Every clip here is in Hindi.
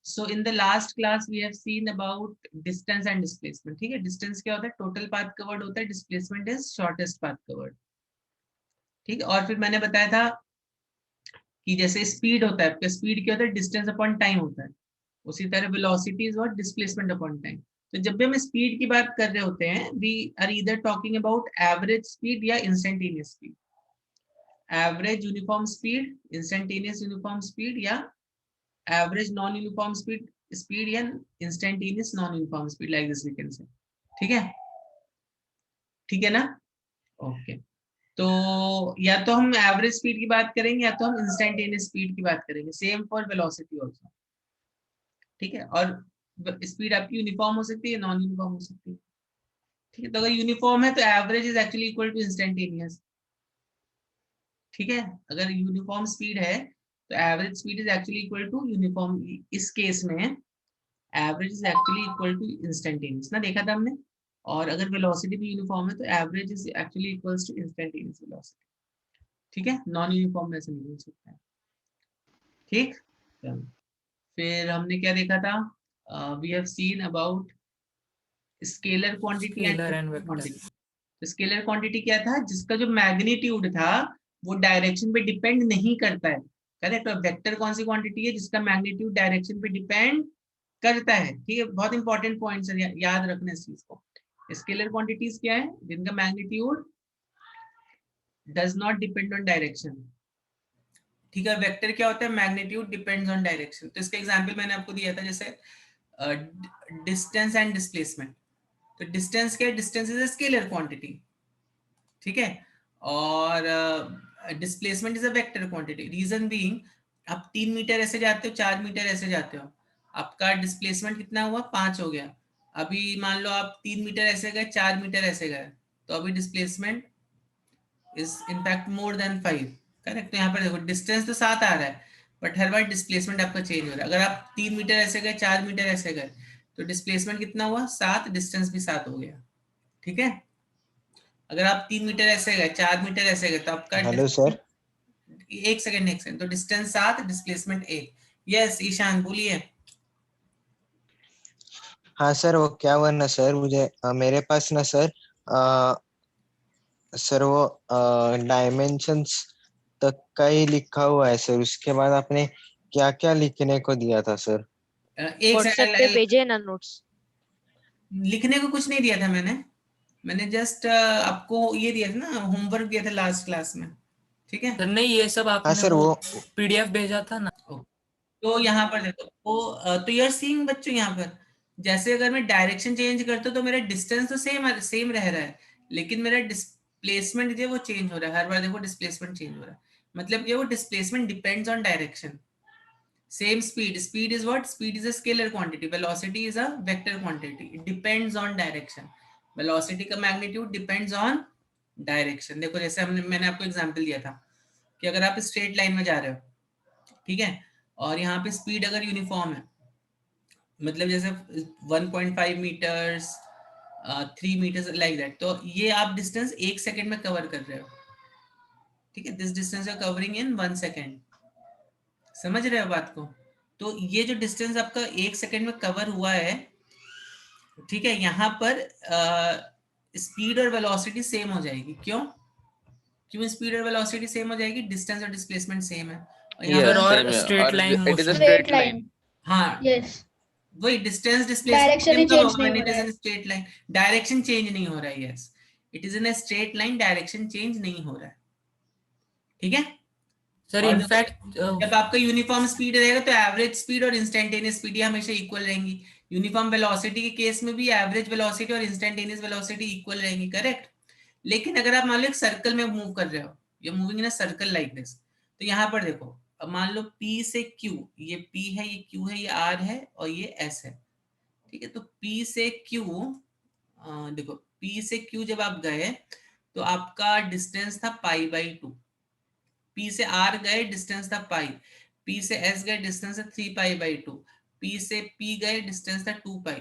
So in the last class we have seen about distance and displacement. ठीक है, डिस्टेंस क्या होता है, टोटल पाथ कवर्ड होता है, displacement is shortest path covered. ठीक है, और फिर मैंने बताया था कि जैसे स्पीड होता है, आपका स्पीड क्या होता है, डिस्टेंस अपॉन टाइम होता है, उसी तरह velocity is what, displacement upon time. तो जब भी हम स्पीड की बात कर रहे होते हैं, we are either talking about average speed या instantaneous speed. Average uniform speed, instantaneous uniform speed, या एवरेज नॉन यूनिफॉर्म स्पीड या instantaneous non uniform speed, like this we can say. ठीक है, ठीक है ना. ओके. तो या तो हम एवरेज स्पीड की बात करेंगे या तो हम इंस्टेंटेनियस स्पीड की बात करेंगे. Same for velocity also. ठीक है, और स्पीड आपकी यूनिफॉर्म हो सकती है, नॉन यूनिफॉर्म हो सकती है. ठीक है, तो अगर यूनिफॉर्म है तो average is actually equal to instantaneous. ठीक है, अगर यूनिफॉर्म स्पीड है तो average speed is actually equal to uniform. इस केस में average is actually equal to instantaneous ना, देखा था हमने. और अगर वेलोसिटी भी यूनिफॉर्म है तो average is actually equals to instantaneous velocity. ठीक है, नॉन यूनिफॉर्म में ऐसे नहीं हो सकता है. ठीक. फिर हमने क्या देखा था, we have seen about scalar quantity and scalar and vector vector. Quantity. Scalar quantity क्या था, जिसका जो मैग्नीट्यूड था वो डायरेक्शन पे डिपेंड नहीं करता है. करेक्ट. और वेक्टर कौन सी क्वांटिटी है, जिसका मैग्नीट्यूड डायरेक्शन पे डिपेंड करता है. ठीक है, बहुत इंपॉर्टेंट पॉइंट है, याद रखना इस चीज को. स्केलर क्वांटिटीज क्या है, जिनका magnitude does not depend on direction. ठीक है, वेक्टर क्या होता है, मैग्नीट्यूड डिपेंड्स ऑन डायरेक्शन. तो इसका एग्जांपल मैंने आपको दिया था, जैसे डिस्टेंस एंड डिस्प्लेसमेंट. तो डिस्टेंस क्या है, distance is a scalar quantity. ठीक है, और displacement is a vector quantity. Reason being, आप 3 मीटर ऐसे जाते हो, 4 मीटर ऐसे जाते हो, आपका डिस्प्लेसमेंट कितना हुआ, 5 हो गया. अभी मान लो आप 3 मीटर ऐसे गए, 4 मीटर ऐसे गए, तो अभी displacement is in fact more than 5. Correct. तो यहाँ पर देखो डिस्टेंस तो 7 आ रहा है, बट हर बार डिस्प्लेसमेंट आपका चेंज हो रहा है. अगर आप 3 मीटर ऐसे गए, 4 मीटर ऐसे गए, तो डिस्प्लेसमेंट कितना हुआ, 7, डिस्टेंस भी 7 हो गया. ठीक है, अगर आप 3 मीटर ऐसे गए, 4 मीटर ऐसे गए, तो आपका हेलो सर. एक सेकंड, तो डिस्टेंस 7, डिस्प्लेसमेंट 1. यस ईशान बोलिए. हाँ सर, वो क्या हुआ ना सर, मुझे मेरे पास ना सर सर वो डायमेंशंस तक का ही लिखा हुआ है सर. उसके बाद आपने क्या क्या लिखने को दिया था सर? एक व्हाट्सएप पे भेजे ना नोट्स. लिखने को कुछ नहीं दिया था मैंने जस्ट आपको ये दिया था ना, होमवर्क दिया था लास्ट क्लास में. ठीक है, सर नहीं, ये सब हाँ आपने सर वो वो पीडीएफ भेजा था ना. तो यहाँ पर देखो वो तो यार सीइंग बच्चों, यहाँ पर जैसे अगर मैं डायरेक्शन चेंज करता हूँ तो मेरा डिस्टेंस तो सेम रह रहा है, लेकिन मेरा डिस्प्लेसमेंट जो है वो चेंज हो रहा है. हर बार देखो डिस्प्लेसमेंट चेंज हो रहा है, मतलब ये वो displacement depends on direction. Same speed is what, speed is a scalar quantity, velocity is a vector quantity. It depends on direction. Velocity का magnitude depends on direction. देखो जैसे मैंने आपको एग्जांपल दिया था कि अगर आप स्ट्रेट लाइन में जा रहे हो, ठीक है, और यहाँ पे स्पीड अगर यूनिफॉर्म है, मतलब जैसे 1.5 मीटर्स, 3 मीटर्स, लाइक दैट, तो ये आप डिस्टेंस 1 सेकेंड में कवर कर रहे हो. ठीक है, this distance are covering in 1 second. समझ रहे हो बात को. तो ये जो डिस्टेंस आपका 1 सेकेंड में कवर हुआ है, ठीक है, यहाँ पर स्पीड और वेलोसिटी सेम हो जाएगी. क्यों स्पीड और वेलोसिटी सेम हो जाएगी, डिस्टेंस और डिस्प्लेसमेंट सेम है. और यहाँ सर पर और straight line it is a motion. Straight line. हाँ, यस, वही डिस्टेंस डिस्प्लेसमेंट डायरेक्शन सेम ही कब चेंज होगा, नहीं व्हेन हो इट रहा इज है. In straight line. Direction change नहीं हो रहा है. Yes, it is in a straight line, direction change नहीं हो रहा है. ठीक है, सर और इनफैक्ट जब आपका यूनिफॉर्म स्पीड रहेगा तो एवरेज स्पीड और इंस्टेंटेनियस स्पीड हमेशा इक्वल रहेंगी. यूनिफॉर्म वेलोसिटी के केस में भी एवरेज वेलोसिटी और इंस्टेंटेनियस वेलोसिटी इक्वल रहेंगी. करेक्ट. लेकिन अगर आप मान लो एक सर्कल में मूव कर रहे हो, ये moving in a circle like this, तो यहाँ पर देखो, अब मान लो P से Q, ये P है, ये Q है, ये R है और ये S है. ठीक है, तो P से Q, देखो P से Q जब आप गए तो आपका डिस्टेंस था π/2. P से R गए, डिस्टेंस था पाई. P से S गए, डिस्टेंस है 3π/2. P से P गए, डिस्टेंस था 2π.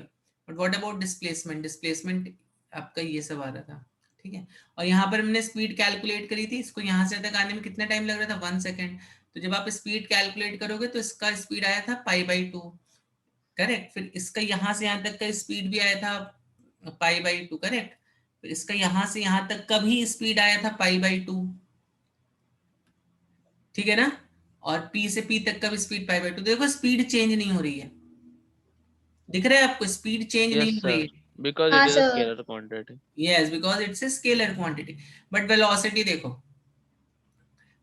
बट व्हाट अबाउट डिस्प्लेसमेंट आपका ये सब आ रहा था. ठीक है, और यहाँ पर हमने स्पीड कैलकुलेट करी थी, इसको यहाँ से तक आने में कितना टाइम लग रहा था, 1 सेकेंड. तो जब आप स्पीड कैलकुलेट करोगे तो इसका स्पीड आया था π/2. करेक्ट। फिर इसका यहाँ से यहाँ तक का स्पीड भी आया था π/2, करेक्ट। फिर इसका यहाँ से यहाँ तक का भी स्पीड आया था π/2, ठीक है ना। और P से P तक का भी स्पीड π/2। देखो स्पीड चेंज नहीं हो रही है, दिख रहा है आपको, स्पीड चेंज Yes, नहीं हो रही sir. है। Because हाँ it is a sir scalar quantity. Yes, because it's a scalar quantity. But velocity देखो,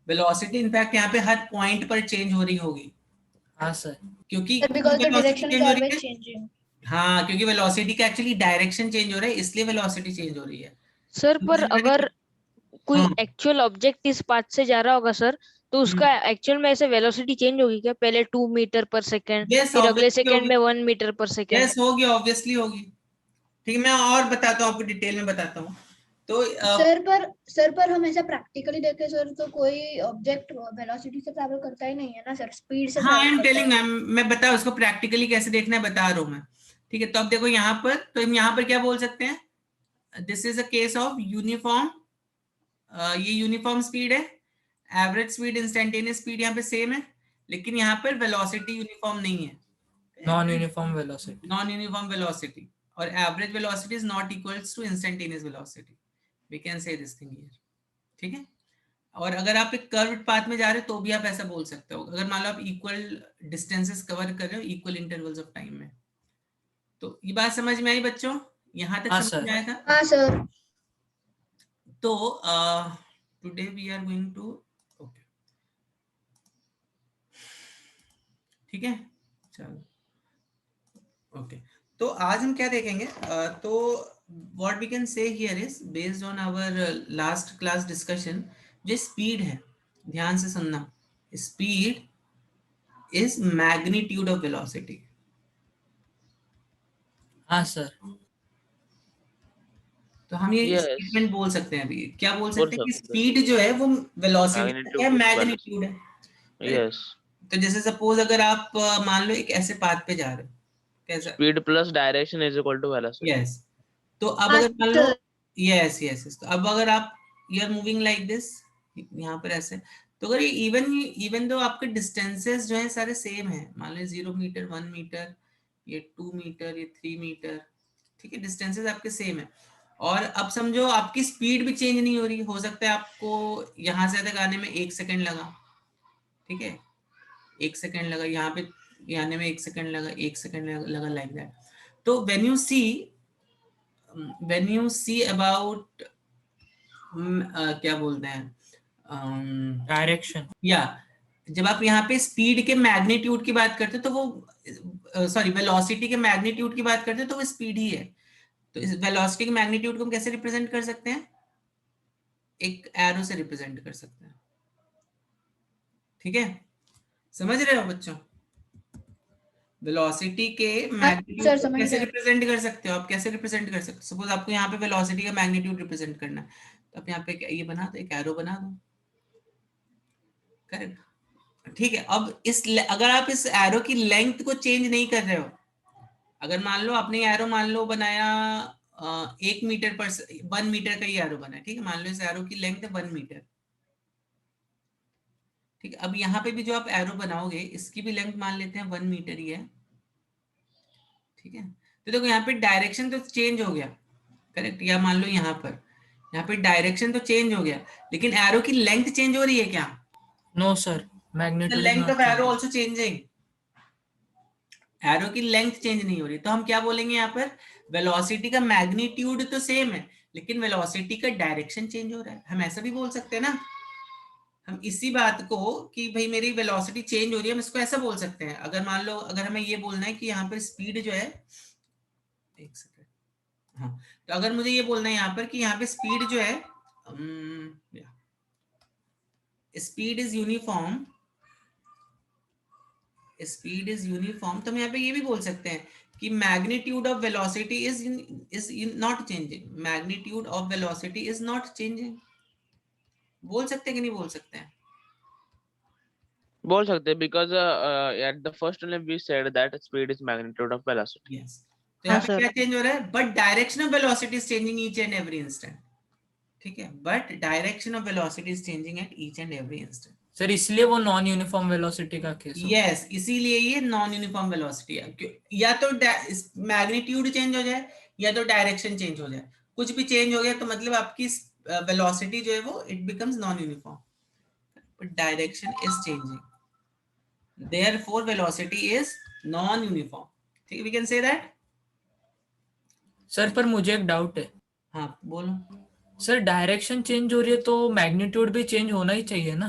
वेलोसिटी इनफैक्ट यहाँ पे हर पॉइंट पर चेंज हो रही होगी, हाँ सर। क्योंकि because the velocity direction is change हो रही ऑलवेज है। चेंजिंग। हाँ, क्योंकि वेलोसिटी का एक्चुअली डायरेक्शन चेंज हो रहा है, इसलिए वेलोसिटी चेंज हो रही है। सर पर अगर कोई हाँ। एक्चुअल ऑब्जेक्ट इस पाथ से जा रहा होगा सर, तो उसका एक्चुअल में ऐसे वेलोसिटी चेंज होगी क्या? पहले 2 मीटर पर सेकेंड, Yes, फिर अगले obviously सेकेंड होगी। में 1 मीटर पर सेकेंड। यस होगी, ऑब्वियसली होगी। ठीक है, मैं और बताता हूँ आपको, डिटेल में बताता हूँ। तो सर पर हम ऐसा प्रैक्टिकली देखें सर तो कोई ऑब्जेक्ट वेलोसिटी से ट्रैवल करता ही नहीं है ना सर, स्पीड से हाँ, आई एम travel करता टेलिंग, है। मैं बता उसको प्रैक्टिकली कैसे देखना है बता रहा हूँ मैं। ठीक है, तो अब देखो यहाँ पर, तो हम यहाँ पर क्या बोल सकते हैं, this is a case of uniform, ये यूनिफॉर्म स्पीड है, एवरेज स्पीड, इंस्टेंटेनियस स्पीड यहाँ पे सेम है, लेकिन यहाँ पर वेलोसिटी यूनिफॉर्म नहीं है, non uniform velocity. Non uniform velocity, और average velocity is not equals to instantaneous velocity, we can say this thing here. ठीक है, और अगर आप एक कर्व्ड पाथ में जा रहे हो तो भी आप ऐसा बोल सकते हो, अगर मान लो आप इक्वल डिस्टेंसेस कवर कर रहे हो इक्वल इंटरवल्स ऑफ टाइम में। तो ये बात समझ में आई बच्चों, यहाँ तक हाँ समझ में सर। आया था। हाँ सर। तो today we are going to, okay, ठीक है, चलो ओके। तो आज हम क्या देखेंगे, तो what we can say here is based on our last class discussion, जो स्पीड है, ध्यान से सुनना, speed is magnitude of velocity. हाँ सर। तो हम ये Yes. स्टेटमेंट बोल सकते हैं अभी, क्या बोल बोल सकते हैं कि सकते हैं। स्पीड जो है वो वेलोसिटी Magnitude है, of मैग्नीट्यूड है। Yes. तो जैसे सपोज अगर आप मान लो एक ऐसे पाथ पे जा रहे हो, कैसा, Speed plus direction is equal to velocity. Yes, तो अब हाँ अगर मान लो, सर। यस यस, तो अब अगर आप you are moving like this, यहाँ पर ऐसे, तो अगर ये इवन दो आपके डिस्टेंसेस जो है सारे सेम है, मान लो 0 मीटर, 1 मीटर, ये 2 मीटर, ये 3 मीटर, ठीक है, डिस्टेंसेस आपके सेम है, और अब समझो आपकी स्पीड भी चेंज नहीं हो रही, हो सकता है आपको यहाँ से तक आने में 1 सेकंड लगा, ठीक है, 1 सेकंड लगा, यहाँ पे आने में 1 सेकंड लगा, 1 सेकंड लगा, लाइक दैट। तो व्हेन यू सी अबाउट क्या बोलते हैं, डायरेक्शन। या जब आप यहाँ पे स्पीड के मैग्नीट्यूड की बात करते हो तो वो सॉरी वेलोसिटी के मैग्नीट्यूड की बात करते हो तो वो स्पीड ही है। तो इस वेलोसिटी के मैग्नीट्यूड को हम कैसे रिप्रेजेंट कर सकते हैं, एक एरो से रिप्रेजेंट कर सकते हैं। ठीक है, समझ रहे हो बच्चों, वेलोसिटी के मैग्नीट्यूड सर, को समझ कैसे गए। रिप्रेजेंट कर सकते हो, आप कैसे रिप्रेजेंट कर सकते हो, सपोज आपको यहाँ पे वेलोसिटी का मैग्नीट्यूड रिप्रेजेंट करना है, तो आप यहाँ पे ये बना दो, एक एरो बना दो, करेक्ट। ठीक है, अब अगर आप इस एरो की लेंथ को चेंज नहीं कर रहे हो, अगर मान लो आपने एरो मान लो बनाया 1 मीटर पर 1 मीटर का ही एरो बना है, ठीक है, मान लो इस एरो की लेंथ है 1 मीटर, ठीक है, अब यहाँ पे भी जो आप एरो बनाओगे इसकी भी लेंथ मान लेते हैं 1 मीटर ही है, ठीक है। तो देखो यहाँ पे डायरेक्शन तो चेंज हो गया, करेक्ट, या मान लो यहाँ पे डायरेक्शन तो चेंज हो गया, लेकिन एरो की लेंथ चेंज हो रही है क्या? No sir, magnitude is length not of arrow also changing, arrow की लेंथ चेंज नहीं हो रही, तो हम क्या बोलेंगे यहाँ पर, वेलोसिटी का मैग्नीट्यूड तो सेम है लेकिन वेलोसिटी का डायरेक्शन चेंज हो रहा है। हम ऐसा भी बोल सकते हैं ना, हम इसी बात को कि भाई मेरी वेलोसिटी चेंज हो रही है, हम इसको ऐसा बोल सकते हैं। अगर मान लो अगर हमें ये बोलना है कि यहाँ पर स्पीड जो है, एक सेकंड, हाँ, तो अगर मुझे ये बोलना है यहाँ पर कि यहाँ पे स्पीड जो है, speed is uniform, speed is uniform, तो हम यहाँ पे ये भी बोल सकते हैं कि magnitude of velocity is not changing, magnitude of velocity is not changing, बोल सकते हैं कि नहीं बोल सकते हैं? बोल सकते हैं, because at the first only we said that speed is magnitude of velocity. Yes, तो यहाँ हाँ, पे सर। क्या चेंज हो रहा है, but direction of velocity is changing each and every instant, ठीक है, but direction of velocity is changing at each and every instant. Sir इसलिए वो नॉन यूनिफॉर्म वेलोसिटी का केस हो। यस, इसीलिए ये नॉन यूनिफॉर्म वेलोसिटी है। या तो मैग्नीट्यूड चेंज हो जाए या तो डायरेक्शन चेंज हो जाए, कुछ भी चेंज हो गया तो मतलब आपकी वेलोसिटी जो है वो it becomes non uniform, but direction is changing, therefore velocity is non uniform. ठीक है, we can say that. Sir पर मुझे एक डाउट है। हाँ बोलो। सर डायरेक्शन चेंज हो रही है तो मैग्नीट्यूड भी चेंज होना ही चाहिए ना।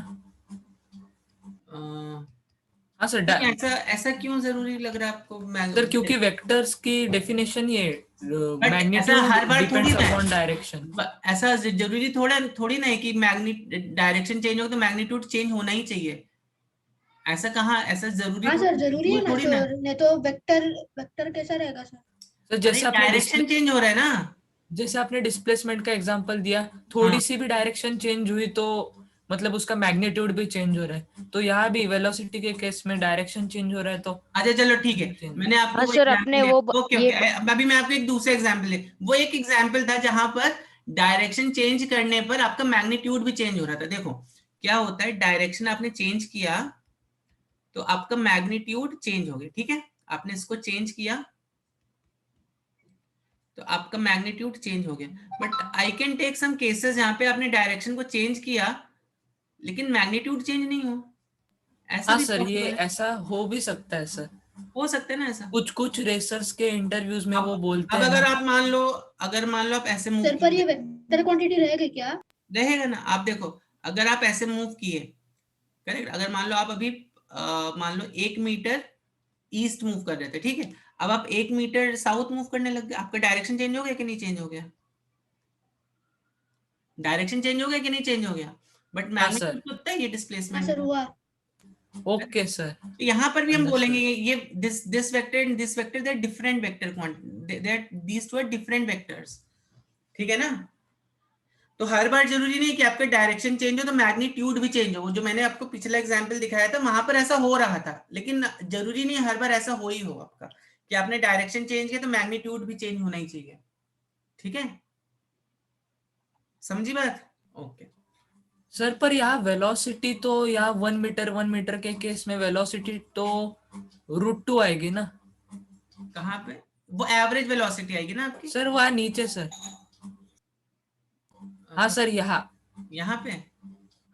हाँ सर। ऐसा ऐसा क्यों जरूरी लग रहा है आपको? सर क्योंकि वेक्टर्स की डेफिनेशन ये ऐसा हर बार थोड़ी डिपेंड्स ना अपॉन डायरेक्शन। ऐसा जरूरी थोड़ी ना है कि डायरेक्शन चेंज हो तो मैग्नीट्यूड चेंज होना ही चाहिए, ऐसा कहाँ, ऐसा जरूरी हाँ सर, जरूरी है ना थोड़ी ना। सर, नहीं तो वेक्टर कैसा रहेगा सर? सर जैसे आपने डायरेक्शन चेंज हो रहा है ना, जैसे आपने डिस्प्लेसमेंट का एग्जांपल दिया, हाँ। थोड़ी सी भी डायरेक्शन चेंज हुई तो मतलब उसका मैग्नीट्यूड भी चेंज हो रहा है, तो यहाँ भी वेलोसिटी के केस में डायरेक्शन चेंज हो रहा है तो। अच्छा चलो ठीक है, मैंने आपको हाँ वो सर, example अपने दिया। वो ओके ये ओके, अभी मैं आपको एक दूसरा एग्जांपल दे, वो एक एग्जांपल था जहां पर डायरेक्शन चेंज करने पर आपका मैग्नीट्यूड भी चेंज हो रहा था। देखो क्या होता है, डायरेक्शन आपने चेंज किया तो आपका मैग्नीट्यूड चेंज हो गया, ठीक है, आपने इसको चेंज किया तो आपका मैग्नीट्यूड चेंज हो गया, but I can take some cases जहां पे आपने डायरेक्शन को चेंज किया लेकिन मैग्नीट्यूड चेंज नहीं हो, ऐसा हाँ भी सर, ये पॉसिबल है, ऐसा हो भी सकता है सर। हो सकता है ना ऐसा। कुछ रेसर्स के इंटरव्यूज में वो बोलते अब हैं अगर ना। आप मान लो आप ऐसे मूव सर पर ये वेक्टर क्वांटिटी रहेगी क्या? रहेगा ना। आप देखो अगर आप ऐसे मूव किए, करेक्ट, अगर मान लो आप अभी मान लो 1 मीटर ईस्ट मूव कर रहे थे, ठीक है, अब आप 1 मीटर साउथ मूव करने लग गए, आपका डायरेक्शन चेंज हो गया कि नहीं चेंज हो गया? डायरेक्शन चेंज हो गया कि नहीं चेंज हो गया? बट हाँ सर। मैग्नीट्यूड होता है ये हाँ डिस्प्लेसमेंट। सर, हुआ। Okay sir. तो यहाँ पर भी हम बोलेंगे Understood. ये this vector and this vector they are different vector quantity, they are these two are different vectors, ठीक है ना। तो हर बार जरूरी नहीं कि आपका डायरेक्शन चेंज हो तो मैग्नीट्यूड भी चेंज हो, जो मैंने आपको पिछला एग्जांपल दिखाया था वहां पर ऐसा हो रहा था, लेकिन जरूरी नहीं हर बार ऐसा हो ही हो आपका कि आपने डायरेक्शन चेंज किया तो मैग्नीट्यूड भी चेंज होना ही चाहिए, ठीक है, समझी बात? ओके सर पर यहाँ वेलोसिटी तो यहाँ 1 मीटर के केस में वेलोसिटी तो √2 आएगी ना। कहाँ पे? वो एवरेज वेलोसिटी आएगी ना आपकी। सर वहाँ नीचे सर। हाँ सर, यहाँ पे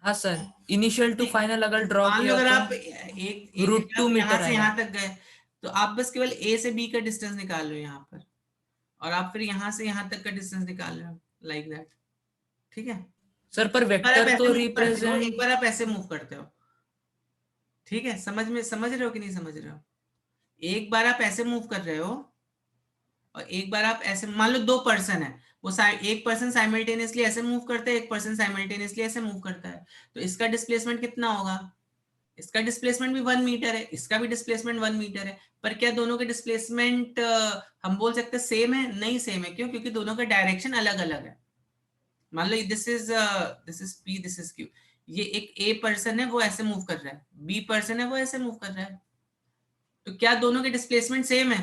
हाँ सर, इनिशियल टू फाइनल अगर ड्रॉ मान लो किया अगर तो आप एक √2 यहाँ मीटर से आएगा। यहाँ तक गए तो आप बस केवल ए से बी का डिस्टेंस निकाल लो यहाँ पर, और आप फिर यहाँ से यहाँ तक का डिस्टेंस निकाल रहे हो, लाइक दैट, ठीक है। सर पर एक बार आप वेक्टर ऐसे तो मूव करते हो, रिप्रेजेंट। एक बार आप ऐसे मूव करते हो, ठीक है, समझ रहे हो कि नहीं समझ रहे हो? एक बार आप ऐसे मूव कर रहे हो और एक बार आप ऐसे, मान लो 2 पर्सन है, वो एक पर्सन साइमल्टेनियसली ऐसे मूव करता है, एक पर्सन साइमल्टेनियसली ऐसे मूव करता है, तो इसका डिस्प्लेसमेंट कितना होगा? इसका डिस्प्लेसमेंट भी 1 मीटर है, इसका भी डिस्प्लेसमेंट 1 मीटर है, पर क्या दोनों के डिस्प्लेसमेंट हम बोल सकते हैं सेम है? नहीं सेम है, क्यों? क्योंकि दोनों का डायरेक्शन अलग अलग है। मान लो this is P, this is Q, ये एक ए पर्सन है वो ऐसे मूव कर रहा है, बी पर्सन है वो ऐसे मूव कर रहा है, तो क्या दोनों के डिस्प्लेसमेंट सेम है?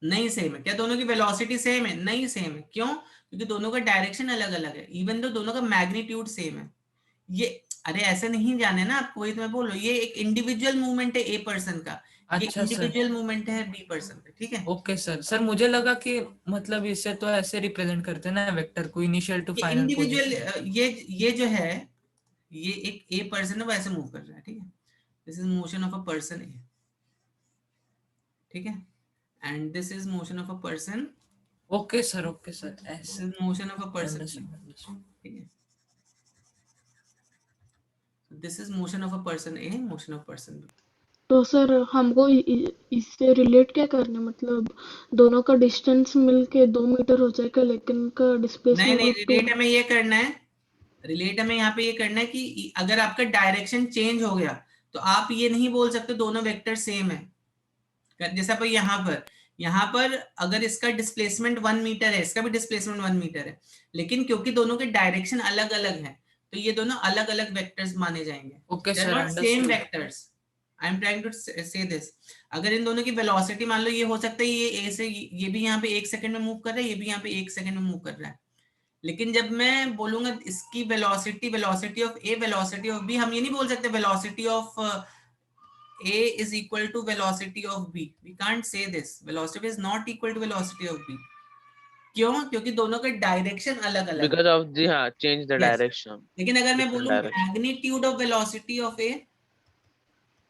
नहीं सेम है। क्या दोनों की वेलोसिटी सेम है? नहीं सेम है, क्यों? क्योंकि दोनों का डायरेक्शन अलग अलग है, इवन दो दोनों का मैग्नीट्यूड सेम है। ये अरे ऐसे नहीं जाने ना आपको, वही तो मैं बोल रहा हूँ, ये एक इंडिविजुअल मूवमेंट है ए पर्सन का, ये अच्छा सर। इंडिविजुअल मूवमेंट है बी पर्सन का, ठीक है। Okay sir. सर मुझे लगा कि मतलब इससे तो ऐसे रिप्रेजेंट करते हैं ना वेक्टर को, इनिशियल टू ये फाइनल इंडिविजुअल पोजीशन। ये जो है, ये एक ए पर्सन है वो ऐसे मूव कर रहा है, ठीक है, this is motion of a person A, ठीक है, and this is motion of a person, okay sir this is motion of a person, understood. ठीक है, this is motion of a person A, motion of person B. तो सर हमको इससे रिलेट क्या करना है? मतलब दोनों का डिस्टेंस मिलके 2 मीटर हो जाएगा लेकिन उनका नहीं डिस्प्लेसमेंट नहीं, √2। रिलेट हमें ये करना है, रिलेट हमें यहाँ पे ये करना है कि अगर आपका डायरेक्शन चेंज हो गया तो आप ये नहीं बोल सकते दोनों वेक्टर सेम है। जैसा पर यहाँ पर अगर इसका डिस्प्लेसमेंट 1 मीटर है, इसका भी डिस्प्लेसमेंट 1 मीटर है, लेकिन क्योंकि दोनों के डायरेक्शन अलग अलग है तो ये दोनों अलग अलग वेक्टर्स माने जाएंगे, okay they are sir, not same understood. Vectors. I am trying to say this, अगर इन दोनों की वेलोसिटी मान लो ये हो सकता है, ये ए से ये भी यहाँ पे 1 सेकंड में मूव कर रहा है, ये भी यहाँ पे 1 सेकंड में मूव कर रहा है, लेकिन जब मैं बोलूंगा इसकी velocity velocity of A velocity of B, हम ये नहीं बोल सकते velocity of A is equal to velocity of B. We can't say this. Velocity is not equal to velocity of B. क्यों? क्योंकि दोनों का डायरेक्शन अलग अलग Because of the change the Yes. direction. लेकिन अगर मैं Different बोलूं direction. magnitude of velocity of A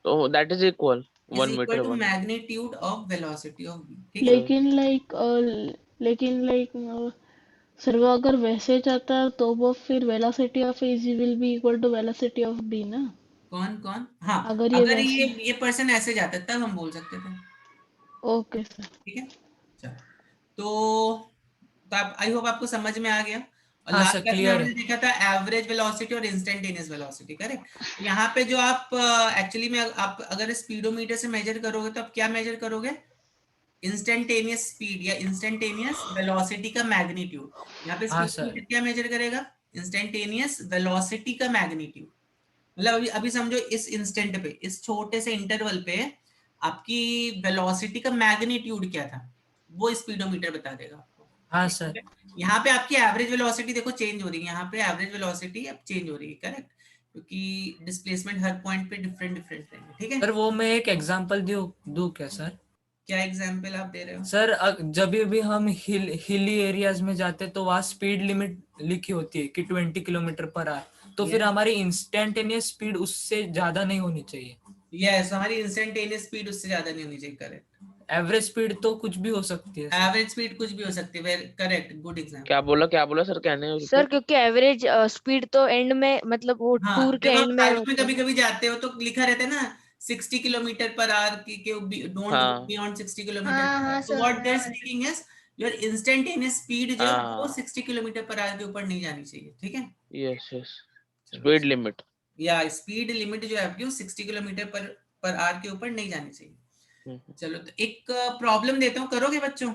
So that is equal. is 1 equal meter to 1. magnitude of velocity of B. ठीक है? लेकिन सर वो अगर वैसे जाता है तो वो फिर velocity of A will be equal to velocity of B ना। कौन? हाँ, अगर ये अगर वैसे ये पर्सन ऐसे जाता है तब हम बोल सकते थे। Okay sir. ठीक है, चलो तो आप आई होप आपको समझ में आ गया। और हाँ लास्ट सर, क्लास में clear हमने है। देखा था एवरेज वेलोसिटी और इंस्टेंटेनियस वेलोसिटी, करेक्ट। यहाँ पे जो आप एक्चुअली में आप अगर स्पीडोमीटर से मेजर करोगे तो आप क्या मेजर करोगे? इंस्टेंटेनियस स्पीड या इंस्टेंटेनियस वेलोसिटी का मैग्नीट्यूड। यहाँ पे हाँ स्पीडोमीटर सर। क्या मेजर करेगा? इंस्टेंटेनियस वेलोसिटी का मैग्नीट्यूड। मतलब अभी समझो इस इंस्टेंट पे, इस छोटे से इंटरवल पे आपकी वेलोसिटी का मैग्नीट्यूड क्या था, वो स्पीडोमीटर बता देगा आपको। हाँ सर। यहाँ पे आपकी एवरेज वेलोसिटी देखो चेंज हो रही है, यहाँ पे एवरेज वेलोसिटी अब चेंज हो रही है, करेक्ट, क्योंकि डिस्प्लेसमेंट हर पॉइंट पे डिफरेंट रहेंगे। ठीक है सर वो मैं एक एग्जांपल दूं क्या सर? क्या एग्जांपल आप दे रहे हो? सर जब भी हम हिली एरियाज में जाते तो वहाँ स्पीड लिमिट लिखी होती है कि 20 किलोमीटर पर आवर, तो फिर हमारी इंस्टेंटेनियस स्पीड उससे ज्यादा नहीं होनी चाहिए। यस, हमारी इंस्टेंटेनियस स्पीड उससे ज्यादा नहीं होनी चाहिए, करेक्ट। एवरेज स्पीड तो कुछ भी हो सकती है सर। एवरेज स्पीड कुछ भी हो सकती है, करेक्ट, गुड एग्जांपल। क्या बोला सर, कहने सर क्योंकि एवरेज स्पीड तो एंड में मतलब वो हाँ, टूर के जब आप एंड में हाईवे में कभी कभी जाते हो तो लिखा रहता है ना 60 किलोमीटर पर आवर के डोंट हाँ। गो बियॉन्ड 60 हाँ, किलोमीटर। हाँ, तो sir, व्हाट दे आर हाँ। Speaking is your instantaneous speed जो है वो हाँ। 60 किलोमीटर पर आवर के ऊपर नहीं जानी चाहिए। ठीक है, यस स्पीड लिमिट। या स्पीड लिमिट जो है आपकी 60 किलोमीटर पर आवर के ऊपर नहीं जानी चाहिए। चलो तो एक प्रॉब्लम देता हूँ, करोगे बच्चों?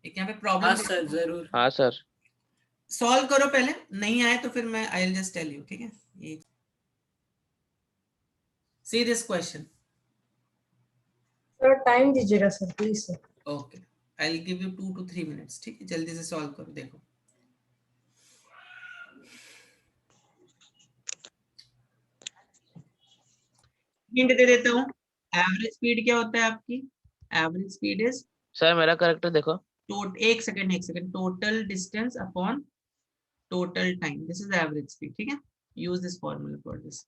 एक यहाँ पे हाँ प्रॉब्लम सर जरूर। हाँ सर। सॉल्व करो पहले, नहीं आए तो फिर मैं I will just tell you. ठीक है, ये see this question. Sir time दीजिएगा sir please sir. Okay, I will give you 2 to 3 minutes। ठीक है, जल्दी से सॉल्व करो। देखो हिंट दे देता हूँ, एवरेज स्पीड क्या होता है आपकी? एवरेज स्पीड इज सर मेरा करेक्टर देखो। एक second, total distance upon total time, this is average speed. ठीक है, use this formula for this.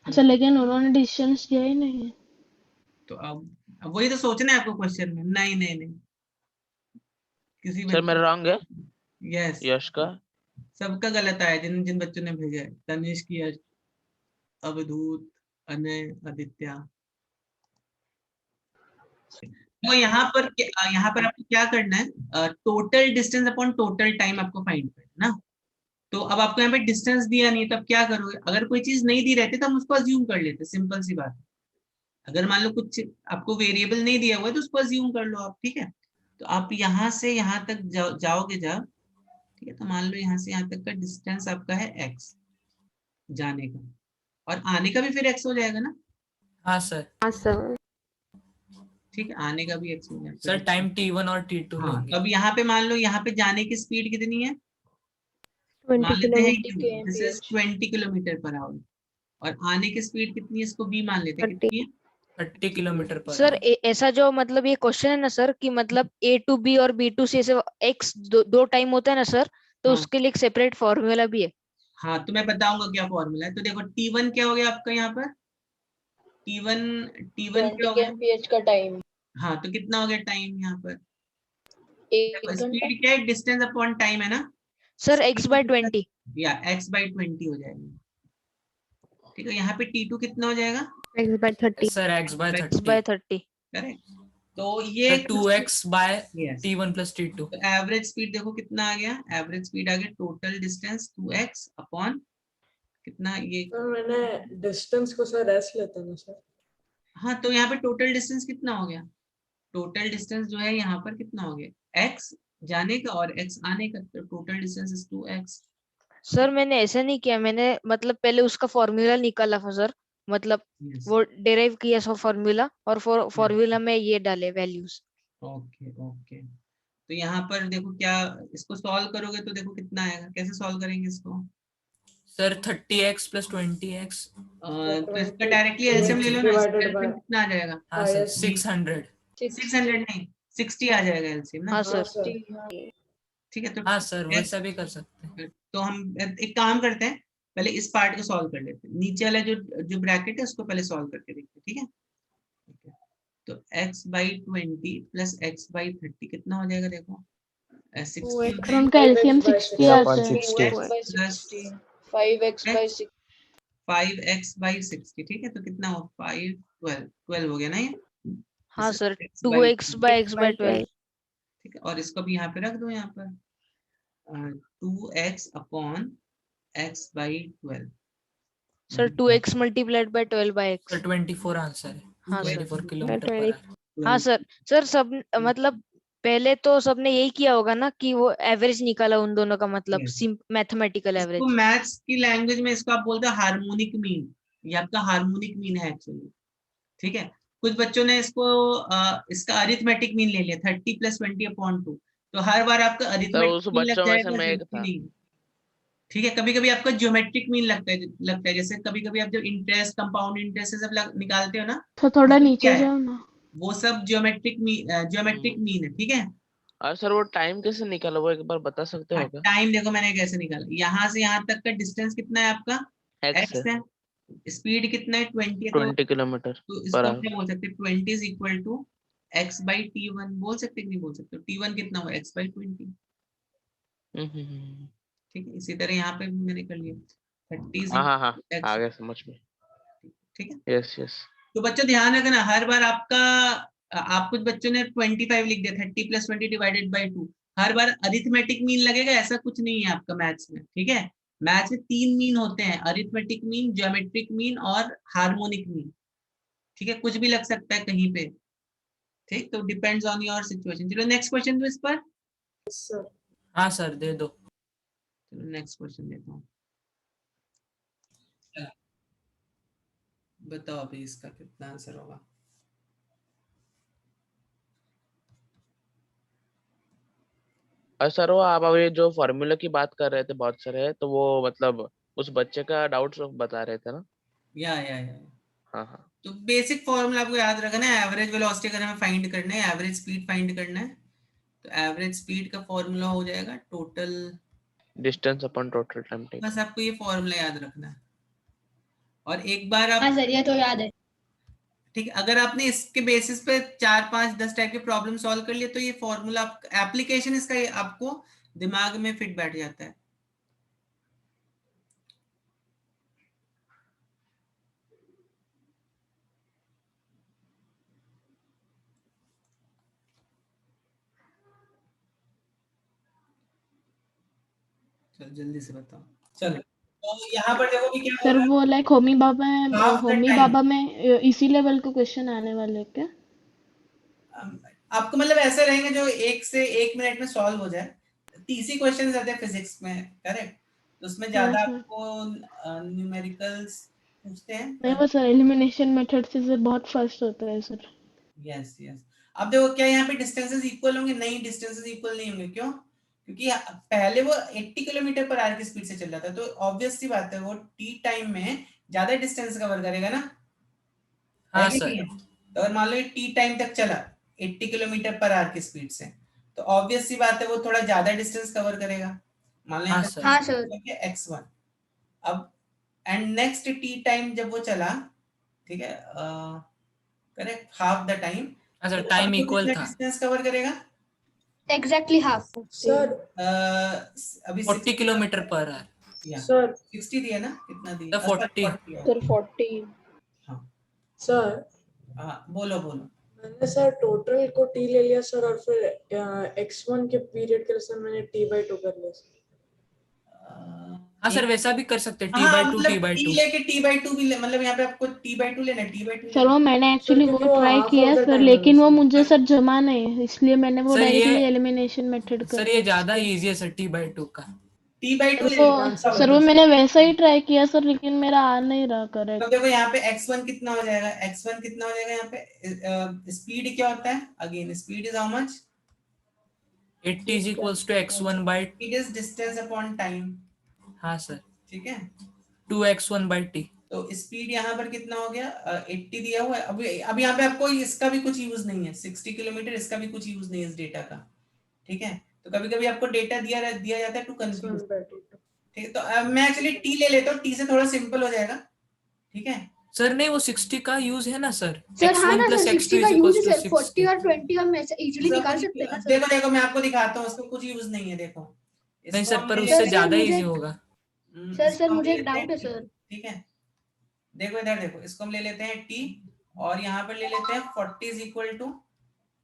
अच्छा लेकिन उन्होंने डिस्टेंस दिया ही नहीं। तो अब वही तो सोचना है आपको क्वेश्चन में। नहीं, किसी सर मेरा रॉन्ग है। यस, यश का सबका गलत आया जिन जिन बच्चों ने भेजा है। तनिष्क, यश, अवधूत, अनय, आदित्य। तो यहाँ पर आपको क्या करना है? Total distance upon total time आपको फाइंड करना ना। तो अब आपको यहाँ पे डिस्टेंस दिया नहीं है तो अब क्या करोगे? अगर कोई चीज नहीं दी रहती तो हम उसको अज्यूम कर लेते, सिंपल सी बात है। अगर मान लो कुछ आपको वेरिएबल नहीं दिया हुआ है तो उसको अज्यूम कर लो आप। ठीक है, तो आप यहाँ से यहाँ तक जाओगे जब, ठीक है, तो मान लो यहाँ से यहाँ तक का डिस्टेंस आपका है x जाने का, और आने का भी फिर x हो जाएगा ना। हाँ सर। ठीक है, आने का भी x हो जाएगा सर टाइम t1 और t2 हाँ। लेंगे। तो अब यहाँ पे मान लो यहाँ पे जाने की स्पीड कितनी है? 20 मान लेते हैं kilometre this is 20 kilometre per our, और आने की स्पीड कितनी है? इसको v मान लेते हैं, 30 कितनी है? 30 किलोमीटर पर सर आवर। ऐसा जो मतलब ये क्वेश्चन है ना सर कि मतलब A to B और B to C ऐसे x दो टाइम होता है ना सर, तो हाँ। उसके लिए एक सेपरेट फॉर्मूला भी है। हाँ, तो मैं बताऊंगा क्या फॉर्मूला है। तो देखो t1 क्या हो गया आपका यहाँ पर? t1 क्या हो गया? kmph का टाइम हाँ, तो कितना हो गया टाइम यहाँ पर? 1 घंटा। स्पीड क्या है? डिस्टेंस अपॉन टाइम है ना। Sir x/20। या x/20 हो जाएगा। ठीक है, यहाँ पे t2 कितना हो जाएगा? x/30। Sir x/30। x/30। Correct. तो ये sir 2x bye Yes. t1 plus t2। तो एवरेज स्पीड देखो कितना आ गया? एवरेज स्पीड आ गया टोटल डिस्टेंस 2x अपॉन कितना ये। सर मैंने डिस्टेंस को सर एस लेता ना सर। हाँ, तो यहाँ पे टोटल डिस्टेंस कितना हो गया? टोटल डिस्टेंस जो है यहाँ पर कितना हो गया? x जाने का और x आने का, तो total distance is 2x। Sir मैंने ऐसा नहीं किया, मैंने मतलब पहले उसका फॉर्मूला निकाला था सर, मतलब Yes. वो डेराइव किया फॉर्मूला, और फॉर्मूला में ये डाले वैल्यूज। ओके, तो यहाँ पर देखो क्या, इसको सॉल्व करोगे तो देखो कितना आएगा, कैसे सॉल्व करेंगे इसको? Sir 30x + 20x। तो इसका डायरेक्टली एलसीएम ले लो ना, इसका LCM कितना आ जाएगा? हाँ सर 600। 600 नहीं 60 आ जाएगा एलसीएम ना। हाँ हाँ सर सर ठीक है, तो हाँ सर वैसा भी कर सकते हैं। तो हम एक काम करते हैं, पहले इस पार्ट को सॉल्व कर लेते हैं, नीचे वाला जो जो ब्रैकेट है उसको पहले सॉल्व करके देखते हैं, ठीक है? तो x/20 + x/30 कितना हो जाएगा देखो? 60 और उनका एलसीएम 60 आता है। 60 5x/60 5x/60, ठीक है, तो कितना हो 5 12 हो गया ना ये? हाँ This is sir x by 2x/x/12। ठीक है, और इसको भी यहाँ पे रख दो, यहाँ पर 2x/x/12। Sir 2x × 12/x। Sir 24 answer है। हाँ सर 24 किलोमीटर पर आवर। हाँ सर सब मतलब पहले तो सबने यही किया होगा ना कि वो एवरेज निकाला उन दोनों का, मतलब Yes. मैथमेटिकल इसको एवरेज। मैथ्स की लैंग्वेज में इसको आप बोलते हो हार्मोनिक मीन, ये आपका हार्मोनिक मीन है एक्चुअली, ठीक है? कुछ बच्चों ने इसको इसका अरिथमेटिक मीन ले लिया 30 + 20/2, तो हर बार आपका तो अरिथमेटिक उस मीन लग बच्चों में से जाएगा, मैं एक जरूरी था। नहीं। ठीक है, कभी कभी आपका ज्योमेट्रिक मीन लगता है, जैसे कभी कभी आप जब इंटरेस्ट, कंपाउंड इंटरेस्ट सब निकालते हो ना, तो थोड़ा वो सब नीचे क्या है? जाओ ना। वो सब ज्योमेट्रिक मीन है, ठीक है? और सर वो टाइम कैसे निकाला, वो एक बार बता सकते हो क्या? टाइम देखो मैंने कैसे निकाला, यहाँ से यहाँ तक का डिस्टेंस कितना है आपका? एक्स x है। स्पीड कितना है? 20 है, तो 20 किलोमीटर इसको पर हम आवर। क्या बोल सकते हैं? 20 = x/t1 बोल सकते हैं कि नहीं बोल सकते? t1 कितना हुआ? x/20। ठीक है, इसी तरह यहाँ पे भी मैंने कर लिया 30 हाँ हाँ हाँ x, आ गया समझ में। ठीक है? Yes yes. तो बच्चों ध्यान रखना, हर बार आपका आप कुछ बच्चों ने 25 लिख दिया, 30 + 20/2। हर बार अरिथमेटिक मीन लगेगा ऐसा कुछ नहीं है आपका मैथ्स में, ठीक है? मैथ्स में 3 मीन होते हैं, अरिथमेटिक मीन, ज्योमेट्रिक मीन और हार्मोनिक मीन, ठीक है? कुछ भी लग सकता है कहीं पे, ठीक? तो डिपेंड्स ऑन योर सिचुएशन। चलो नेक्स्ट क्वेश्चन दो इस पर। सर हाँ सर दे दो। चलो नेक्स्ट क्वेश्चन देता हूँ, बताओ अभी इसका कितना आंसर होगा? और सर वो आप अभी जो फॉर्मूला की बात कर रहे थे बहुत सारे, तो वो मतलब उस बच्चे का डाउट्स बता रहे थे ना? या हाँ हाँ। तो बेसिक फॉर्मूला आपको याद रखना है, एवरेज वेलोसिटी अगर हमें फाइंड करना है, एवरेज स्पीड फाइंड करना है, तो एवरेज स्पीड का फॉर्मूला हो जाएगा total, distance upon total time taken. बस आपको ये फॉर्मूला याद रखना है। और एक बार आप, हाँ सर ये तो याद है। ठीक है, अगर आपने इसके बेसिस पे 4 5 10 टाइप के प्रॉब्लम सॉल्व कर लिए, तो ये फॉर्मूला एप्लीकेशन इसका आपको दिमाग में फिट बैठ जाता है। चलो जल्दी से बताओ। चलो तो यहाँ पर देखो कि क्या सर बोल वो लाइक होमी time. बाबा में इसी लेवल के क्वेश्चन आने वाले हैं क्या? आपको मतलब ऐसे रहेंगे जो 1 से 1 मिनट में सॉल्व हो जाए। 30 क्वेश्चन रहते हैं फिजिक्स में, करेक्ट? तो उसमें ज्यादा सर। आपको न्यूमेरिकल्स पूछते हैं। नहीं वो सर एलिमिनेशन मेथड से सर बहुत फास्ट होता है सर। यस अब देखो क्या यहाँ पे डिस्टेंसेस इक्वल होंगे? नहीं, डिस्टेंसेस इक्वल नहीं होंगे। क्यों? क्योंकि पहले वो 80 किलोमीटर पर आवर की स्पीड से चल रहा था, तो ऑब्वियस सी बात है वो टी टाइम में ज्यादा डिस्टेंस कवर करेगा ना, है हाँ कि सर। नहीं है? तो अगर मान लो टी टाइम तक चला 80 किलोमीटर पर आवर की स्पीड से, तो ऑब्वियस सी बात है वो थोड़ा ज्यादा डिस्टेंस कवर करेगा। मान लो हाँ यहाँ सर। हाँ सर। पे x1, अब एंड नेक्स्ट टी टाइम जब वो चला, ठीक है, करेक्ट, हाफ द टाइम, हाँ सर तो टाइम अब वो इक्वल कितना था। डिस्टेंस कवर करेगा? Exactly half. सर अभी 40 किलोमीटर पर आवर। या सर 60 दिया ना, कितना दिया? तो 40। सर 40 हाँ सर हाँ, बोलो मैंने सर टोटल को टी ले लिया सर, और फिर x1 के पीरियड के लिए सर मैंने t/2 कर लिया सर। हाँ सर वैसा भी कर सकते हैं हाँ t/2 मतलब t/2। t लेके t/2 भी मतलब यहाँ पे आपको t/2 लेना है, t/2 सर वो मैंने एक्चुअली वो क्योंकि वो ट्राई half किया of the सर, time लेकिन है वो सर। मुझे सर जमा नहीं है, इसलिए मैंने वो सर ये डायरेक्टली एलिमिनेशन मेथड कर सर ये ज्यादा इजी है सर t/2 का। t/2 ले वो लेना। सर वो मैंने वैसा ही ट्राई किया सर, लेकिन मेरा आ नहीं रहा तो करेक्ट। देखो यहाँ पे x1 कितना हो जाएगा? x1 कितना हो जाएगा यहाँ पे? स्पीड क्या होता है? Again speed is how much? 80 is equals to x1 by It is distance upon time. हाँ सर ठीक है, 2x1 by t। तो स्पीड यहाँ पर कितना हो गया 80 दिया हुआ है। अब यहाँ पे आपको इसका भी कुछ यूज नहीं है, 60 किलोमीटर, इसका भी कुछ यूज नहीं है इस डेटा का। ठीक है, तो कभी कभी आपको डेटा दिया जाता है टू कंफ्यूज। ठीक है, तो अब मैं एक्चुअली टी ले लेता हूँ, टी से थोड़ा सिंपल हो जाएगा। ठीक है सर नहीं वो 60 का यूज है ना सर, सर हाँ x1 ना plus सर, x2 60 का is यूज equals है to सर, 40 60। और 20 हम ऐसे इजीली निकाल सकते हैं ना सर। देखो देखो मैं आपको दिखाता हूँ, उसको कुछ यूज नहीं है। देखो नहीं इसको सर हम पर ले उससे लेते हैं। ज्यादा मुझे- इजी होगा। सर इसको हम मुझे ले एक लेते हैं डाउट है T, सर। ठीक है, देखो इधर देखो, इसको हम ले लेते हैं टी, और यहाँ पर ले लेते हैं 40 is equal to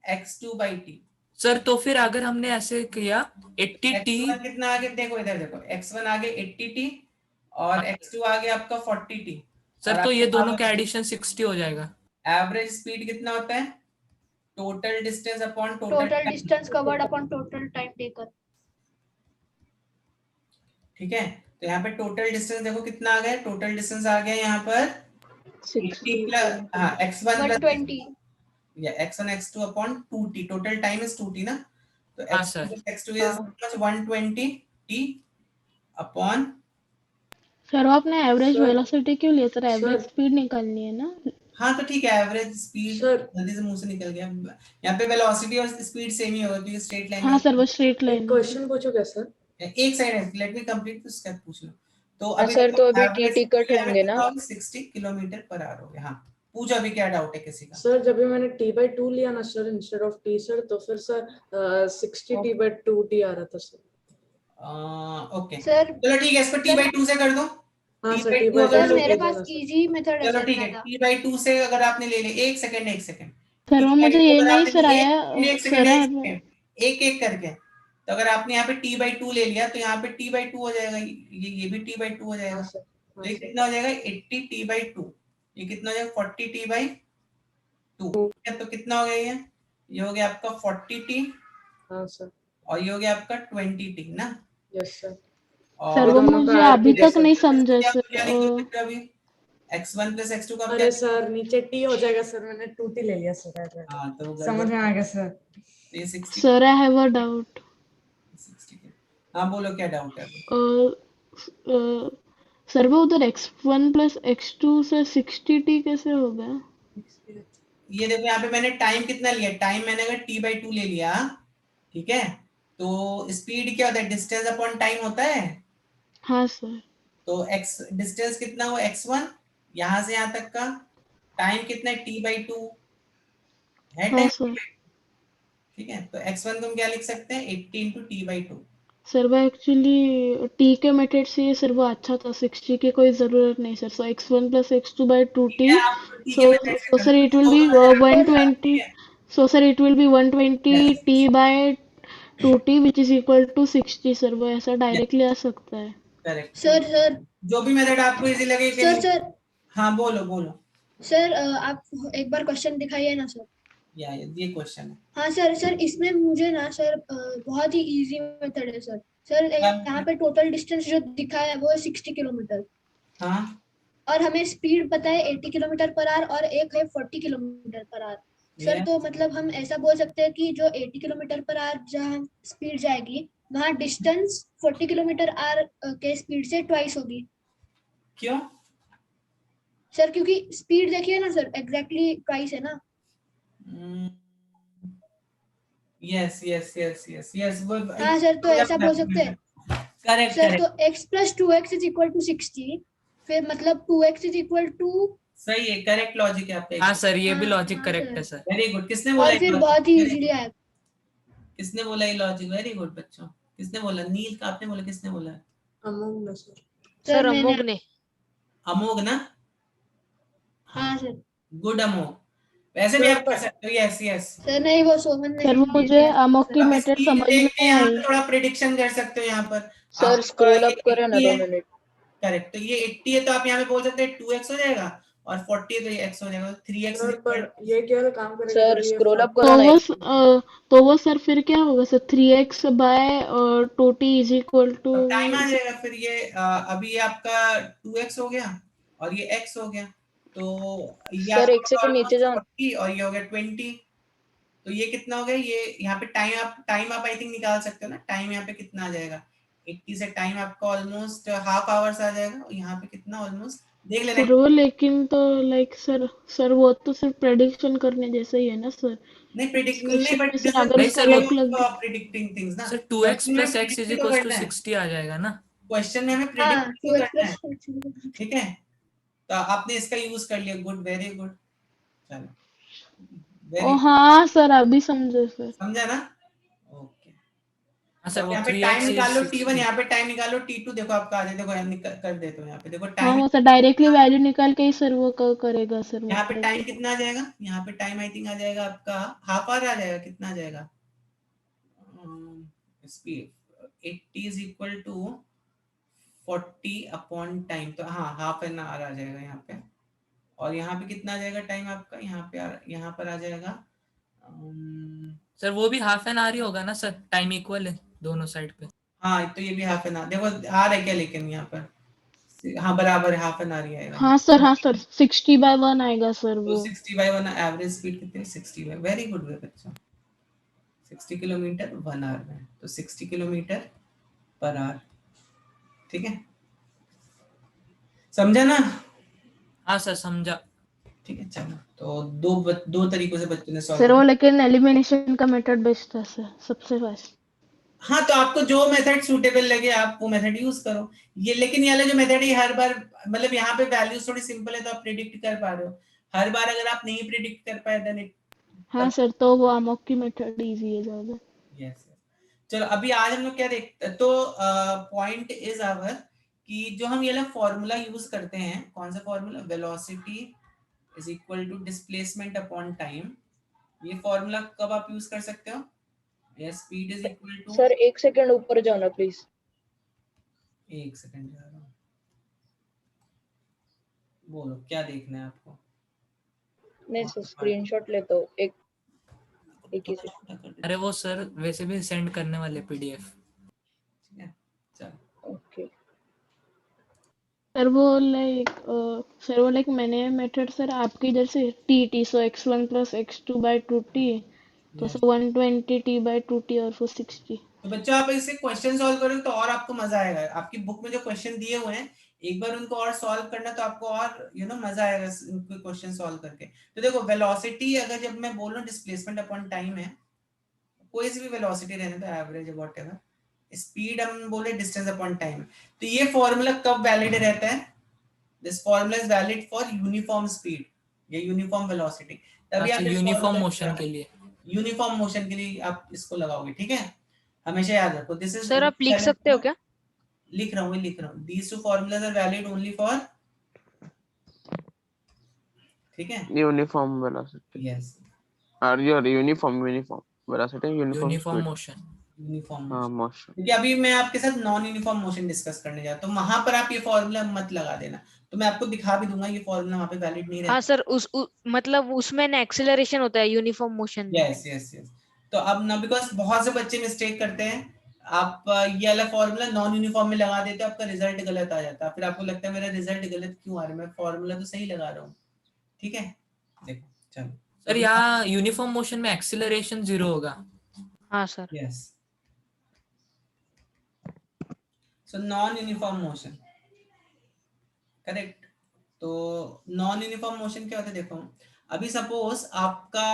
x2 by t। Sir तो फिर अगर हमने ऐसे किया 80t, x1 कितना आ गया, देखो इधर देखो, x1 आ गया 80t और x2 आ गया आपका 40t। सर तो ये दोनों का एडिशन 60 हो जाएगा। एवरेज स्पीड कितना होता है, total distance upon total distance covered upon total time taken. ठीक है, तो यहाँ पे टोटल डिस्टेंस देखो कितना आ गया, टोटल डिस्टेंस आ गया यहाँ पर 80 प्लस x1 प्लस 120। या x1 x2 upon 2t, total time is 2t ना, तो हाँ, x1 sir. plus x2 is 120t upon. Sir आपने एवरेज वेलोसिटी क्यों लिया सर? Average sir. स्पीड निकालनी है ना। हाँ तो ठीक है, एवरेज स्पीड सर। जल्दी से मुंह से निकल गया। यहाँ पे वेलोसिटी और स्पीड सेम ही होगा क्योंकि स्ट्रेट लाइन। हाँ सर वो स्ट्रेट एक लाइन। क्वेश्चन पूछो क्या सर? एक सेकंड, लेट मी कंप्लीट, उसका पूछ लो। तो हाँ अभी सर, देखो, तो अभी average टी कट speed होंगे ना। 60 किलोमीटर पर आवर हो गया। हाँ पूछो, अभी क्या डाउट है किसी का? सर जब भी मैंने t/2 लिया ना sir instead of t sir, तो फिर सर 60 t/2t आ रहा था सर। ओके सर चलो ठीक है, इसको t/2 से कर दो। हाँ सर T/2 t/2 अगर सर से मेरे कर पास देना सर। इजी मेथड है चलो सर ठीक है, ज्यादा। t/2 से अगर आपने ले लिया, एक सेकंड सर वो मुझे ये नहीं सर आया एक सर। एक करके, तो अगर आपने यहाँ पे t/2 ले लिया तो यहाँ पे t/2 हो जाएगा, ये भी t/2 हो जाएगा। हाँ सर, तो ये कितना हो जाएगा 80t/2, ये कितना हो जाएगा 40t/2। तो कितना हो गया ये हो गया आपका 40t हाँ सर। और ये हो गया आपका 20t ना। Yes sir. सर वो दोनों का मुझे add अभी कीजिए तक सर। नहीं समझा क्या सर। लिख सकते हो अभी, x1 plus x2 का क्या? अरे सर नीचे t हो जाएगा सर, मैंने 2t ले लिया सर। हाँ तो समझ में आ गया सर। तो ये 60 sir I have a doubt. 60 के। हाँ बोलो क्या डाउट है? सर वो उधर x1 plus x2 से 60t कैसे होगा? ये देखो यहाँ पे मैंने टाइम कितना लिया, टाइम मैंने अगर t/2 ले लिया, ठीक है, तो स्पीड क्या होता है, डिस्टेंस अपॉन टाइम होता है। हाँ सर। तो x डिस्टेंस कितना हुआ x1, यहाँ से यहाँ तक का टाइम कितना है t/2 है हाँ टाइम। सर। ठीक है, तो x1 को हम क्या लिख सकते हैं 80 into t/2। सर वो एक्चुअली टी के मेथड से सर वो अच्छा था, 60 की कोई जरूरत नहीं sir. So x1 plus x2 by 2t, so sir it will be 120, so sir it will be 120t by 2t which is equal to 60 sir. वो ऐसा डायरेक्टली आ सकता है। करेक्ट सर जो भी मेथड आपको इजी लगे। सर हाँ बोलो सर आप एक बार क्वेश्चन दिखाइए ना सर। ये क्वेश्चन है। हाँ सर इसमें मुझे ना सर बहुत ही इजी मेथड है सर। सर यहाँ पे टोटल डिस्टेंस जो दिखा है वो है 60 किलोमीटर। हाँ और हमें स्पीड पता है 80 किलोमीटर पर आवर और एक है 40 किलोमीटर पर आवर। सर तो मतलब हम ऐसा बोल सकते हैं कि जो 80 किलोमीटर पर आवर जहाँ स्पीड जाएगी वहाँ डिस्टेंस 40 किलोमीटर आवर के स्पीड से ट्वाइस होगी। क्यों सर क्योंकि स्पीड देखिए ना सर, एग्जैक्टली ट्वाइस है ना। यस हाँ सर तो ऐसा बोल सकते हैं करेक्ट सर। तो x plus 2x is equal to 60, फिर मतलब 2x is equal to। सही है, करेक्ट लॉजिक है आपका। हाँ सर ये भी हाँ, लॉजिक हाँ, करेक्ट सर। है सर। Very good. किसने बोला और फिर बहुत ही इजीली आया। किसने बोला ये लॉजिक? वेरी गुड बच्चों। किसने बोला? नील का आपने बोला, किसने बोला? अमोघ ना सर। सर मैंने- अमोघ ने। अमोघ ना। हाँ सर। गुड अमोघ, वैसे भी आप कर सकते हो। यस सर नहीं वो सोमन ने सर वो मुझे अमोघ की मेथड समझ में नहीं आई। थोड़ा प्रेडिक्शन कर सकते हो यहाँ पर। सर स्क्रॉल अप करें ना 2 मिनट। करेक्ट, तो ये 80 है तो आप यहाँ पे बोल सकते हैं 2x हो जाएगा, और 40 है तो ये x हो जाएगा, 3x। सर पर ये क्या काम करेगा? सर स्क्रॉल अप तो करो ना। तो वो सर फिर क्या होगा sir? 3x by 2t is equal to। Time आ जाएगा फिर ये अभी ये आपका 2x हो गया और ये x हो गया, तो ये सर, एक सेकंड नीचे जाओ। 40 और ये हो गया 20। तो ये कितना हो गया, ये यहाँ पे टाइम आप आई थिंक निकाल सकते हो ना, टाइम यहाँ पे कितना आ जाएगा 80 से टाइम आपका ऑलमोस्ट हाफ आवर्स आ जाएगा, और यहाँ पे कितना ऑलमोस्ट देख लेना। सर वो लेकिन तो लाइक सर वो तो सिर्फ प्रेडिक्शन करने जैसा ही है ना सर। नहीं प्रिडिक्ट नहीं, क्वेश्चन बट में दिस सर अगर नहीं उसका सर, वो अलग अलग प्रिडिक्टिंग थिंग्स ना। सर 2x क्वेश्चन में plus x predict is भी तो equals to करना है, 60 आ जाएगा ना। क्वेश्चन में हमें हाँ प्रिडिक्ट भी तो 2x करना है, plus ठीक है। तो आपने इसका यूज कर लिया, गुड, वेरी गुड, चलो ओ वेरी, हाँ सर अभी समझे सर। समझा ना, ओके। हाँ सर, अब वो यहाँ पे 3x टाइम is निकालो 60। T1, यहाँ पे टाइम निकालो T2, देखो आपका आ जाए, देखो यहाँ कर देते हो, यहाँ पे देखो हाँ टाइम, वो सर डायरेक्टली वैल्यू निकाल के ही सर वो करेगा सर यहाँ पे मतलब टाइम कितना आ जाएगा, यहाँ पे टाइम आई थिंक आ जाएगा आपका हाफ आवर आ जाएगा, कितना आ जाएगा, speed 80 is equal to 40 upon time, तो हाँ हाफ एन आवर आ जाएगा यहाँ पे। और यहाँ पे कितना आ जाएगा टाइम आपका, यहाँ पर आ जाएगा सर वो भी हाफ एन आवर ही होगा ना सर, टाइम इक्वल है दोनों साइड पे। हाँ तो ये भी हाफ एन आवर, देखो आ रहा है क्या, लेकिन यहाँ पर हाँ बराबर है, हाफ एन आवर ही आएगा। हाँ सर 60/1 आएगा सर तो वो। 60/1 एवरेज स्पीड कितनी, 60 बाय, वेरी गुड वे बच्चा, 60 किलोमीटर 1 आवर में, तो 60 किलोमीटर पर आवर, ठीक है, समझा ना। हाँ सर समझा। ठीक है चलो, तो दो तरीकों से बच्चों ने सॉल्व सर वो किया। लेकिन एलिमिनेशन का मेथड बेस्ट था सर सबसे फास्ट। हाँ तो आपको जो मेथड सूटेबल लगे आप वो मेथड यूज करो, ये लेकिन ये वाला जो मेथड है हर बार, मतलब यहाँ पे वैल्यूज थोड़ी सिंपल है तो आप प्रिडिक्ट कर पा रहे हो, हर बार अगर आप नहीं प्रिडिक्ट कर पाए देन इट, हाँ सर तो वो अमोक की मेथड इजी है ज्यादा। यस। चलो अभी आज हम लोग क्या देखते हैं, तो पॉइंट इज आवर कि जो हम ये वाला फॉर्मूला यूज करते हैं, कौन सा formula, velocity is equal to displacement upon time, ये फॉर्मूला कब आप यूज कर सकते हो, या speed is equal to, sir 1 second ऊपर जाओ ना प्लीज। एक सेकंड जा रहा हूँ, बोलो क्या देखना है आपको। नहीं सर स्क्रीनशॉट लेता हूँ एक ही थोड़ा से। छोटा कर देते अरे वो सर वैसे भी सेंड करने वाले PDF। ठीक है चलो। ओके सर वो लाइक मैंने मेथड सर आपकी इधर से टी सो x1 + x2/2t तो Yes. सर 120t/2t और फिर 60। तो बच्चों आप इससे क्वेश्चन सॉल्व करोगे तो और आपको मजा आएगा, आपकी बुक में जो क्वेश्चन दिए हुए हैं एक बार उनको और सॉल्व करना तो आपको और मजा आएगा इनको क्वेश्चन सॉल्व करके। तो देखो वेलोसिटी अगर जब मैं बोल रहा हूँ डिस्प्लेसमेंट अपॉन टाइम है, कोई सी भी वेलोसिटी रहने दो, एवरेज व्हाटएवर, स्पीड हम बोले डिस्टेंस अपॉन टाइम, तो ये फॉर्मूला कब वैलिड रहता है, this formula is valid for uniform speed या यूनिफॉर्म वेलोसिटी, तभी आप यूनिफॉर्म मोशन के लिए, यूनिफॉर्म मोशन के लिए आप इसको लगाओगे, ठीक है, हमेशा याद रखो। दिस इज सर आप लिख सकते हो क्या? लिख रहा हूँ, these two formulas are valid only for, ठीक है, यूनिफॉर्म वेलोसिटी यस और your uniform velocity, uniform uniform speed, motion. Uniform हाँ मोशन। मोशन। क्योंकि अभी मैं आपके साथ नॉन यूनिफॉर्म मोशन डिस्कस करने जा रहा हूँ, तो वहां पर आप ये फॉर्मूला मत लगा देना, तो मैं आपको दिखा भी दूंगा ये फॉर्मूला वहां पे वैलिड नहीं रहता। हाँ सर मतलब उसमें ना एक्सेलरेशन होता है यूनिफॉर्म मोशन में। Yes yes yes. तो अब ना बिकॉज बहुत से बच्चे मिस्टेक करते हैं, आप ये वाला फॉर्मूला नॉन यूनिफॉर्म में लगा देते हो, आपका रिजल्ट गलत आ जाता है, फिर आपको लगता है मेरा रिजल्ट गलत क्यों आ रहा है, मैं फॉर्मूला तो सही लगा रहा हूँ, ठीक है। देखो चलो सर यहाँ यूनिफॉर्म मोशन में एक्सीलरेशन 0 होगा। हाँ sir. Yes, so non uniform motion, correct. तो नॉन यूनिफॉर्म मोशन क्या होता है, देखो अभी सपोज आपका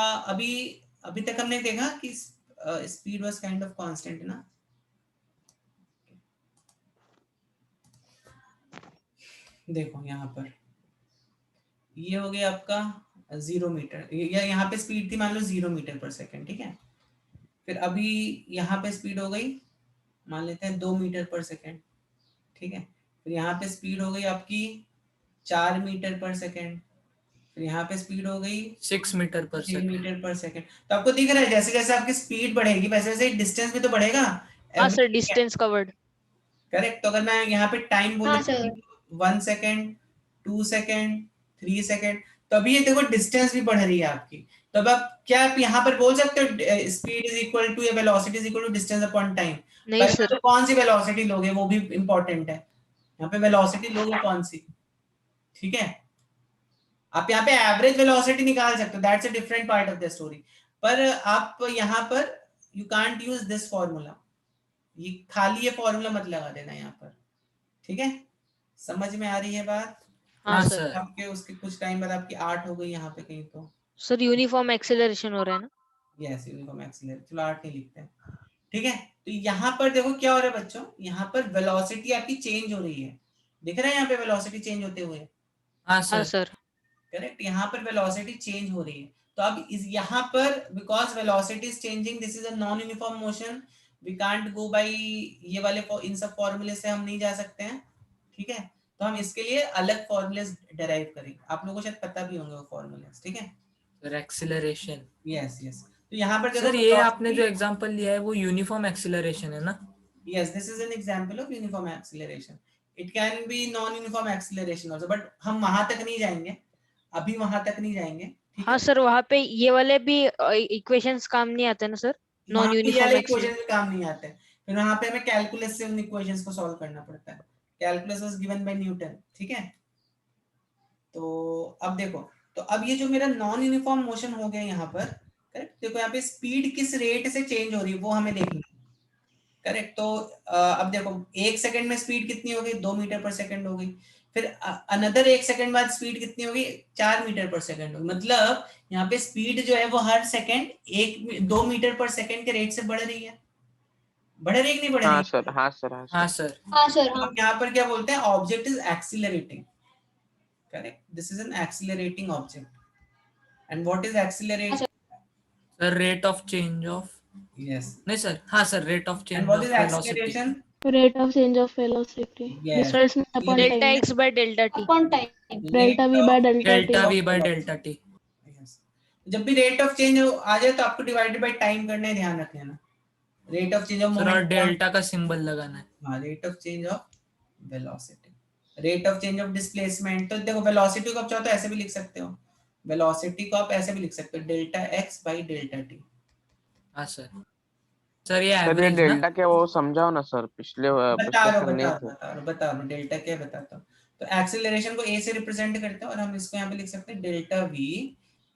अभी तक हमने देखा कि speed was kind of constant ना, देखो यहाँ पर ये हो गया आपका 0 मीटर, या यहाँ पे स्पीड थी मान लो 0 मीटर पर सेकंड, ठीक है। फिर अभी यहाँ पे स्पीड हो गई मान लेते हैं 2 मीटर पर सेकंड, ठीक है। फिर यहाँ पे स्पीड हो गई आपकी 4 मीटर पर सेकंड, फिर यहाँ पे स्पीड हो गई 6 मीटर पर 6 सेकंड। मीटर पर सेकंड। तो आपको दिख रहा है जैसे जैसे आपकी स्पीड बढ़ेगी वैसे वैसे डिस्टेंस भी तो बढ़ेगा। हाँ सर डिस्टेंस कवर्ड। करेक्ट। तो अगर मैं यहाँ पे टाइम बोलूँ हाँ सर 1 सेकेंड 2 सेकेंड 3 सेकेंड, तो अभी ये देखो डिस्टेंस भी बढ़ रही है आपकी। तो अब आप क्या आप यहाँ पर बोल सकते हो स्पीड इज इक्वल टू या velocity is equal to distance upon time? नहीं सर। तो कौन सी वेलोसिटी लोगे वो भी इंपॉर्टेंट है, यहाँ पे वेलोसिटी लोगे कौन सी, ठीक है। आप यहाँ पे एवरेज वेलोसिटी निकाल सकते हो, that's a different part of the story. पर आप यहाँ पर you can't use this formula, ये खाली ये फॉर्मूला मत लगा देना यहाँ पर, ठीक है? समझ में आ रही है बात? हाँ हाँ सर। सर। आपके उसके कुछ टाइम बाद आपकी 8 हो गई यहाँ पे कहीं तो। सर यूनिफॉर्म एक्सेलरेशन हो रहा है ना? यस, यूनिफॉर्म एक्सीलरेशन, चलो 8 नहीं लिखते हैं, ठीक है? तो यहाँ पर देखो क्या हो रहा है बच्चों, यहाँ पर वेलोसिटी आपकी चेंज हो रही है, दिख रहा है यहाँ पे वेलोसिटी चेंज होते हुए? हाँ हाँ सर। सर। करेक्ट, यहाँ पर वेलोसिटी चेंज हो रही है। तो अब इस यहाँ पर because velocity is changing, this is a non uniform motion, we can't go by ये वाले इन सब फॉर्मूले से हम नहीं जा सकते हैं, ठीक है? तो हम इसके लिए अलग फॉर्मूलेस डिराइव करेंगे, आप लोगों को शायद पता भी होंगे वो फॉर्मूलेस, ठीक है? Sir acceleration. यस यस, तो यहाँ पर देखो सर ये आपने जो एग्जांपल लिया है वो यूनिफॉर्म एक्सीलरेशन है ना? yes, this is an example of uniform acceleration. It can be non-uniform acceleration also, but हम वहां तक नहीं जाएंगे, अभी वहां तक नहीं जाएंगे, ठीक हाँ है? सर, वहाँ पे ये वाले भी इक्वेशंस काम नहीं आते ना सर, नॉन वहां पे ये यूनिफॉर्म वाले एक्सेलरेशन। इक्वेशन काम नहीं आते, फिर वहां पे हमें कैलकुलस से उन इक्वेशंस को सॉल्व करना पड़ता है। Calculus was given by Newton, ठीक है? तो अब देखो, तो अब ये जो मेरा नॉन यूनिफॉर्म मोशन हो गया यहाँ पर, करेक्ट? देखो यहाँ पे स्पीड किस रेट से चेंज हो रही है वो हमें देखना है, करेक्ट? तो अब देखो 1 सेकंड में स्पीड कितनी हो गई, 2 मीटर पर सेकंड हो गई, फिर अनदर 1 सेकंड बाद स्पीड कितनी हो गई, 4 मीटर पर सेकंड हो गई। मतलब यहाँ पे स्पीड जो है वो हर सेकंड 2 मीटर पर सेकंड के रेट से बढ़ रही है, बढ़ रही है कि नहीं बढ़ रही हाँ है? सर, हाँ सर, हाँ हाँ सर। सर। हाँ सर, तो हाँ। अब यहाँ पर क्या बोलते हैं, object is accelerating, correct? This is an accelerating object, and what is accelerating? Sir rate of change of, yes, नहीं सर, हाँ sir, rate of and change what of is velocity. Acceleration? Rate of change of velocity. Yes. Displacement upon delta time. X by delta T. Upon time. Delta V by delta t. Delta we by delta T. Yes. जब भी रेट ऑफ चेंज आ जाए तो आपको डिवाइडेड बाय टाइम करना है, ध्यान रखना है ना। Rate of change of sir और मोमेंटम, डेल्टा का सिंबल लगाना है। हाँ, rate of change of velocity, rate of change of displacement. तो देखो वेलोसिटी को आप चाहो तो ऐसे भी लिख सकते हो, वेलोसिटी को आप ऐसे भी लिख सकते हो, delta x by delta T. हाँ सर। सर ये सर ये एवरेज ना? डेल्टा क्या, वो समझाओ ना सर, पिछले सर नहीं थे। बता रहा हूँ डेल्टा क्या है, बताता हूँ। तो एक्सेलरेशन को ए से रिप्रेजेंट करते हैं और हम इसको यहाँ पे लिख सकते हैं delta we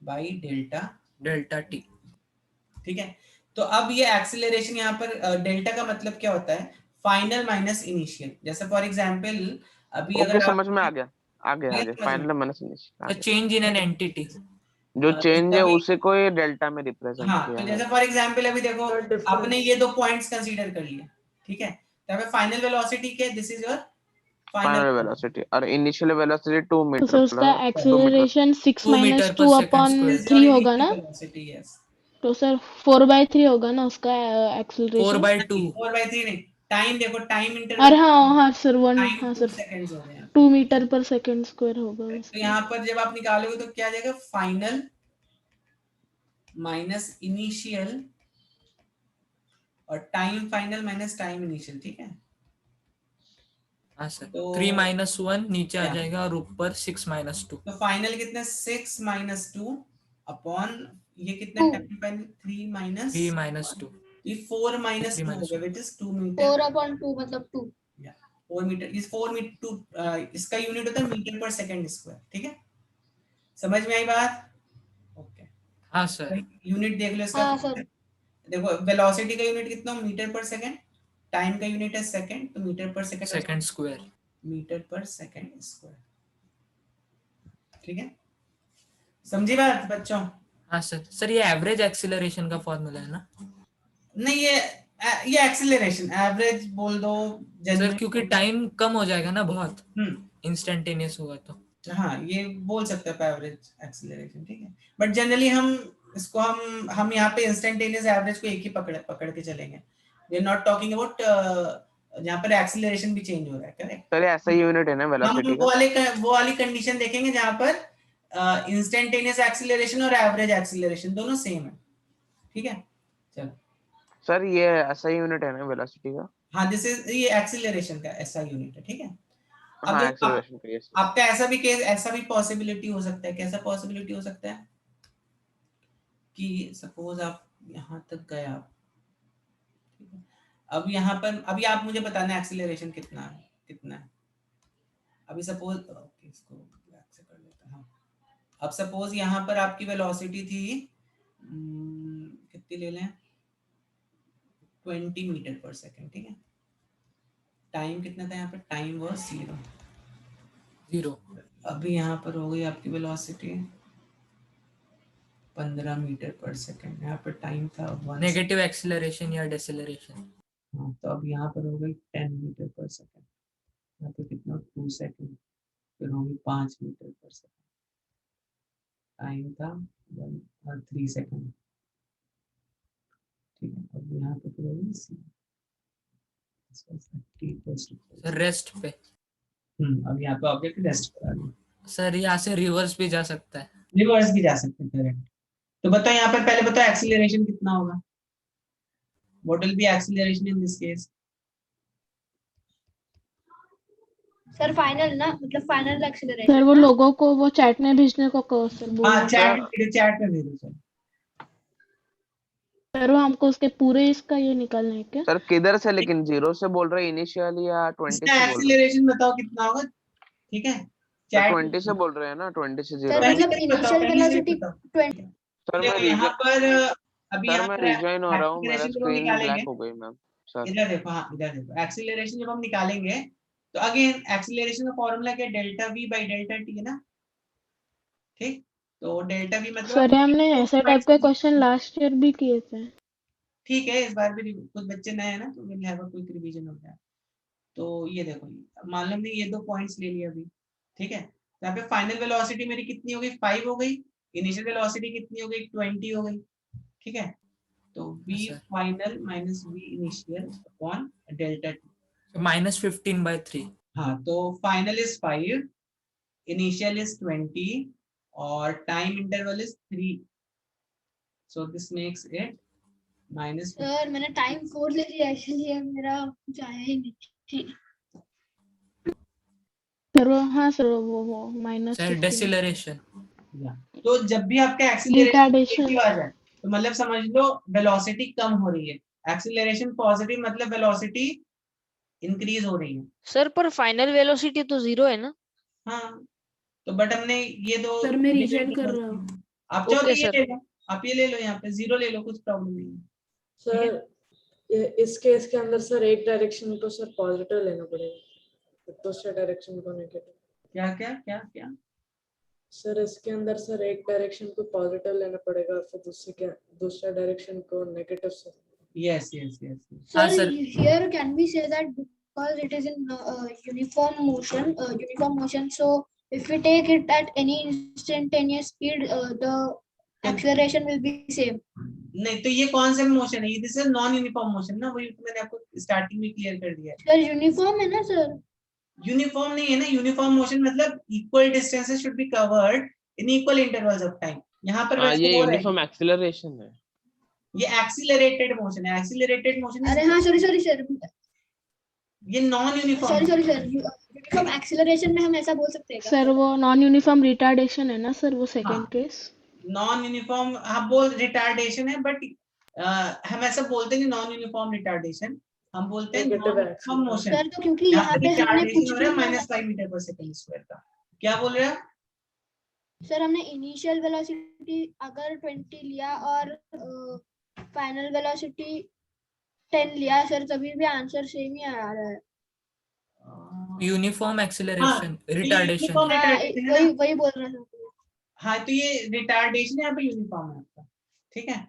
by delta T. ठीक है? तो अब ये एक्सेलरेशन यहाँ पर डेल्टा का मतलब क्या होता है, फाइनल माइनस इनिशियल। जैसे फॉर एग्जांपल अभी ओके, अगर समझ में आ गया, ये समझ में final minus initial. Change in an entity, जो चेंज है तभी- उसे कोई डेल्टा में रिप्रेजेंट हाँ, किया तो है। जैसे फॉर एग्जांपल अभी देखो The difference. आपने ये दो पॉइंट्स कंसीडर कर लिए, ठीक है? तो यहाँ पे फाइनल वेलोसिटी क्या है, this is your final velocity, और इनिशियल वेलोसिटी 2 तो मीटर सर उसका plus 2 metre. Acceleration 6 2 minus metre 2 पर सेकंड अपॉन स्क्वायर। 3 होगा ना? Velocity, yes. तो सर 4/3 होगा ना उसका 4 एक्सेलरेशन? बाई 2। 4/3 नहीं, टाइम देखो, टाइम अरे इंटरवल, हाँ सर, टाइम हाँ 2 सर, सेकंड्स हो गए। 2 मीटर पर सेकंड स्क्वायर होगा तो उसका। यहाँ पर जब आप निकालोगे तो क्या आ जाएगा, फाइनल माइनस इनिशियल और time final minus time initial, ठीक है? हाँ सर। तो 3 माइनस 1 नीचे आ क्या? जाएगा और ऊपर 6 माइनस 2। तो फाइनल कितने, 6 माइनस 2 अपॉन ये कितने, 2। Time final 3 minus 3 minus 2। ये 4 माइनस 3 2 हो minus गया, 2। Which is 2 metre. 4/2 मतलब 2। 4 मीटर इज 4 मीटर, इसका यूनिट होता है मीटर पर सेकंड स्क्वायर, ठीक है? समझ में आई बात? ओके, हाँ सर। यूनिट देख लो इसका। हाँ सर। देखो वेलोसिटी का यूनिट कितना, मीटर पर सेकंड, टाइम का यूनिट है सेकंड, तो मीटर पर सेकंड, सेकंड स्क्वायर। मीटर पर सेकंड स्क्वायर, ठीक है? समझी बात बच्चों? हाँ सर। सर ये एवरेज एक्सीलरेशन का फॉर्मूला है ना? नहीं, ये एक्सीलरेशन एवरेज बोल दो सर जनरल, क्योंकि टाइम कम हो जाएगा ना बहुत, हम्म, इंस्टेंटेनियस होगा तो। हाँ ये बोल सकते हैं एवरेज एक्सीलरेशन, ठीक है? बट जनरली हम इसको हम यहाँ पे इंस्टेंटेनियस एवरेज को एक ही पकड़ के चलेंगे। We are not talking about जहाँ पर एक्सीलरेशन भी चेंज हो रहा है, करेक्ट? सर ऐसा यूनिट है ना हम वेलोसिटी का? वो वाली कंडीशन देखेंगे जहाँ पर इंस्टेंटेनियस एक्सीलरेशन और एवरेज एक्सीलरेशन दोनों सेम है, ठीक है? चलो, सर ये ऐसा यूनिट है ना वेलोसिटी का? हाँ, दिस इज ये एक्सीलरेशन का ऐसा यूनिट है, ठीक है? अब हाँ, देखो एक्सेलरेशन का, यस। आपका ऐसा भी केस, ऐसा भी पॉसिबिलिटी हो सकता है, कैसा पॉसिबिलिटी हो सकता है कि सपोज आप यहाँ तक गए आप, ठीक है? अब यहाँ पर अभी आप मुझे बताना एक्सीलरेशन कितना है। अभी सपोज इसको ब्लैक से कर लेते हैं। हाँ, अब सपोज यहाँ पर आपकी वेलोसिटी थी कितनी ले लें 20 मीटर पर सेकंड, ठीक है। टाइम कितना था यहाँ पर, टाइम वाज 0। अभी यहाँ पर हो गई आपकी वेलोसिटी 15 मीटर पर सेकंड, यहाँ पर टाइम था 1 नेगेटिव एक्सीलरेशन या डिसेलरेशन। हाँ, तो अब यहाँ पर हो गई 10 मीटर पर सेकंड, यहाँ पे कितना 2 सेकंड, फिर होगी 5 मीटर पर सेकंड, टाइम था 3 सेकंड, ठीक है। अब यहाँ पे फिर होगी सी रेस्ट पे। अब यहाँ पे ऑब्जेक्ट रेस्ट करा दिया। सर यहाँ से रिवर्स भी जा सकता है। रिवर्स भी जा सकते हैं, करेक्ट। तो बताओ यहाँ पर पहले बताओ एक्सीलरेशन कितना होगा, what will be acceleration in this case? Sir final ना, मतलब फाइनल एक्सीलरेशन। सर वो लोगों को वो चैट में भेजने को कहो सर, हाँ, बोलो। चैट में भेजो सर। सर वो हमको उसके पूरे इसका ये निकालना है क्या? सर किधर से, लेकिन 0 से बोल रहे इनिशियल या 20 से इसका बोल रहे हैं? एक्सीलरेशन बताओ कितना होगा, ठीक है। सर चैट 20 से बोल रहे हैं ना, 20 से 0। सर मतलब इनिशियल वेलोसिटी 20। सर मैं यहाँ पर अभी सर यहाँ मैं पर रिजॉइन हो रहा हूँ, मेरा एक्सीलरेशन जब हम स्क्रीन निकालेंगे, ब्लैक हो गई मैम। सर इधर देखो, हाँ इधर देखो, एक्सीलरेशन जब हम निकालेंगे तो अगेन एक्सीलरेशन का फॉर्मूला क्या, delta we by delta T है ना, ठीक। तो डेल्टा वी मतलब सर हमने ऐसे टाइप के क्वेश्चन लास्ट ईयर भी किए थे। ठीक है, इस बार भी कुछ बच्चे नए हैं ना, तो will have a quick revision हो गया। तो ये देखो, मान लो हमने ये 2 पॉइंट्स ले लिए अभी, ठीक है। तो यहाँ पे फाइनल वेलोसिटी मेरी कितनी हो गई, 5 हो गई। इनिशियल वेलोसिटी कितनी हो गई, 20 हो गई, ठीक है। तो v final minus v initial upon delta T, -15/3। हाँ, तो फाइनल इज 5, इनिशियल इज 20 और time interval is 3, so this makes it minus. Sir मैंने टाइम 4 ले लिया, इसलिए मेरा कुछ आया ही नहीं। सर वो हाँ सर वो माइनस सर डेसिलरेशन। तो जब भी आपका एक्सीलरेशन रिटार्डेशन नेगेटिव आ जाए तो मतलब समझ लो वेलोसिटी कम हो रही है, एक्सीलरेशन पॉजिटिव मतलब वेलोसिटी इंक्रीज हो रही है। सर पर फाइनल वेलोसिटी तो 0 है ना? हाँ, तो बट हमने ये दो सर मैं रिजॉइन कर रहा हूँ। आप चाहो तो ओके ये सर। ले लो, आप ये ले लो, यहाँ पे 0 ले लो, कुछ प्रॉब्लम नहीं है। सर इस केस के अंदर सर एक डायरेक्शन को सर पॉजिटिव लेना पड़ेगा, दूसरे डायरेक्शन को नेगेटिव। क्या क्या क्या क्या सर इसके अंदर सर एक डायरेक्शन को पॉजिटिव लेना पड़ेगा और फिर दूसरा डायरेक्शन को negative sir. Yes yes yes. हाँ Sir, sir. here can we say that because it is in uniform motion, so if we take it at any instantaneous speed, the acceleration will be same. नहीं, तो ये कौन सा मोशन है, ये this is non uniform motion ना, वही तो मैंने आपको स्टार्टिंग में क्लियर कर दिया है। Sir, uniform है ना sir? यूनिफॉर्म नहीं है ना, यूनिफॉर्म मोशन मतलब equal distances should be covered in equal intervals of time. यहाँ पर हाँ, वैसे ये हो रहा है, यूनिफॉर्म एक्सीलरेशन है। ये एक्सीलरेटेड मोशन है, एक्सीलरेटेड मोशन अरे हाँ sorry sir, ये non uniform. sorry sir, uniform acceleration में हम ऐसा बोल सकते हैं क्या? सर वो नॉन यूनिफॉर्म रिटार्डेशन है ना सर, वो सेकंड केस। नॉन यूनिफॉर्म आप बोल रिटार्डेशन है, बट हम ऐसा बोलते नहीं नॉन यूनिफॉर्म रिटार्डेशन, हम बोलते हैं Negative non uniform motion. Sir तो क्योंकि यहाँ पे हमने कुछ भी -5 मीटर पर सेकंड स्क्वायर का। क्या बोल रहे हैं आप? सर हमने इनिशियल वेलोसिटी अगर 20 लिया और फाइनल वेलोसिटी 10 लिया सर, तभी भी आंसर सेम ही आ रहा है। Uniform acceleration retardation. uniform retardation है ना? वही बोल रहा था। हाँ, तो ये रिटार्डेशन है, यहाँ पे यूनिफॉर्म है आपका, ठीक है।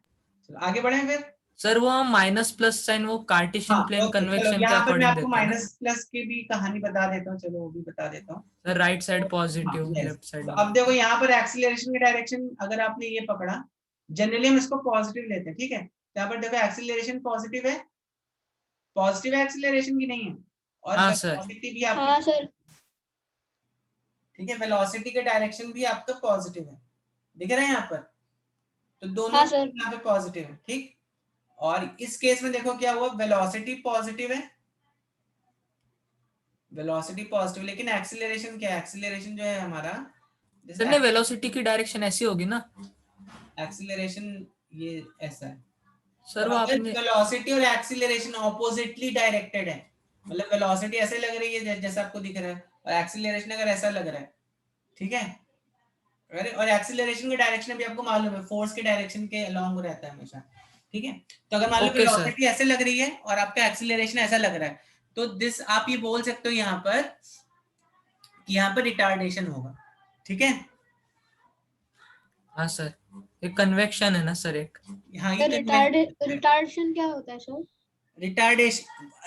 चलो आगे बढ़े फिर। सर वो माइनस प्लस साइन वो कार्टेशियन हाँ, प्लेन ओके, चलो, कन्वेक्शन के यहाँ पर मैं अकॉर्डिंग आपको देते हैं ना माइनस प्लस की भी कहानी बता देता हूँ, चलो वो भी बता देता हूँ। सर, राइट साइड पॉजिटिव हाँ, yes. Left side. तो अब देखो यहाँ पर एक्सीलरेशन की डायरेक्शन अगर आपने ये पकड़ा, जनरली हम इसको पॉजिटिव लेते हैं, ठीक है। यहाँ पर देखो एक्सीलरेशन पॉजिटिव है, पॉजिटिव एक्सीलरेशन की नहीं है, और हाँ सर। वेलोसिटी भी आपकी, हाँ सर। ठीक है, वेलोसिटी के डायरेक्शन भी आपका पॉजिटिव है, दिख रहा है यहाँ पर, तो दोनों हाँ सर। यहाँ पे पॉजिटिव है, ठीक। और इस केस में देखो क्या हुआ, वेलोसिटी पॉजिटिव है, वेलोसिटी पॉजिटिव, लेकिन एक्सीलरेशन क्या है, एक्सीलरेशन जो है हमारा, सर ने वेलोसिटी की डायरेक्शन ऐसी होगी ना, एक्सीलरेशन ये ऐसा है सर वो आपने वेलोसिटी और एक्सीलरेशन ऑपोजिटली डायरेक्टेड है, मतलब वेलोसिटी ऐसे लग रही है जैसा आपको दिख रहा है, और एक्सीलरेशन अगर ऐसा लग रहा है, ठीक है। और एक्सीलरेशन का डायरेक्शन भी आपको मालूम है, फोर्स के डायरेक्शन के अलोंग रहता है हमेशा, ठीक है। तो अगर मान लो Okay, sir. वेलोसिटी ऐसे लग रही है और आपका एक्सीलरेशन ऐसा लग रहा है, तो दिस आप ये बोल सकते हो यहाँ पर कि यहाँ पर रिटार्डेशन होगा, ठीक है। हाँ सर, एक कन्वेक्शन है ना सर एक। हाँ, सर रिटार्डेशन क्या होता है सर?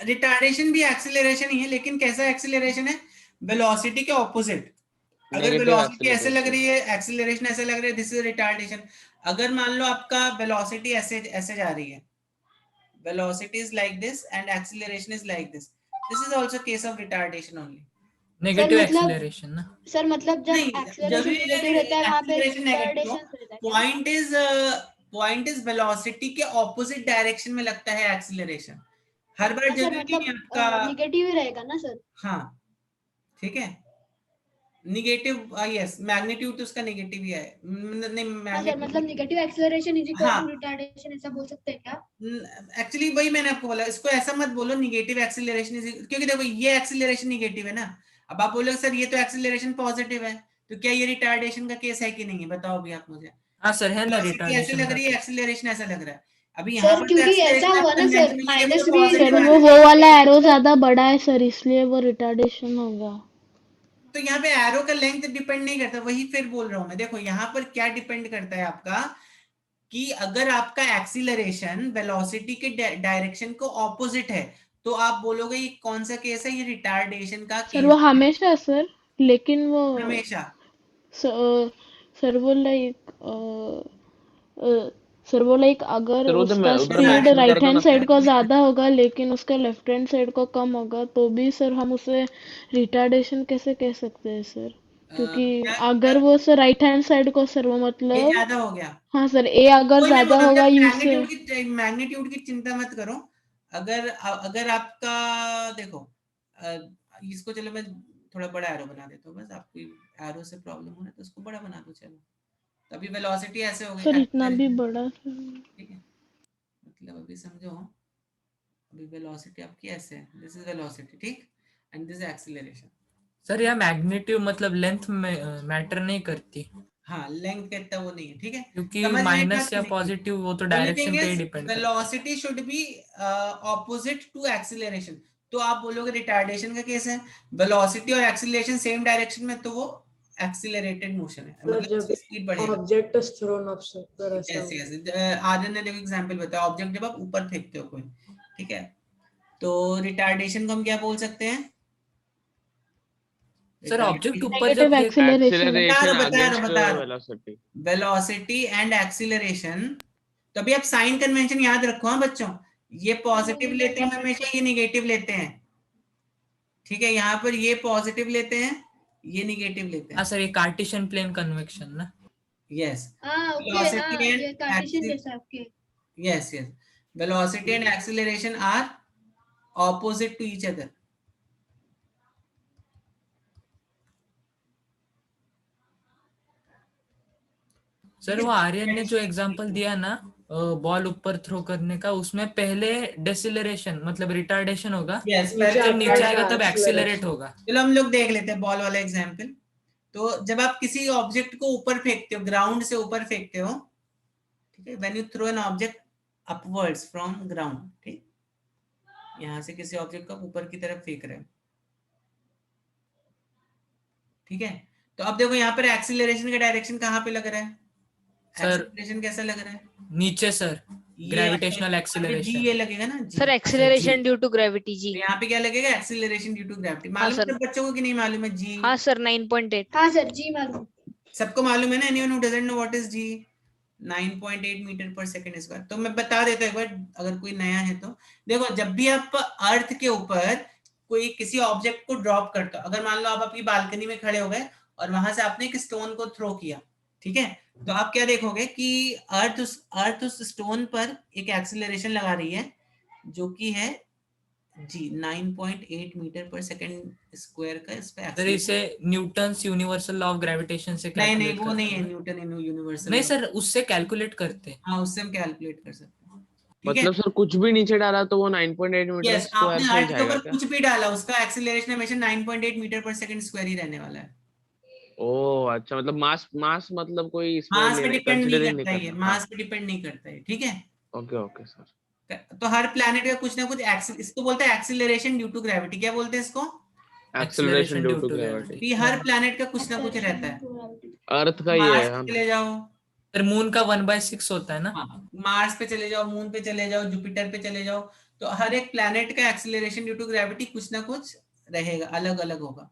रिटार्डेशन भी एक्सीलरेशन ही है, लेकिन कैसा एक्सीलरेशन है, वेलोसिटी के ऑपोजिट। अगर Negative वेलोसिटी ऐसे लग acceleration. रही है, एक्सीलरेशन ऐसे लग रही है, दिस इज रिटार्डेशन। अगर मान लो आपका वेलोसिटी ऐसे ऐसे जा रही है, velocity is like this and acceleration is like this is also case of retardation only. Negative मतलब- एक्सीलरेशन ना। सर मतलब जब नहीं, एक्सेलरेशन जब ये नेगेटिव रहता है वहाँ पे acceleration negative हो, रिटार्डेशन रहता है क्या? पॉइंट इज वेलोसिटी के ऑपोजिट डायरेक्शन में लगता है एक्सीलरेशन। हर बार सर जरूरी नहीं मतलब आपका, निगेटिव ही रहेगा ना सर? हाँ ठीक है, निगेटिव, यस, मैग्नीट्यूड तो उसका निगेटिव ही है, नहीं हाँ सर, मैग्नीट्यूड, मतलब निगेटिव एक्सेलरेशन इज इक्वल हाँ। टू रिटार्डेशन, ऐसा बोल सकते हैं क्या? एक्चुअली वही मैंने आपको बोला, इसको ऐसा मत बोलो निगेटिव एक्सीलरेशन, क्योंकि देखो ये एक्सीलरेशन निगेटिव है ना। अब आप बोलोगे सर ये तो एक्सीलरेशन पॉजिटिव है, तो क्या ये रिटार्डेशन का केस है कि नहीं है, बताओ अभी आप मुझे। हाँ सर, है ना वेलोसिटी ऐसे रिटार्डेशन लग का रही है, केस। एक्सीलरेशन ऐसा लग रहा है। अभी यहाँ सर पर क्योंकि ऐसा हुआ ना सर, माइनस भी सर वो वाला एरो ज्यादा बड़ा है सर, इसलिए वो रिटार्डेशन होगा। तो यहाँ पे एरो का लेंथ डिपेंड नहीं करता, वही फिर बोल रहा हूँ मैं। देखो यहाँ पर क्या डिपेंड करता है आपका, कि अगर आपका एक्सीलरेशन वेलोसिटी के डायरेक्शन को ऑपोजिट है, तो आप बोलोगे ये कौन सा केस है, ये रिटार्डेशन का सर केस वो हमेशा सर, लेकिन वो हमेशा। सर वो लाइक अगर सर उधर उसका उधर स्पीड mention राइट कर दो हैंड ना साइड सर। को ज्यादा होगा लेकिन उसका लेफ्ट हैंड साइड को कम होगा, तो भी सर हम उसे रिटार्डेशन कैसे कह सकते हैं सर? क्योंकि अगर वो सर राइट हैंड साइड को सर वो ये मतलब, ज्यादा हो गया, हाँ सर ए अगर कोई नहीं ज्यादा बोला, होगा यू से। मैग्नीट्यूड की चिंता मत करो। अगर अगर आपका देखो, इसको चलो मैं थोड़ा बड़ा एरो बना देता हूँ, बस आपको एरो से प्रॉब्लम हो रहा है तो उसको बड़ा बना दो, चलो। तो अभी वेलोसिटी ऐसे हो गई, सर इतना भी acceleration, बड़ा सर। ठीक है, मतलब अभी समझो, अभी वेलोसिटी आपकी ऐसे है, दिस इज वेलोसिटी, ठीक, एंड दिस एक्सीलरेशन। सर यह मैग्नीट्यूड मतलब लेंथ में मैटर नहीं करती, हाँ, लेंथ का इतना वो नहीं है, ठीक है, क्योंकि समझ में माइनस बात या नहीं। पॉजिटिव वो तो Only डायरेक्शन thing पे ही is डिपेंड करता है। velocity should be opposite to acceleration, तो आप बोलोगे रिटार्डेशन का केस है। वेलोसिटी और एक्सीलरेशन सेम डायरेक्शन में, तो वो एक्सीलरेटेड मोशन है, सर मतलब जब स्पीड बढ़ेगा। Object is throne up sir, ऐसा यस यस, आर्यन ने देखो एग्जांपल बताया, ऑब्जेक्ट जब आप ऊपर फेंकते हो कोई, ठीक है, तो रिटार्डेशन को हम क्या बोल सकते हैं? सर ऑब्जेक्ट ऊपर नेगेटिव जब फेंक, एक्सेलरेशन। Acceleration बता against रहा हूँ। velocity. वेलोसिटी एंड एक्सीलरेशन, तभी आप साइन कन्वेंशन याद रखो, हाँ बच्चों, ये पॉजिटिव लेते हैं हमेशा, ये निगेटिव लेते हैं, ठीक है, यहाँ पर ये पॉजिटिव लेते हैं, ये निगेटिव लेते हाँ हैं। सर ये कार्टेशियन प्लेन कन्वेक्शन ना। यस, हाँ ओके, वेलोसिटी हाँ ये एंड कार्टेशियन जैसा आपके। Yes yes, velocity and acceleration are opposite to each other. Sir वो आर्यन ने जो एग्जांपल दिया ना बॉल ऊपर थ्रो करने का, उसमें पहले डेसिलरेशन मतलब रिटार्डेशन होगा, यस, जब नीचे आएगा तब acceleration. एक्सीलरेट होगा। चलो हम लोग देख लेते हैं बॉल वाला एग्जाम्पल। तो जब आप किसी ऑब्जेक्ट को ऊपर फेंकते हो, ग्राउंड से ऊपर फेंकते हो, ठीक है, when you throw an object upwards from ground, ठीक, यहां से किसी ऑब्जेक्ट को आप ऊपर की तरफ फेंक रहे हो, ठीक है, तो अब देखो यहाँ पर एक्सीलरेशन का डायरेक्शन कहाँ पे लग रहा है, सर एक्सीलरेशन कैसा लग रहा है, नीचे सर, ग्रेविटेशनल एक्सीलरेशन। जी ये लगेगा ना, g. Sir acceleration due to gravity g. तो यहाँ पे क्या लगेगा, एक्सीलरेशन ड्यू टू ग्रेविटी। मालूम सर। है बच्चों को कि नहीं मालूम है जी? हाँ सर 9.8। हाँ सर जी मालूम। सबको मालूम है ना, anyone who doesn't know what is G? 9.8 metre पर सेकंड स्क्वायर। तो मैं बता देता हूँ एक बार, अगर कोई नया है तो देखो, जब भी आप अर्थ के ऊपर कोई किसी ऑब्जेक्ट को ड्रॉप करते हो, अगर मान लो आप अपनी बालकनी में खड़े हो गए और वहां से आपने एक स्टोन को थ्रो किया, ठीक है, तो आप क्या देखोगे कि अर्थ उस स्टोन पर एक एक्सीलरेशन लगा रही है, जो कि है जी 9.8 मीटर पर सेकंड स्क्वायर का, इस पे सर इसे Newton's universal law of gravitation से नहीं कैलकुलेट वो नहीं करते है हैं। Newton universal. नहीं सर उससे कैलकुलेट करते हैं। हाँ, उससे हम कैलकुलेट कर सकते हैं, ठीक है। मतलब सर कुछ भी नीचे डाला तो वो 9.8 मीटर यस, स्क्वायर आपने से ही अर्थ के जाएगा ऊपर क्या? कुछ भी डाला, उसका एक्सीलरेशन हमेशा 9.8 मीटर पर सेकंड स्क्वायर ही रहने वाला है। ओह अच्छा, मतलब मास मास मतलब कोई इसमें मास पे डिपेंड नहीं कंसीडर ही नहीं करता है, ये करना। हाँ मास पे डिपेंड नहीं करता है, ठीक है। Okay okay sir. तो हर प्लैनेट का कुछ ना कुछ इसको बोलते हैं एक्सीलरेशन ड्यू टू ग्रेविटी। क्या बोलते हैं इसको? Acceleration due to gravity. तो हर प्लैनेट का कुछ ना कुछ रहता है। अर्थ का ही मार्स है पे चले जाओ, फिर मून का 1/6 होता है ना। हाँ, मार्स पे चले जाओ, मून पे चले जाओ, जुपिटर पे चले जाओ, तो हर एक प्लैनेट का एक्सीलरेशन ड्यू टू ग्रेविटी कुछ ना कुछ रहेगा, अलग अलग होगा।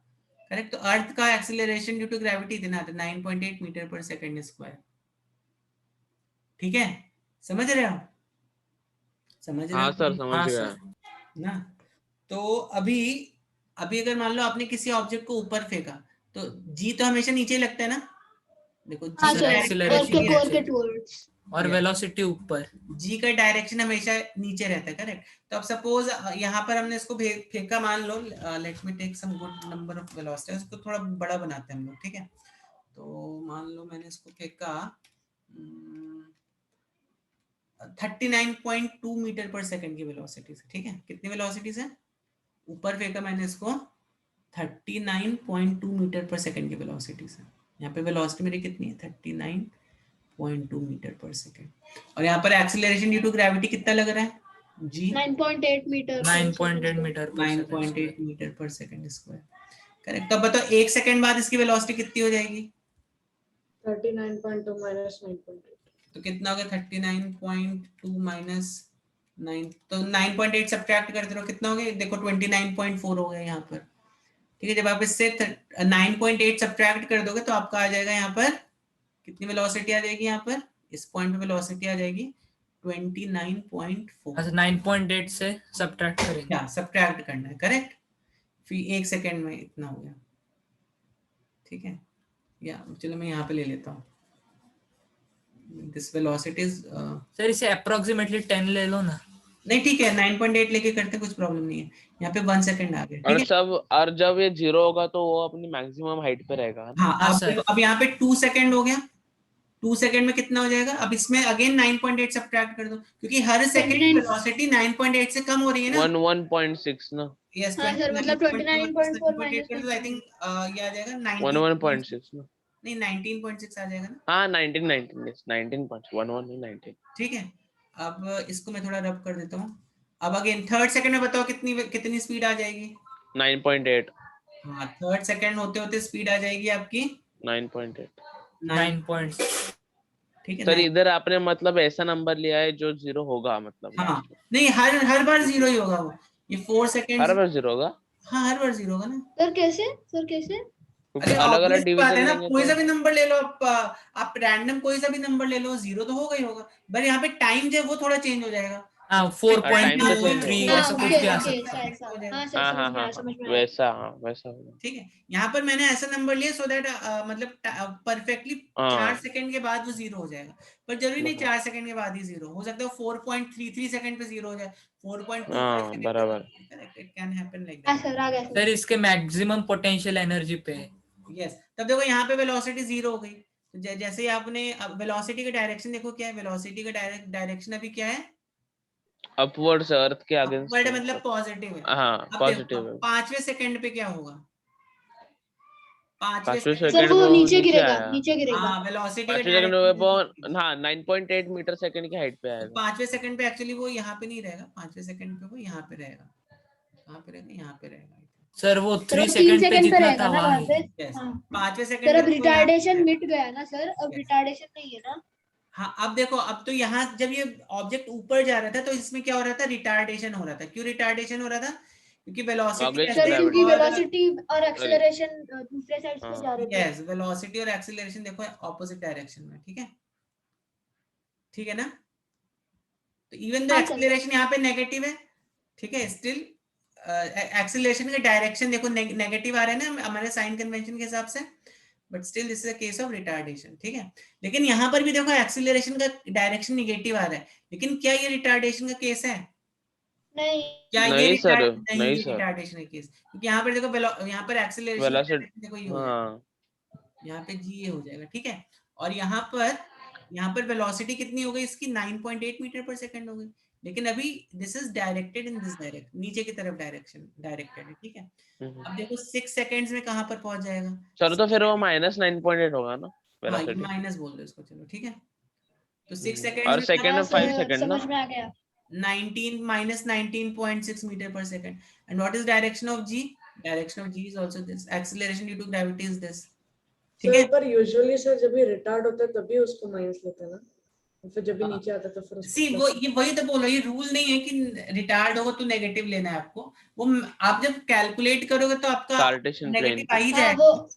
करेक्ट। तो अर्थ का एक्सीलरेशन ड्यू टू ग्रेविटी इतना आता है 9.8 मीटर पर सेकंड स्क्वायर। ठीक है, समझ रहे हो? समझ रहे हाँ हो? सर समझ हाँ गया। सर। ना। तो अभी अभी अगर मान लो आपने किसी ऑब्जेक्ट को ऊपर फेंका तो जी तो हमेशा नीचे लगता है ना। देखो हाँ जी सर, सर, acceleration कोर के नीचे। टूवर्ड्स। और Yes. वेलोसिटी ऊपर। जी का डायरेक्शन हमेशा नीचे रहता है। करेक्ट। तो अब सपोज यहाँ पर हमने इसको फेंका, मान लो let me take some good number of velocity, इसको थोड़ा बड़ा बनाते हैं हम लोग। ठीक है, तो मान लो मैंने इसको फेंका 39.2 मीटर पर सेकंड की वेलोसिटी से। ठीक है, कितनी वेलोसिटी से ऊपर फेंका मैंने इसको? 39.2 मीटर पर सेकंड की वेलोसिटी से। यहाँ पे वेलोसिटी मेरी कितनी है? 39.2 मीटर पर सेकंड। और यहाँ पर एक्सीलरेशन ड्यू टू ग्रेविटी कितना लग रहा है? जी 9.8 मीटर 9.8 मीटर पर सेकंड 9.8 मीटर पर सेकंड स्क्वायर। करेक्ट। तो बताओ 1 सेकंड बाद इसकी वेलोसिटी कितनी हो जाएगी? 39.2 minus 9.8. तो कितना हो गया? 39.2 माइनस 9, तो 9.8 सब्ट्रैक्ट करते रहो, कितना हो गया? देखो 29.4 हो गया यहाँ पर। ठीक है, जब आप इससे 9.8 सब्ट्रैक्ट कर दोगे तो आपका आ जाएगा यहाँ पर कितनी वेलोसिटी आ जाएगी? यहाँ पर इस पॉइंट पे वेलोसिटी आ जाएगी 29.4। अच्छा, 9.8 से सब्ट्रैक्ट करेंगे। क्या सब्ट्रैक्ट करना है? करेक्ट। फिर 1 सेकंड में इतना हो गया। ठीक है, या चलो मैं यहाँ पे ले लेता हूँ दिस वेलोसिटी इज सर इसे अप्रोक्सीमेटली 10 ले लो ना। नहीं ठीक है, 9.8 लेके करते कुछ प्रॉब्लम नहीं है। यहाँ पे 1 सेकंड आ गया। और ठीक है, और जब ये 0 होगा तो वो अपनी मैक्सिमम हाइट पे रहेगा ना? हाँ। हाँ अब सर। देखो, अब यहाँ पे 2 सेकंड हो गया। 2 सेकंड में कितना हो जाएगा? अब इसमें अगेन 9.8 सब्ट्रैक्ट कर दो, क्योंकि हर सेकंड की 29 वेलोसिटी 9.8 से कम हो रही है ना। 1.6 ना? यस, हाँ सर, मतलब 29.4 minus कर दो, आई थिंक ये आ जाएगा 11.6 ना? नहीं 19.6 आ जाएगा ना। हाँ 19 yes 19.11 नहीं 19। ठीक है, अब इसको मैं थोड़ा रब कर देता हूँ। अब अगेन थर्ड सेकंड में बताओ कितनी स्पीड आ जाएगी? 9.8। हाँ, थर्ड सेकंड होते होते स्पीड आ जाएगी आपकी 9.8। 9. ठीक है, सर 9. इधर आपने मतलब ऐसा नंबर लिया है जो 0 होगा मतलब हाँ, लास्ट में? नहीं हर बार 0 ही होगा वो। ये 4 सेकंड। हर बार 0 होगा? हाँ, हर बार 0 होगा ना। सर कैसे? सर कैसे? क्योंकि अरे अलग अलग ऑब्वियस बात है डिवीजन ना, लेंगे कोई तो सा भी नंबर ले लो आप रैंडम कोई सा भी नंबर ले लो, 0 तो होगा ही होगा। बट यहाँ पे टाइम जो है वो थोड़ा चेंज हो जाएगा। हाँ, time तो change 4.23 होगा। ऐसा कुछ ओके भी आ ओके, सकता है। ऐसा। हाँ सर, हाँ समझ हाँ में हाँ आया, समझ में हाँ आया। वैसा होगा। ठीक है, यहाँ पर मैंने ऐसा नंबर लिया सो दैट मतलब परफेक्टली 4 हाँ सेकंड के बाद वो 0 हो जाएगा। पर जरूरी नहीं बराबर। 4 सेकंड के बाद ही 0 हो सकता है। 4.33 सेकंड पे 0 हो जाए, 4.25 हाँ सेकंड पे। बराबर। Correct, it can happen like हाँ दैट। सर, आ गया सर सर। इसके मैक्सिमम पोटेंशियल एनर्जी पे है। यस, तब देखो यहाँ पे वेलोसिटी 0 हो गई। तो जैसे ही आपने वेलोसिटी का डायरेक्शन देखो क्या है? वेलोसिटी का डायरेक्शन अभी क्या है? अपवर्ड्स अर्थ के अगेंस्ट अपवर्ड है मतलब मतलब। पॉजिटिव है। हाँ अब देखो पॉजिटिव है। 5वें सेकंड पे क्या होगा? 5वें 5वें सेकंड सर सेकंड वो पे वो नीचे नीचे गिरेगा, आया। नीचे गिरेगा। हाँ, वेलोसिटी का 5वें सेकंड पे वो डायरेक्शन। हाँ 9.8 मीटर सेकंड की हाइट पे आएगा। 5वें सेकंड पे एक्चुअली वो यहाँ पे नहीं रहेगा। 5वें सेकंड पे वो यहाँ पे रहेगा। कहाँ पे रहेगा? यहाँ पे रहेगा। सर वो सर 3 वो 3 सेकंड पे सेकंड पे जितना रहेगा था ना वहां वहाँ ही पे। है। यस, हाँ 5वें सर, सेकंड अब पे देखो यहाँ पे रिटार्डेशन रहेगा। मिट गया ना सर, अब Yes. रिटार्डेशन नहीं है ना। हाँ, अब देखो, अब तो यहाँ जब ये ऑब्जेक्ट ऊपर जा रहा था तो इसमें क्या हो रहा था? रिटार्डेशन हो रहा था। क्यों रिटार्डेशन हो रहा था? क्योंकि वेलोसिटी Against सर क्योंकि gravity। और वेलोसिटी और एक्सेलरेशन दूसरे साइड से हाँ जा रहे थे। यस, वेलोसिटी और एक्सीलरेशन देखो ऑपोजिट डायरेक्शन में। ठीक है, ठीक है ना। तो इवन दो हाँ सर। एक्सीलरेशन यहाँ पे नेगेटिव है, ठीक है, स्टिल एक्सीलरेशन का डायरेक्शन देखो नेगेटिव आ रहा है ना हमारे साइन कन्वेंशन के हिसाब से। But still this is a case of retardation. ठीक है, लेकिन यहाँ पर भी देखो एक्सीलरेशन का डायरेक्शन नेगेटिव आ रहा है, लेकिन क्या ये रिटार्डेशन का केस है? नहीं क्या ये नहीं सर नहीं, नहीं ये सर रिटार्डेशन का केस, क्योंकि यहाँ पर देखो यहाँ पर एक्सीलरेशन वेलोसिटी देखो ये हो जाएगा, हाँ यहाँ पे जी ये हो जाएगा। ठीक है, और यहाँ पर वेलोसिटी कितनी हो गई इसकी? 9.8 मीटर पर सेकंड हो गई। लेकिन अभी this is directed in this direction, नीचे की तरफ डायरेक्शन डायरेक्टेड है। ठीक है, अब देखो 6 सेकंड्स में कहां पर पहुंच जाएगा? सर तो फिर वो -9.8 होगा ना हाँ, ये वेलोसिटी? माइनस बोल दो इसको, चलो ठीक है। तो 6 सेकेंड और सेकंड में 5 सर, सेकंड ना। समझ में आ गया। 19 minus 19.6 meter per second. And what is direction of g? Direction of g is also this. Acceleration due to gravity is this. ठीक है? सर पर यूजुअली सर जब भी रिटार्ड होता है तभी उसको माइनस लेते हैं ना, और फिर जब भी नीचे आता है तो फिर सी वो ये वही तो बोल रहा हूँ, ये रूल नहीं है कि रिटार्ड होगा तो नेगेटिव लेना है आपको। वो आप जब कैलकुलेट करोगे तो आपका कार्टेशियन प्लेन नेगेटिव आ ही हाँ, जाएगा। वो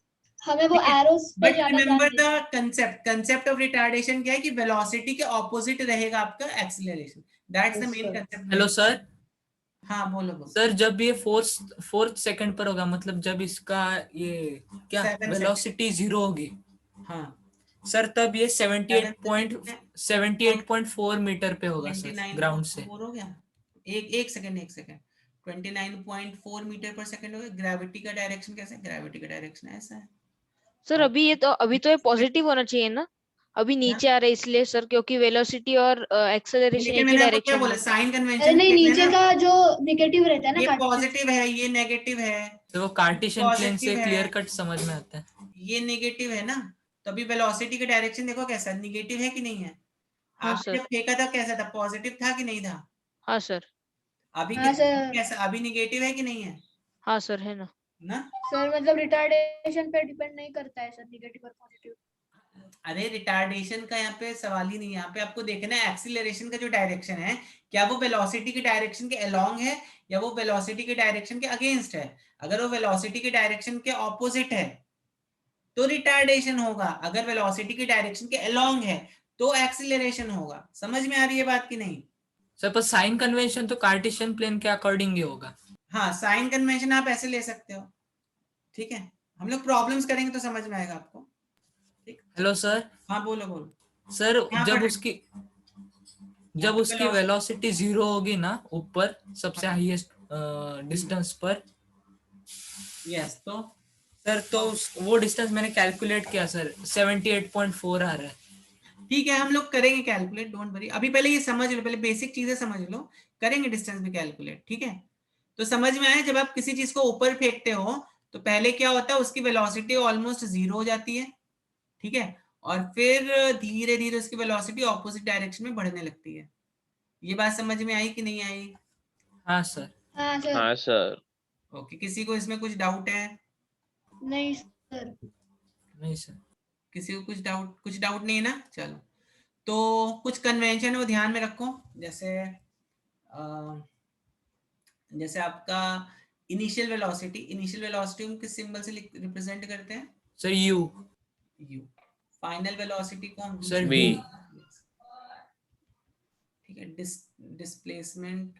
हमें वो एरोस पे बट ज्यादा रिमेंबर ध्यान द कंसेप्ट ऑफ रिटार्डेशन क्या है कि वेलोसिटी के ऑपोजिट रहेगा आपका acceleration. That's the Yes, main sir. Concept. Hello sir. हाँ बोलो बोलो। सर जब ये फोर्थ सेकंड पर होगा, मतलब जब इसका ये क्या 7 वेलोसिटी 0 होगी हाँ सर, तब ये 78.4 मीटर पे होगा सर, 29.4 ग्राउंड से। हो गया। एक सेकंड 29.4 मीटर पर सेकंड हो गया। ग्रेविटी का डायरेक्शन कैसे है? ग्रेविटी का डायरेक्शन ऐसा है सर अभी तो ये पॉजिटिव होना चाहिए ना, अभी नीचे आ रहा है इसलिए सर, क्योंकि वेलोसिटी और एक्सेलरेशन लेकिन एक ही मैंने आपको क्या डायरेक्शन बोला में। साइन अरे कन्वेंशन नहीं, नीचे का जो नेगेटिव रहता है ना ये कार्टेशियन, पॉजिटिव है ये नेगेटिव है। तो वो कार्टेशियन प्लेन से Positive है। क्लियर कट समझ में आता है। ये नेगेटिव है ना, तो अभी वेलोसिटी का डायरेक्शन देखो कैसा नेगेटिव है कि नहीं है। हाँ आपने सर। जब फेंका था कैसा था? पॉजिटिव था कि नहीं था? हाँ सर। अभी हाँ सर। कैसा? अभी नेगेटिव है कि नहीं है हाँ सर, है ना। ना? सर मतलब रिटार्डेशन पे डिपेंड नहीं करता है सर, नेगेटिव और पॉजिटिव। अरे रिटार्डेशन का यहाँ पे सवाल ही नहीं है। यहाँ पे आपको देखना है एक्सीलरेशन का जो डायरेक्शन है क्या वो वेलोसिटी के डायरेक्शन के अलोंग है या वो वेलोसिटी के डायरेक्शन के अगेंस्ट है। अगर वो वेलोसिटी के डायरेक्शन के ऑपोजिट है तो रिटार्डेशन होगा, अगर वेलोसिटी के डायरेक्शन के अलोंग है तो एक्सीलरेशन होगा। समझ में आ रही है बात की नहीं? सर पर साइन कन्वेंशन तो कार्टेशियन प्लेन के अकॉर्डिंग ही होगा। हाँ साइन कन्वेंशन आप ऐसे ले सकते हो, ठीक है। हम लोग प्रॉब्लम्स करेंगे तो समझ में आएगा आपको, ठीक। Hello sir. हाँ बोलो बोलो। सर यहाँ जब पर उसकी velocity- वेलोसिटी 0 होगी ना, ऊपर सबसे हाईएस्ट डिस्टेंस पर, यस तो सर वो डिस्टेंस मैंने कैलकुलेट किया सर, 78.4 आ रहा है। ठीक है हम लोग करेंगे कैलकुलेट, डोंट वरी। अभी पहले ये समझ लो, पहले बेसिक चीजें समझ लो, करेंगे डिस्टेंस भी कैलकुलेट, ठीक है। तो समझ में आया, जब आप किसी चीज को ऊपर फेंकते हो तो पहले क्या होता है उसकी वेलोसिटी ऑलमोस्ट 0 हो जाती है, ठीक है। और फिर धीरे धीरे उसकी वेलोसिटी ऑपोजिट डायरेक्शन में बढ़ने लगती है। ये बात समझ में आई कि नहीं आई? हाँ सर। हाँ सर। हाँ सर। ओके, किसी को इसमें कुछ डाउट है? नहीं सर। नहीं सर। किसी को कुछ डाउट नहीं है ना? चलो, तो कुछ कन्वेंशन है वो ध्यान में रखो। जैसे आपका इनिशियल वेलोसिटी हम किस सिंबल से रिप्रेजेंट करते हैं? Sir you. फाइनल वेलोसिटी को हम सर V। ठीक है। Displacement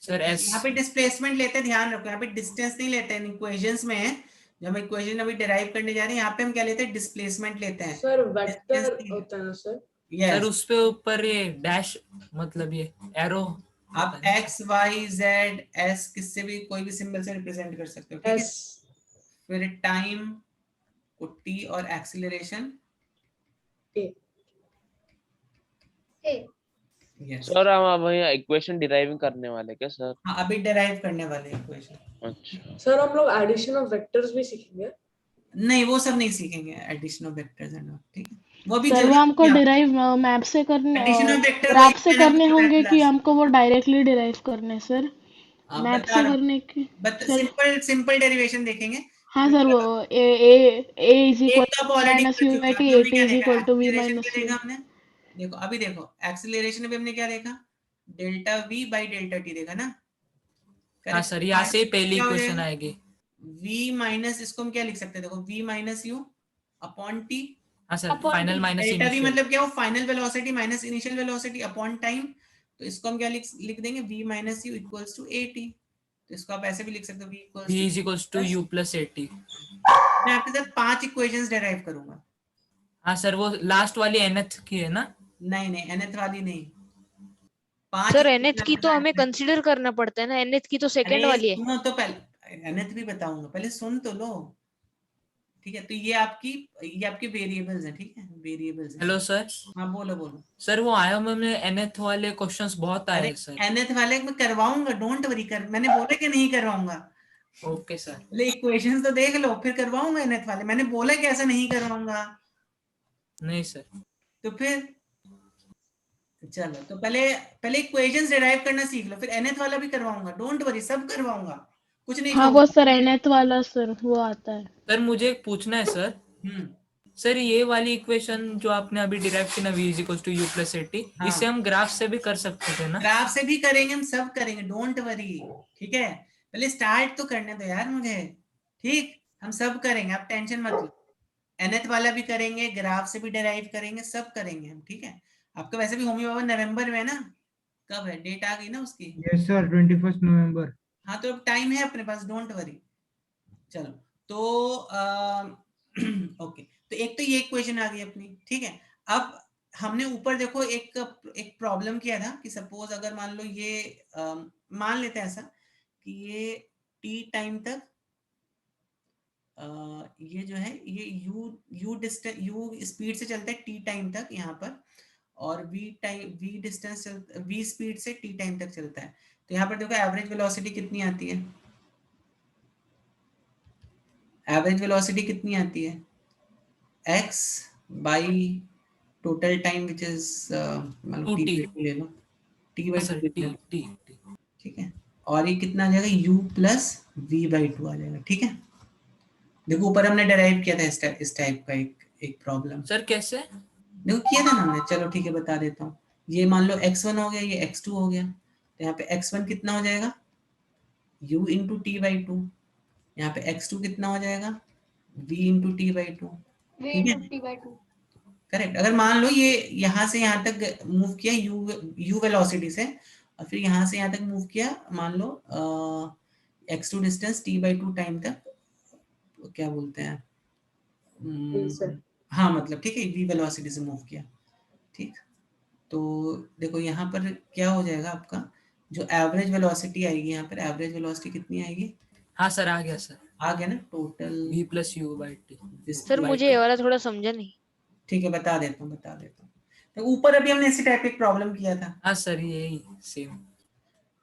sir S. यहाँ पे डिस्प्लेसमेंट लेते हैं, ध्यान रखो, यहाँ पे डिस्टेंस नहीं लेते हैं। इक्वेशंस में जब हम इक्वेशन अभी डिराइव करने जा रहे हैं यहाँ पे हम क्या लेते हैं? डिस्प्लेसमेंट लेते हैं। सर वेक्टर Distance नहीं होता है ना सर? Sir Yes. उस पे ऊपर ये डैश, मतलब ये एरो। आप x y z s किससे भी कोई भी सिंबल से रिप्रेजेंट कर सकते हो, ठीक है। S फिर टाइम को t और एक्सीलरेशन A। यस। सर हम अब यहाँ इक्वेशन डिराइविंग करने वाले क्या सर? हाँ अभी डिराइव करने वाले इक्वेशन। अच्छा सर हम लोग एडिशन ऑफ वेक्टर्स भी सीखेंगे? नहीं वो सब नहीं सीखेंगे, addition of vectors and all, ठीक है। वो भी सर वो जरूरी हमको नहीं है। डिराइव मैप से करने एडिशन ऑफ वेक्टर ग्राफ से करने होंगे कि हम हमको वो डायरेक्टली डिराइव करने सर, मैप बता से रहा करने की सर? सिंपल डेरिवेशन देखेंगे। हाँ सर, वो a इज एक इक्वल तो आप टू ऑलरेडी माइनस कर यू चुके बाई हैं। टी, अभी हमने टी क्या इज देखा? Equal to v acceleration minus क्या यू। देखा हमने? देखो अभी देखो एक्सीलरेशन में हमने क्या देखा? Delta v by delta T देखा ना? हाँ सर, यहाँ से पहली क्या हो इक्वेशन जाएगा? आएगी। v माइनस, इसको हम क्या लिख सकते हैं? देखो v minus u upon t. हाँ sir, final minus delta v initial. मतलब क्या हो? Final velocity minus initial velocity upon time. तो इसको हम क्या लिख देंगे? v minus u equals to a t। तो इसको आप ऐसे भी लिख सकते हो, v equals v is equals to u plus a t। मैं आपके साथ 5 इक्वेशंस डिराइव करूंगा। हाँ सर, वो लास्ट वाली nth की है ना? नहीं nth वाली नहीं, 5 सर equation nth की आपके तो साथ हमें derive- कंसीडर करना पड़ता है ना, nth की तो सेकंड अरे वाली है। सुनो तो, पहले nth भी बताऊंगा, पहले सुन तो लो, ठीक है। तो ये आपकी वेरिएबल्स हैं, ठीक है, वेरिएबल्स हैं। Hello sir. हाँ बोलो बोलो। सर वो आयाम में nth वाले क्वेश्चंस बहुत आए अरे हैं सर। nth वाले मैं करवाऊंगा, डोंट वरी कर, मैंने बोला कि नहीं करवाऊंगा। Okay sir. पहले इक्वेशंस तो देख लो फिर करवाऊंगा nth वाले। मैंने बोला कि ऐसा नहीं करवाऊंगा। नहीं सर। तो फिर चलो तो पहले इक्वेशंस डिराइव करना सीख लो, फिर nth वाला भी करवाऊंगा, डोंट वरी, सब करवाऊंगा, कुछ नहीं हाँ वो सर nth वाला सर वो आता है। सर मुझे एक पूछना है सर। हम्म, सर ये वाली इक्वेशन जो आपने अभी डिराइव की ना, v is to u plus 80, हाँ। इसे हम ग्राफ से भी कर सकते थे ना? ग्राफ से भी करेंगे, हम सब करेंगे, डोंट वरी, ठीक है, पहले स्टार्ट तो करने दो यार मुझे, ठीक, हम सब करेंगे, आप टेंशन मत लो, nth वाला भी करेंगे, ग्राफ से भी डिराइव करेंगे, सब करेंगे हम, ठीक है। आपका वैसे भी होमी बाबा नवंबर में है ना, कब है डेट आ गई ना उसकी? यस सर 21 नवंबर। हाँ तो अब टाइम है अपने पास, डोंट वरी। चलो तो ओके, तो एक तो ये इक्वेशन आ गई अपनी, ठीक है। अब हमने ऊपर देखो एक प्रॉब्लम किया था कि सपोज अगर मान लो ये मान लेते हैं ऐसा कि ये टी टाइम तक ये जो है ये यू डिस्टेंस, यू स्पीड से चलता है टी टाइम तक यहाँ पर, और वी डिस्टेंस वी स्पीड से टी टाइम तक चलता है। तो यहाँ पर देखो एवरेज वेलोसिटी कितनी आती है, एवरेज वेलोसिटी कितनी आती है, x by total time which is मतलब t 2t। ले लो, t by sir two, t। ठीक है, और ये कितना आ जाएगा u plus v by two आ जाएगा, ठीक है। देखो ऊपर हमने डेराइव किया था इस टाइप का एक प्रॉब्लम, सर कैसे? देखो किया था ना हमने, चलो ठीक है बता देता हूँ। ये मान लो x1 हो गया, ये x2 हो गया, तो यहाँ पे x1 कितना हो जाएगा u into t by to, यहाँ पे x2 कितना हो जाएगा v into t by to, v ठीक है, into t by 2। करेक्ट। अगर मान लो ये यहाँ से यहाँ तक मूव किया u वेलोसिटी से, और फिर यहाँ से यहाँ तक मूव किया मान लो x2 distance t by two time तक, क्या बोलते हैं हाँ मतलब ठीक है, v वेलोसिटी से मूव किया, ठीक। तो देखो यहाँ पर क्या हो जाएगा आपका, जो एवरेज वेलोसिटी आएगी यहाँ पर, एवरेज वेलोसिटी कितनी आएगी, हाँ सर आ गया सर, आ गया ना, total v plus you by T. Sir मुझे ये वाला थोड़ा समझा नहीं। ठीक है बता देता हूँ तो ऊपर अभी हमने इसी टाइप एक प्रॉब्लम किया था। हाँ सर यही सेम।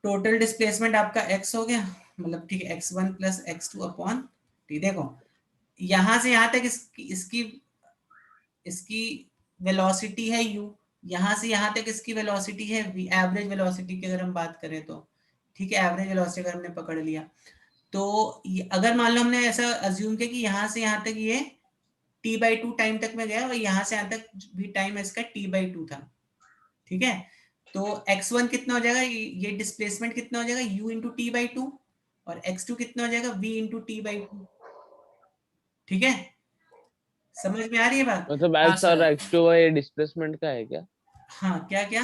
टोटल डिस्प्लेसमेंट आपका x हो गया, मतलब ठीक है x1 plus x2 upon T. देखो यहाँ से यहाँ तक इसकी वेलोसिटी है u, यहाँ से यहाँ तक इसकी वेलोसिटी है v, एवरेज वेलोसिटी की अगर हम बात करें तो, ठीक है, एवरेज वेलोसिटी अगर हमने पकड़ लिया तो अगर मान लो हमने ऐसा अज्यूम किया कि यहाँ से यहाँ तक ये t बाई टू टाइम तक में गया और यहाँ से यहाँ तक भी टाइम इसका t बाई टू था, ठीक है, तो x1 कितना हो जाएगा, ये डिस्प्लेसमेंट कितना हो जाएगा u into t by to, और x2 कितना हो जाएगा v into t by to, ठीक है, समझ में आ रही है बात? मतलब हाँ x और सर। x2 ये डिस्प्लेसमेंट का है क्या? हाँ क्या क्या,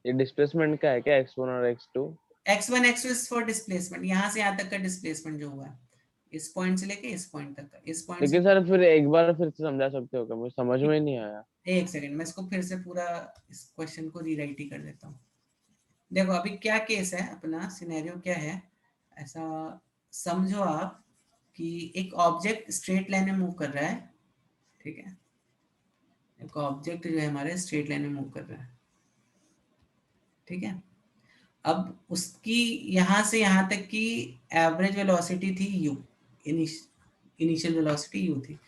ये डिस्प्लेसमेंट का है क्या x1 और x2? x1 x2 is for displacement, यहाँ से यहाँ तक का डिस्प्लेसमेंट जो हुआ है इस पॉइंट से लेके इस पॉइंट तक का, इस पॉइंट लेकिन सर फिर एक बार फिर से समझा सकते हो क्या, मुझे समझ में नहीं आया। एक सेकंड मैं इसको फिर से पूरा इस क्वेश्चन को रीराइट ही कर देता हूँ। देखो अभी क्या केस है अपना, सिनेरियो क्या है, ऐसा समझो आप कि एक ऑब्जेक्ट स्ट्रेट लाइन में मूव कर रहा है, ठीक है, एक ऑब्जेक्ट जो है हमारे स्ट्रेट लाइन में मूव कर रहा है, ठीक है। अब उसकी यहाँ से यहाँ तक की एवरेज वेलोसिटी थी u, इनिशियल वेलोसिटी u थी,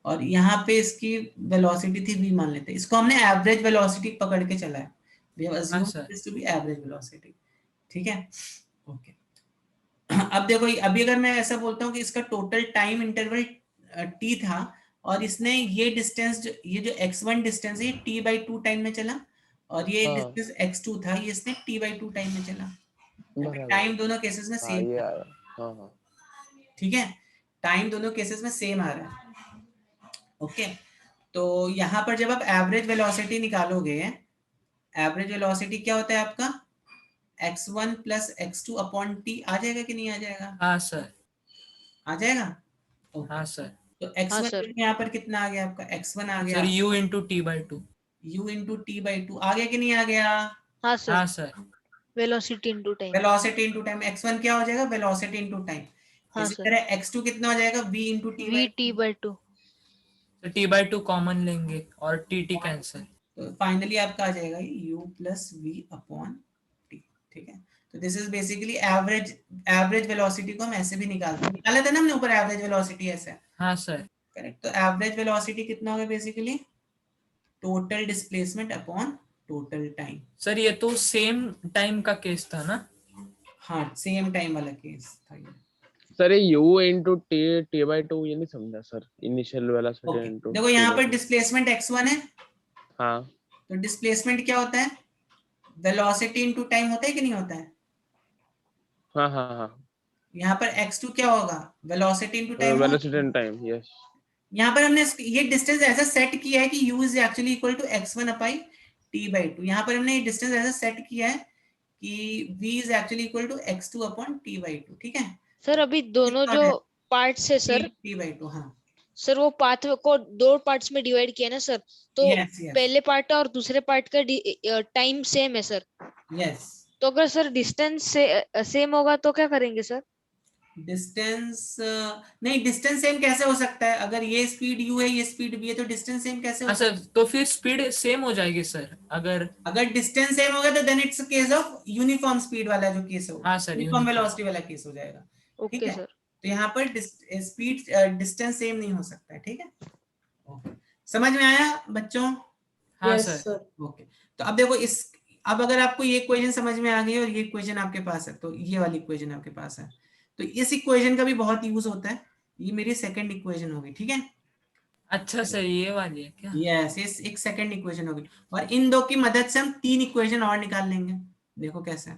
और यहाँ पे इसकी वेलोसिटी थी v मान लेते हैं, इसको हमने एवरेज वेलोसिटी पकड़ के चला है, we have assumed sir. this to be average velocity, ठीक है, ओके। अब देखो अभी अगर मैं ऐसा बोलता हूँ कि इसका टोटल टाइम इंटरवल t था, और इसने ये डिस्टेंस, ये जो x1 डिस्टेंस है ये t बाई टू टाइम में चला, और ये हाँ। डिस्टेंस x2 था, ये इसने t बाई टू टाइम में चला, बराबर। टाइम दोनों केसेस में हाँ सेम ये था, आया, हाँ हाँ ठीक है, टाइम दोनों केसेस में सेम आ रहा है, ओके। तो यहाँ पर जब आप एवरेज वेलोसिटी निकालोगे, एवरेज वेलोसिटी क्या होता है आपका, x1 plus x2 upon T आ जाएगा कि नहीं आ जाएगा? हाँ सर। आ जाएगा, ओके। हाँ सर। तो हाँ x1 सर। यहाँ पर कितना आ गया आपका, x1 आ गया sir u into t by two. u into t by two आ गया कि नहीं आ गया? हाँ हाँ sir, sir. Velocity into time. Velocity into time, x1 क्या हो जाएगा, वेलोसिटी इंटू टाइम। हाँ इसी सर, तरह x2 कितना हो जाएगा, v into t v t by two. तो टी बाई टू कॉमन लेंगे और टी टी कैंसिल। तो फाइनली आपका आ जाएगा u plus v upon t, ठीक है। तो this is basically average velocity को हम ऐसे भी निकाला था ना हमने ऊपर, एवरेज वेलोसिटी ऐसे, हाँ सर। करेक्ट। तो एवरेज वेलोसिटी कितना होगा basically, total displacement upon total time. Sir ये तो सेम टाइम का केस था ना? हाँ सेम टाइम वाला केस था ये। सर ये u इंटू t/2 ये नहीं समझा sir, initial velocity okay into देखो यहाँ पर डिस्प्लेसमेंट x1 है, हाँ तो डिस्प्लेसमेंट क्या होता है, वेलोसिटी इनटू टाइम होता है कि नहीं होता है। हाँ हाँ हाँ यहाँ पर x2 क्या होगा, velocity into time. Velocity and time, yes. यहाँ पर हमने ये डिस्टेंस ऐसा सेट किया है कि u is actually equal to x1 upon t/2। यहाँ पर हमने ये डिस्टेंस ऐसा सेट किया है कि v is actually equal to x2 upon t/2, ठीक है। सर अभी दोनों जो पार्ट्स है सर, t/2, हाँ सर वो पाथ को दो पार्ट्स में डिवाइड किया ना सर, तो यस यस पहले पार्ट और दूसरे पार्ट का टाइम सेम है सर। यस। तो अगर सर डिस्टेंस से सेम होगा तो क्या करेंगे सर? डिस्टेंस नहीं, डिस्टेंस सेम कैसे हो सकता है, अगर ये स्पीड u है ये स्पीड v है तो डिस्टेंस सेम कैसे हो हाँ सर, तो फिर स्पीड सेम हो जाएगी सर। अगर डिस्टेंस सेम होगा तो then it's case of uniform speed वाला जो केस होगा, हाँ सर, यूनिफॉर्म uniform। वेलोसिटी वाला केस हो जाएगा, ठीक ओके है। सर। तो यहाँ पर स्पीड डिस्टेंस सेम नहीं हो सकता है, ठीक है। ओके समझ में आया बच्चों? हाँ यस सर। सर। ओके तो अब देखो अब अगर आपको ये इक्वेशन समझ में आ गई और ये इक्वेशन आपके पास है, तो ये वाली इक्वेशन आपके पास है, तो इस इक्वेशन का भी बहुत यूज होता है। ये मेरी सेकंड इक्वेशन होगी, ठीक है। अच्छा सर, ये वाली है क्या? यस इस एक सेकंड इक्वेशन होगी, और इन दो की मदद से हम 3 इक्वेशन और निकाल लेंगे। देखो कैसे,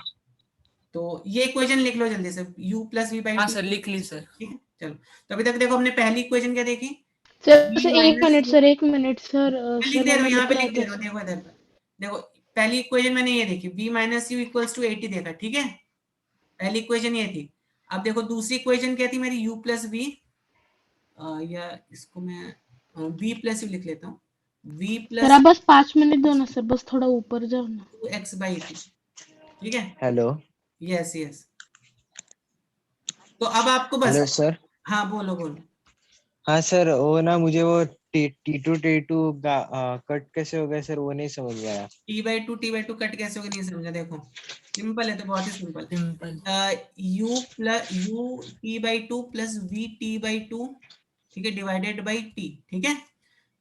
तो ये इक्वेशन लिख लो जल्दी से, u प्लस वी बाई हाँ टू। सर, लिख ली सर। ठीक है चलो, तो अभी तक देखो हमने पहली इक्वेशन क्या देखी, सर v सर एक माइनस मिनट सर, एक मिनट सर, मैं लिख सर दे रहा मैंने हूँ, यहाँ लिख पे रहा लिख दे था रहा हूँ, सर। देखो इधर पे। देखो पहली इक्वेशन मैंने ये देखी, v minus u equals to 80 देखा, ठीक है। पहली इक्वेशन ये थी। अब देखो दूसरी इक्वेशन क्या थी मेरी, u प्लस वी, या इसको मैं v प्लस यू लिख लेता हूँ, v सर प्लस आप बस 5 मिनट दो ना सर, बस थोड़ा ऊपर जाओ ना। 2x बाई टी, ठीक है। Hello yes yes. तो अब आपको बस, हेलो सर। हाँ बोलो बोलो। हाँ सर, वो ना मुझे वो T2 कट कैसे हो गया सर, वो नहीं समझ में आया। t/2 कट कैसे होगा, नहीं समझा। देखो सिंपल है, तो बहुत ही simple. Simple. u t/2 plus v t/2, ठीक है, डिवाइडेड बाई t, ठीक है।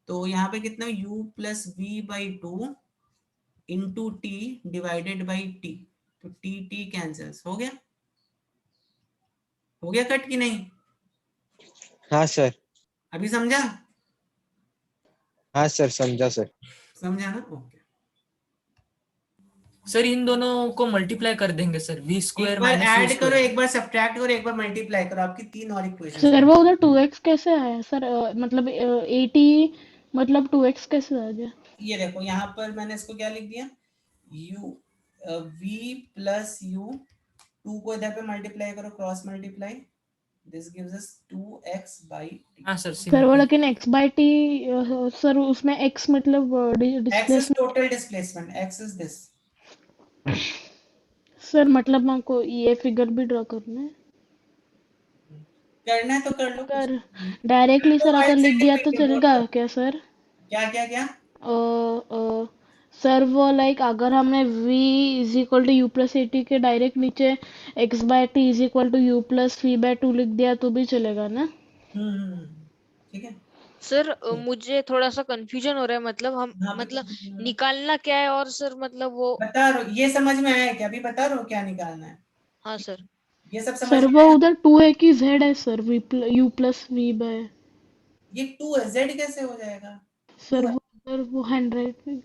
तो यहाँ पे कितना, u plus v/2 into T divided by T, तो t कैंसल्स हो गया, हो गया कट की नहीं? हाँ सर। अभी समझा? हाँ सर, समझा सर। समझा ना, ओके। सर इन दोनों को मल्टीप्लाई कर देंगे सर, v एक square bar minus u add करो, स्क्वायर। एक बार सब्ट्रैक्ट करो, एक बार मल्टीप्लाई करो, आपकी 3 और इक्वेशंस सर वो उधर 2x कैसे आया सर, मतलब 80 मतलब 2x कैसे आ गया? ये देखो यहाँ पर मैंने इसको क्या लिख दिया, u v प्लस u, 2 को इधर पे मल्टीप्लाई करो, cross multiply, this gives us 2x by T. हाँ सर, सर वो सिंपल। लेकिन x बाई टी, सर उसमें x मतलब x is displacement. Total displacement, x is this. Sir मतलब हमको ये फिगर भी ड्रॉ करना है। करना है तो कर लो, कुछ अगर नहीं। डायरेक्टली सर अगर 5 लिख दिया सेकंड तो में चलेगा बोलो। क्या सर? क्या क्या क्या? सर वो लाइक अगर हमने v is equal to u plus 80 के डायरेक्ट नीचे x by t is equal to u plus v by 2 लिख दिया तो भी चलेगा ना? ठीक है। सर मुझे थोड़ा सा कंफ्यूजन हो रहा है, मतलब हम हाँ मतलब बताओ। निकालना क्या है, और सर मतलब वो। बता रहा हूँ, ये समझ में आया क्या, अभी बता रहा हूँ क्या निकालना है, हाँ सर। ये सब समझ सर में वो आया। उधर 2 है कि z है sir, u plus v by. ये 2 है, z कैसे हो जाएगा? सर 2 है, वो उधर वो 100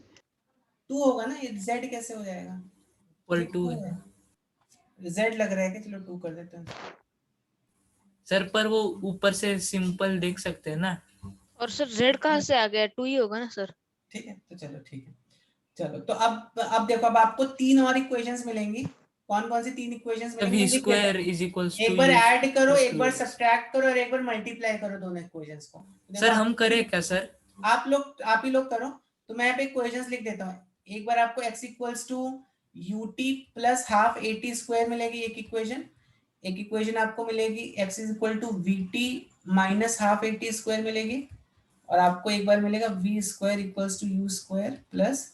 2 होगा ना, ये z कैसे हो जाएगा? इक्वल ये टू 2 है, z लग रहा है कि, चलो 2 कर देते हैं। सर, पर वो ऊपर से सिंपल देख सकते हैं ना। और सर z कहाँ से आ गया, 2 ही होगा ना सर? ठीक है तो चलो ठीक है। चलो तो अब देखो, अब आपको 3 और इक्वेशंस मिलेंगी। कौन कौन सी 3 इक्वेशंस मिलेंगी, v मैं लिख देता स्क्वायर हूँ। इज इक्वल्स टू एक बार u ऐड करो, प्लस एक बार 2x। सब्ट्रैक्ट करो, और एक बार मल्टीप्लाई करो दोनों इक्वेशंस को। देखो सर हम करें क्या सर? आप ही लोग करो। तो मैं यहाँ पे इक्वेशंस लिख देता हूँ। एक बार आपको x equals to ut plus half 80 square मिलेगी, एक इक्वेशन। एक इक्वेशन आपको मिलेगी x is equal to vt minus half 80 square मिलेगी। और आपको एक बार मिलेगा v square equals to u square plus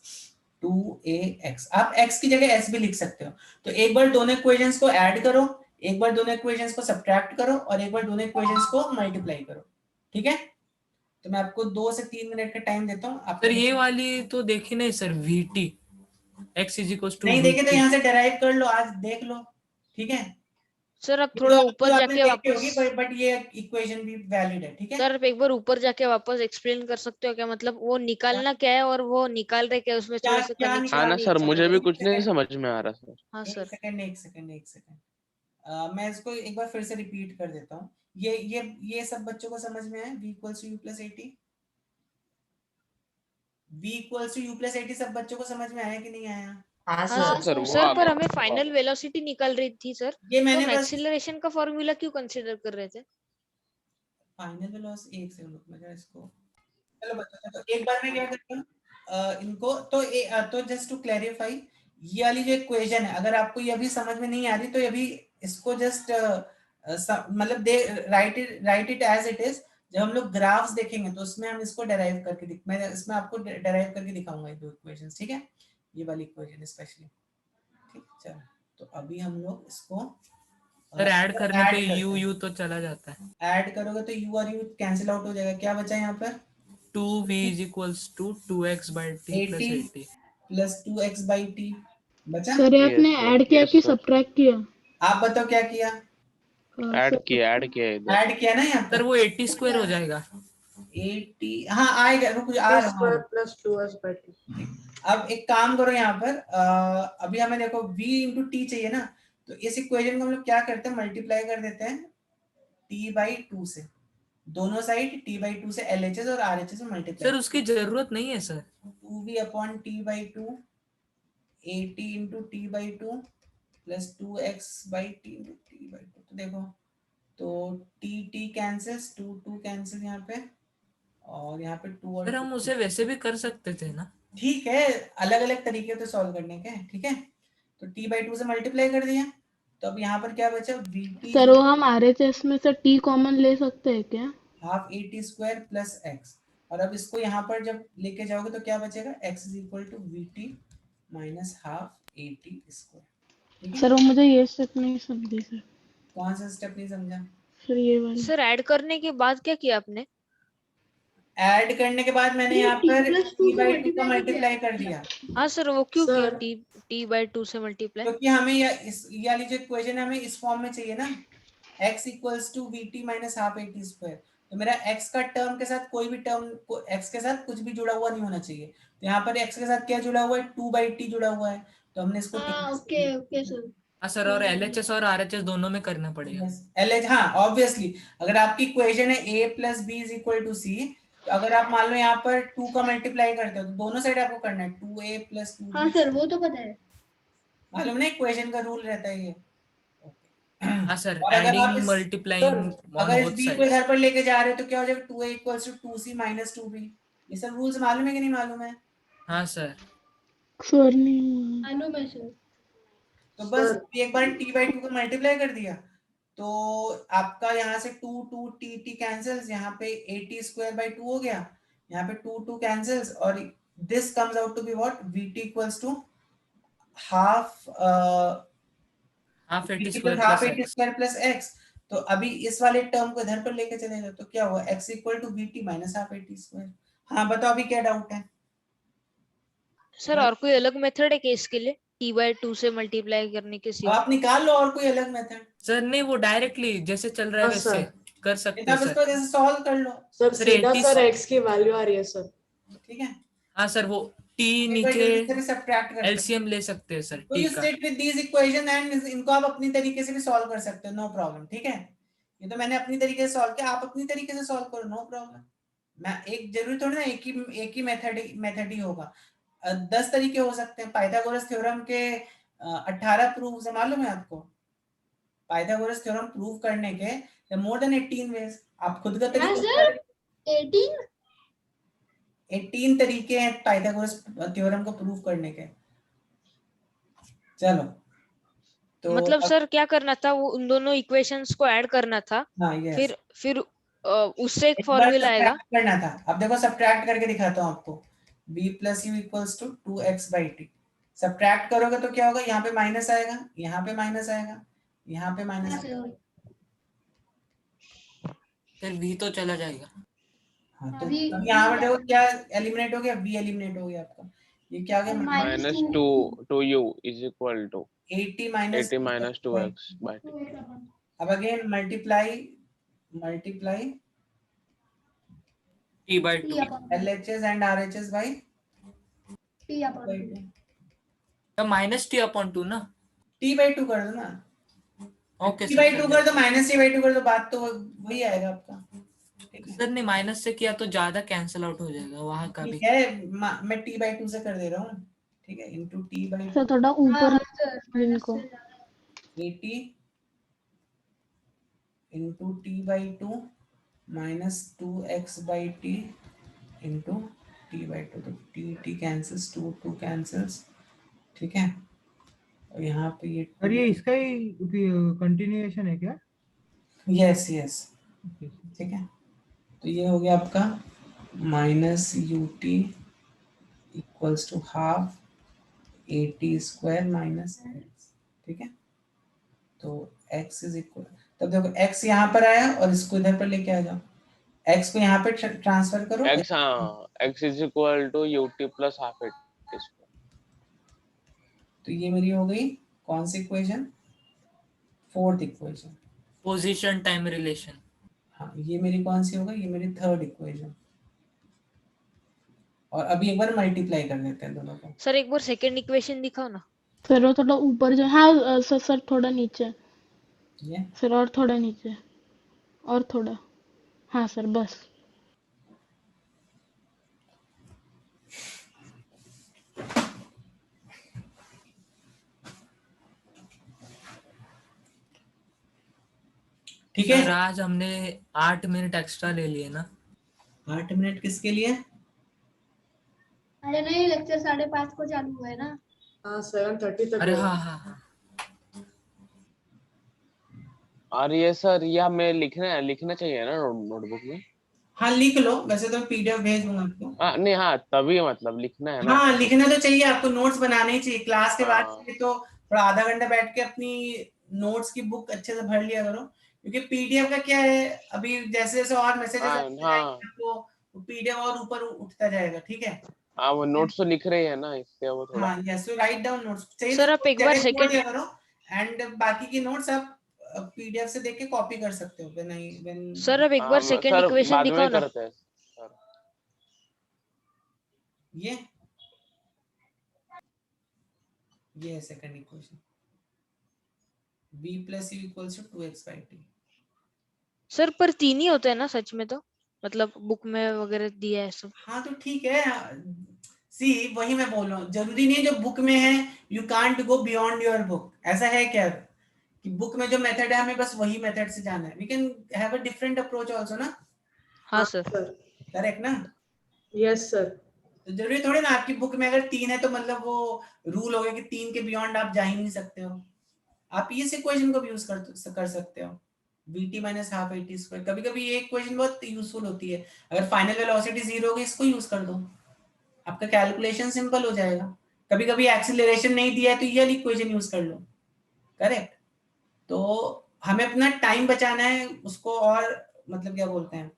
2ax। आप x की जगह s भी लिख सकते हो। तो एक बार दोनों इक्वेशंस को ऐड करो, एक बार दोनों इक्वेशंस को सब्ट्रैक्ट करो, और एक बार दोनों इक्वेशंस को मल्टीप्लाई करो, ठीक है। तो मैं आपको 2 से 3 मिनट का टाइम देता हूँ। सर ये वाली तो देखी नहीं sir, vt। x is equal to नहीं देखे तो यहाँ से डेराइव कर लो, आज देख लो, ठीक है। सर अब ये थोड़ा तो ऊपर आपने जाके देखी वापस होगी, बट ये इक्वेशन भी वैलिड है, ठीक है। सर एक बार ऊपर जाके वापस एक्सप्लेन कर सकते हो क्या, मतलब वो निकालना क्या है और वो निकाल रहे क्या, उसमें थोड़ा सा हाँ ना कनेक्शन। सर, मुझे भी कुछ नहीं समझ में आ रहा सर। हाँ एक सर। सेकंड एक सेकंड एक सेकंड, मैं इसको एक बार फिर से रिपीट कर देता हूँ। ये सब बच्चों को समझ में आया, v equals to u plus 80, v equals to u plus 80 सब बच्चों को समझ में आया कि नहीं आया? हाँ सर सर वो सर आ पर गया, हमें वो आ फाइनल गया। वेलोसिटी निकाल रही थी सर, ये तो मैंने हम बस एक्सीलरेशन का फॉर्मूला क्यों कंसीडर कर रहे थे? फाइनल वेलोसिटी, एक सेकंड रुक, मैं जरा इसको, चलो बच्चों तो एक बार मैं क्या करता हूँ, इनको तो जस्ट टू क्लैरिफाई, ये वाली जो इक्वेशन है, अगर आपको ये अभी समझ में नहीं आ रही तो ये अभी इसको जस्ट मतलब दे write it as it is. जब हम लोग ग्राफ्स देखेंगे तो उसमें हम इसको डेराइव करके मैं इसमें आपको डेराइव करके दिखाऊंगा ये दो इक्वेशंस, ठीक है, ये वाली इक्वेशन स्पेशली, ठीक। चलो तो अभी हम लोग इसको सर ऐड करने पे करते u हैं। u तो चला जाता है, ऐड करोगे तो u और u कैंसिल आउट हो जाएगा, क्या बचा यहाँ पर 2v is equals to 2x by t plus 80 80 plus 2x by t बचा। सर ये आपने ऐड किया कि सब्ट्रैक्ट किया? आप बताओ क्या किया? ऐड किया इधर। ऐड किया ना यहाँ सर पर, वो 80 स्क्वायर हो जाएगा। 80, हाँ आएगा, रुक आ रहा स्क्वायर हूँ। Plus 2s by t. अब एक काम करो यहाँ पर, अभी हमें देखो v इंटू टी चाहिए ना, तो इस इक्वेशन को हम लोग क्या करते हैं, मल्टीप्लाई कर देते हैं t बाई 2 से, दोनों साइड t बाई 2 से LHS और RHS में मल्टीप्लाई। सर उसकी जरूरत नहीं है sir. 2v upon t by 2 80 into t by 2 plus 2x by T into t by 2, तो देखो तो t कैंसिल्स, 2 कैंसिल यहाँ पे, और यहाँ पे 2 और सर हम उसे वैसे भी कर सकते थे ना। ठीक है, अलग अलग तरीके तो सॉल्व करने के, ठीक है। तो t बाई 2 से मल्टीप्लाई कर दिया, तो अब यहाँ पर क्या बचा, vt सर वो हम RHS में से t कॉमन ले सकते हैं क्या? Half at square plus x, और अब इसको यहाँ पर जब लेके जाओगे तो क्या बचेगा, x is equal to vt minus half at square, ठीक है। सर वो मुझे ये स्टेप नहीं समझी सर। कौन सा स्टेप नहीं समझा? सर ये वाला। सर ऐड करने के बाद क्या किया आपने? ऐड करने के बाद मैंने यहाँ t पर प्लस 2 t से बाई 2 का मल्टीप्लाई मल्टीप्लाई कर दिया, हाँ सर वो क्यों किया, सर t बाई 2 से मल्टीप्लाई? क्योंकि हमें ये वाली जो इक्वेशन है हमें इस फॉर्म में चाहिए ना, x equals to vt minus half at square, तो मेरा x का टर्म के साथ कोई भी टर्म x के साथ कुछ भी जुड़ा हुआ नहीं होना चाहिए, तो यहाँ पर x के साथ क्या जुड़ा हुआ है, 2 बाई टी जुड़ा हुआ है, तो हमने इसको हाँ ओके ओके सर। हाँ सर, और LHS और RHS दोनों में करना पड़ेगा। LH, हाँ ऑब्वियसली अगर आपकी इक्वेशन है a plus b is equal to c, तो अगर आप मान लो यहाँ पर 2 का मल्टीप्लाई करते हो तो दोनों साइड आपको करना है 2a प्लस 2b, हाँ सर वो तो पता है। मालूम ना इक्वेशन का रूल रहता है ये। हाँ सर, और अगर आप एडिंग मल्टीप्लाइंग ऑन अगर इस बोथ b को साइड्स। इधर पर लेके जा रहे हो तो क्या हो जाएगा, 2a equals to 2c minus 2b, ये सब रूल्स मालूम है कि नहीं मालूम है? हाँ सर। सर नहीं। मालूम है सर। तो बस एक बार t बाई 2 को मल्टीप्लाई कर दिया तो आपका यहाँ से 2 t कैंसिल्स, यहाँ पे at स्क्वायर बाई 2 हो गया, यहाँ पे 2 कैंसिल्स, और this comes out to be what, vt equals to half half at vt square half plus at x। Square plus x, तो अभी इस वाले टर्म को इधर पर लेके चले जाओ तो क्या हुआ, x equal to vt minus half at square. हाँ बताओ अभी क्या डाउट है? सर और कोई अलग मेथड है क्या इसके लिए, t बाई 2 से मल्टीप्लाई करने के अब सिवा? आप निकाल लो और कोई अलग मेथड, सर नहीं, वो डायरेक्टली जैसे चल रहा है हाँ, वैसे सर। कर सकते हैं आप सर। इसको जैसे सॉल्व कर लो, सर सर, सीधा 80 सर x की वैल्यू आ रही है सर। ठीक है। हाँ सर, वो t एक बार नीचे जल्दी से सब्ट्रैक्ट करते हैं, LCM ले सकते हैं सर तो t यू का। State with these equation and इनको आप अपनी तरीके से भी सॉल्व कर सकते हो, नो प्रॉब्लम, ठीक है। ये तो मैंने अपनी तरीके से सॉल्व किया, आप अपनी तरीके से सॉल्व करो, नो प्रॉब्लम। मैं एक जरूरी थोड़ी ना एक ही मेथड ही होगा, 10 तरीके हो सकते हैं। पाइथागोरस थ्योरम के 18 प्रूफ मालूम है आपको, पाइथागोरस थ्योरम प्रूव करने के मोर देन 18 वेज, आप खुद का हाँ तरीका सर 18। 18 तरीके हैं पाइथागोरस थ्योरम को प्रूव करने के। चलो तो मतलब सर क्या करना था, वो उन दोनों इक्वेशंस को ऐड करना था, हाँ यस, फिर उससे एक एक बार फॉर्मूला आएगा। सब्ट्रैक्ट करना था। अब देखो सब्ट्रैक्ट करके दिखाता हूँ आपको, b plus u equals to 2x by t, subtract करोगे तो क्या होगा, यहाँ पे माइनस आएगा, यहाँ पे माइनस आएगा, यहाँ पे माइनस आएगा, सर v तो चला जाएगा। हाँ तो अभी अब यहाँ पर देखो क्या एलिमिनेट हो गया, v एलिमिनेट हो गया आपका, ये क्या आ गया minus two u is equal to 80 minus 80 minus 2x by t। अब again multiply t by 2 LHS and RHS by तो माइनस t अपॉन 2 ना। t by 2 कर दो ना। ओके t by 2 कर दो, माइनस t by 2 कर दो, बात तो वही आएगा आपका। सर ने माइनस से किया तो ज्यादा कैंसिल आउट हो जाएगा वहां का भी। ठीक है, मैं t by 2 से कर दे रहा हूँ, ठीक है, इनटू t by सर थोड़ा ऊपर इनको 80 into t by 2 minus 2x by t into t by 2। तो t कैंसिल्स, 2 कैंसिल्स, ठीक है। और यहाँ पे ये और ये इसका ही कंटिन्यूएशन है क्या? यस ठीक है। तो ये हो गया आपका minus u t equals to half 80 square minus x, ठीक है। तो x इज इक्वल, तब देखो x यहाँ पर आया और इसको इधर पर लेके आ जाओ, x को यहाँ पे ट्रांसफर करो। x हाँ x is equal to ut plus half it square. तो ये मेरी हो गई कौन सी equation? Fourth equation, position time relation. हाँ ये मेरी कौन सी होगा? ये मेरी थर्ड इक्वेशन। और अभी एक बार मल्टीप्लाई कर देते हैं दोनों को। सर एक बार सेकंड इक्वेशन दिखाओ ना। सर वो थोड़ा ऊपर जो, हाँ सर थोड़ा नीचे ये सर, और थोड़ा नीचे, और थोड़ा, हाँ सर बस। ठीक है। सर आज हमने 8 मिनट एक्स्ट्रा ले लिए ना। 8 मिनट किसके लिए? अरे नहीं, लेक्चर 5:30 को चालू हुआ है ना। हाँ 7:30 तक अरे होगा। हाँ। और ये सर ये हमें लिखना चाहिए ना नोटबुक में? हाँ लिख लो, वैसे तो पीडीएफ भेज दूंगा आपको। नहीं हाँ तभी मतलब लिखना है ना। हाँ लिखना तो चाहिए आपको, नोट्स बनाने ही चाहिए। क्लास के बाद हाँ। तो थोड़ा आधा घंटा बैठ के अपनी नोट्स की बुक अच्छे से भर लिया करो, क्योंकि पीडीएफ का क्या है, अभी जैसे जैसे और मैसेजेस आपको पीडीएफ और ऊपर उठता जाएगा, ठीक है। हाँ वो नोट्स तो लिख रहे हैं ना इसलिए वो थोड़ा। हाँ यस, सो राइट डाउन नोट्स चाहिए। सर आप एक बार सेकंड करो एंड बाकी की नोट्स आप पीडीएफ से देख के कॉपी कर सकते हो। व्हेन सर अब एक बार सेकंड इक्वेशन दिखाओ ना। ये second equation v plus u equals to 2x by t। Sir पर 3 ही होता है ना सच में? तो मतलब बुक में वगैरह दिया है सब। हाँ तो ठीक है, सी वही मैं बोल रहा हूँ, जरूरी नहीं जो बुक में है you can't go beyond your book. ऐसा है क्या कि बुक में जो मेथड है हमें बस वही मेथड से जाना है? We can have a different approach also ना। हाँ सर करेक्ट ना? Yes sir. तो जरूरी थोड़ी ना आपकी बुक में अगर 3 है तो मतलब वो रूल हो गया कि 3 के बियॉन्ड आप जा ही नहीं सकते हो। आप इस इक्वेशन को भी यूज कर सकते हो, vt माइनस हाफ 80 स्क्वायर। कभी कभी ये इक्वेशन बहुत यूजफुल होती है, अगर फाइनल वेलोसिटी 0 होगी इसको यूज कर दो, आपका कैलकुलेशन सिंपल हो जाएगा। कभी कभी एक्सीलरेशन नहीं दिया है तो ये वाली इक्वेशन यूज कर लो। करेक्ट। तो हमें अपना टाइम बचाना है उसको, और मतलब क्या बोलते हैं,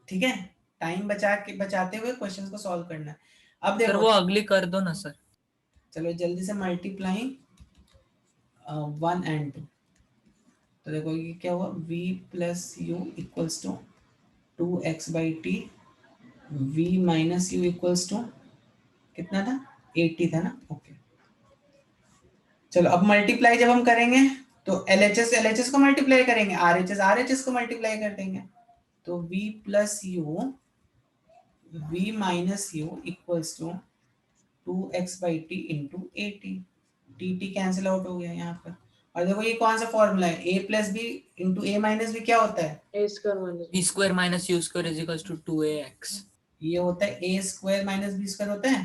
ठीक है, टाइम बचाते हुए क्वेश्चंस को सॉल्व करना है। अब देखो सर वो अगली कर दो ना सर। चलो जल्दी से मल्टीप्लाइंग 1 and 2। तो देखो ये क्या हुआ, v plus u equals to 2x by t, v minus u equals to कितना था? 80 था ना। ओके चलो अब मल्टीप्लाई जब हम करेंगे तो LHS को मल्टीप्लाई करेंगे, RHS को मल्टीप्लाई कर देंगे। तो v plus u v minus u equals to 2x by t into 80। T cancel out हो गया यहाँ पर। और देखो ये कौन सा फॉर्मूला है, a plus b into a minus b क्या होता है? a square minus b square minus u square is equals to 2ax। ये होता है a square minus b square होता है,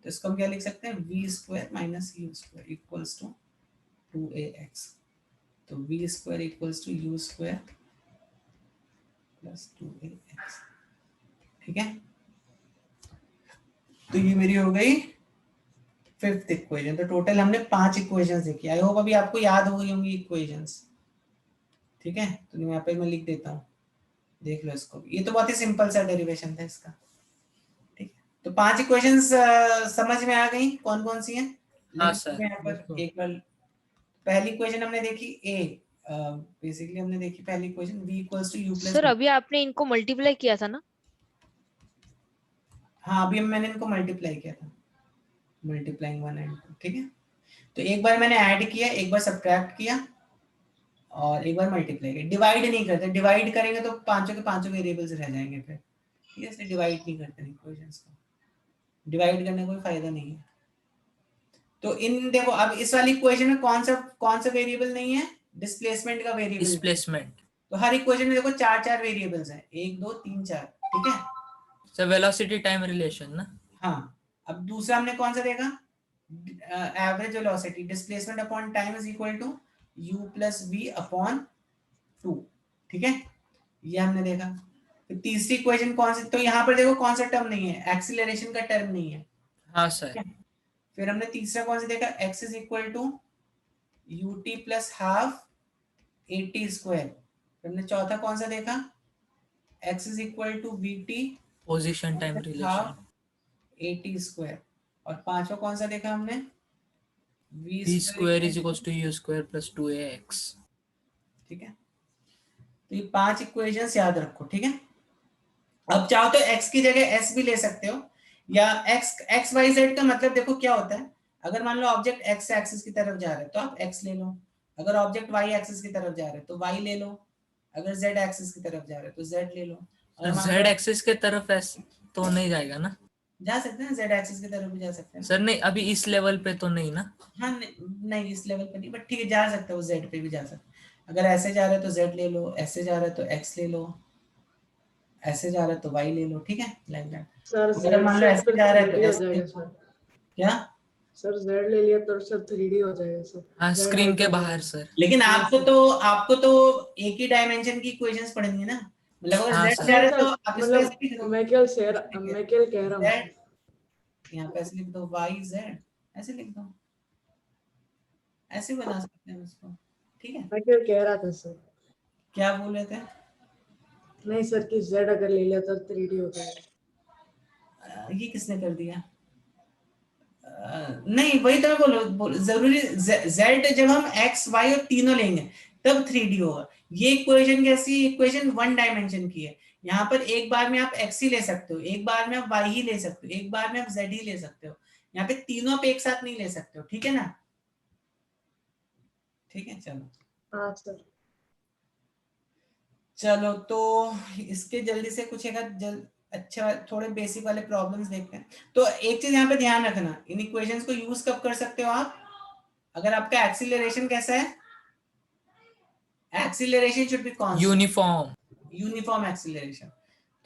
तो इसको हम क्या लिख सकते हैं, v square minus u square equals to 2ax। तो v square equals to u square plus 2ax, ठीक है। तो ये मेरी हो गई फिफ्थ इक्वेशन। तो टोटल हमने 5 इक्वेशंस देखी। आई होप अभी आपको याद हो गई होंगी इक्वेशंस, ठीक है। तो यहाँ पे मैं लिख देता हूँ, देख लो इसको। ये तो बहुत ही सिंपल सा डेरिवेशन था इसका, ठीक है। तो 5 इक्वेशंस समझ में आ गई, कौन कौन सी हैं? हाँ लिख सर, सकते हैं यहाँ पर बिल्कुल। एक बार। पहली इक्वेशन हमने देखी ए, बेसिकली हमने देखी पहली equation v equals to u plus sir अभी आपने इनको मल्टीप्लाई किया था ना? हाँ अभी मैंने इनको मल्टीप्लाई किया था, मल्टीप्लाइंग 1 एंड 2, ठीक है। तो एक बार मैंने ऐड किया, एक बार सब्ट्रैक्ट किया और एक बार मल्टीप्लाई किया। डिवाइड नहीं करते, डिवाइड करेंगे तो पांचों के पांचों वेरिएबल्स रह जाएंगे फिर, ठीक है, इसलिए डिवाइड नहीं करते इक्वेशंस को, डिवाइड करने का कोई फायदा नहीं है। तो इन देखो अब इस वाली इक्वेशन में कौन सा वेरिएबल नहीं है? डिस्प्लेसमेंट का वेरिएबल। डिस्प्लेसमेंट। तो हर इक्वेशन में देखो चार वेरिएबल्स हैं, 1 2 3 4, ठीक है। सर वेलोसिटी टाइम रिलेशन ना? हाँ, अब दूसरा हमने कौन सा देखा? Average velocity, displacement upon time is equal to u plus v upon 2, ठीक है, ये हमने देखा। फिर तीसरी इक्वेशन कौन सी? तो यहाँ पर देखो कौन सा टर्म नहीं है, एक्सीलरेशन का टर्म नहीं है। हाँ सर। फिर हमने तीसरा कौन सा देखा? x is equal to ut plus half at square. फिर हमने चौथा कौन सा देखा? x is equal to vt position time relation. Half at square. और पांचवा कौन सा देखा हमने? v square is equal to u square plus 2ax। ठीक है, तो ये 5 इक्वेशंस याद रखो, ठीक है। अब चाहो तो x की जगह s भी ले सकते हो, या x y z का मतलब देखो क्या होता है। अगर मान लो ऑब्जेक्ट x एक्सिस की तरफ जा रहा है तो आप x ले लो, अगर ऑब्जेक्ट y एक्सिस की तरफ जा रहा है तो y ले लो, अगर z एक्सिस की तरफ जा रहा है तो z ले लो। z एक्सिस के तरफ s तो नहीं जाएगा ना? जा सकते हैं, z एक्सिस की तरफ भी जा सकते हैं सर नहीं, अभी इस लेवल पे तो नहीं ना? हाँ नहीं इस लेवल पे नहीं, बट ठीक है जा सकते हो, z पे भी जा सकते हैं। अगर ऐसे जा रहा है तो z ले लो, ऐसे जा रहा है तो x ले लो, ऐसे जा रहा है तो y ले लो, ठीक है, लाइक दैट। सर अगर मान लो ऐसे जा रहा है तो 3D हो s ले जाएगा लो। सर। क्या सर z ले लिया तो सर 3D हो जाएगा सर। हाँ, Z स्क्रीन के height हो बाहर जाएगा। सर। लेकिन आपको तो एक ही डायमेंशन की इक्वेशंस पढ़नी है ना, मतलब अगर हाँ, z सर। जा रहा है तो आप इसको ऐसे लिख दो, मैं क्या कह रहा हूँ, यहाँ पे ऐसे लिख दो y z, ऐसे लिख दो, ऐसे बना सकते हैं उसको, ठीक है। मैं क्या कह रहा था सर, क्या बोल रहे थे? नहीं सर कि z अगर ले लिया तो 3D हो जाएगा। ये किसने कर दिया? नहीं वही तो मैं बोलो जरूरी z जब हम x y और तीनों लेंगे तब 3D होगा। ये इक्वेशन कैसी? इक्वेशन 1 डायमेंशन की है। यहाँ पर एक बार में आप x ही ले सकते हो, एक बार में आप y ही ले सकते हो, एक बार में आप z ही ले सकते हो, यहाँ पे तीनों पे एक साथ नहीं ले सकते हो, ठीक है ना? ठीक है, चलो हाँ सर। चलो तो इसके जल्दी से कुछ अच्छा थोड़े बेसिक वाले प्रॉब्लम्स देखते हैं। तो एक चीज यहाँ पे ध्यान रखना, इन इक्वेशंस को यूज कब कर सकते हो आप? अगर आपका एक्सीलरेशन कैसा है? Acceleration should be constant, uniform acceleration,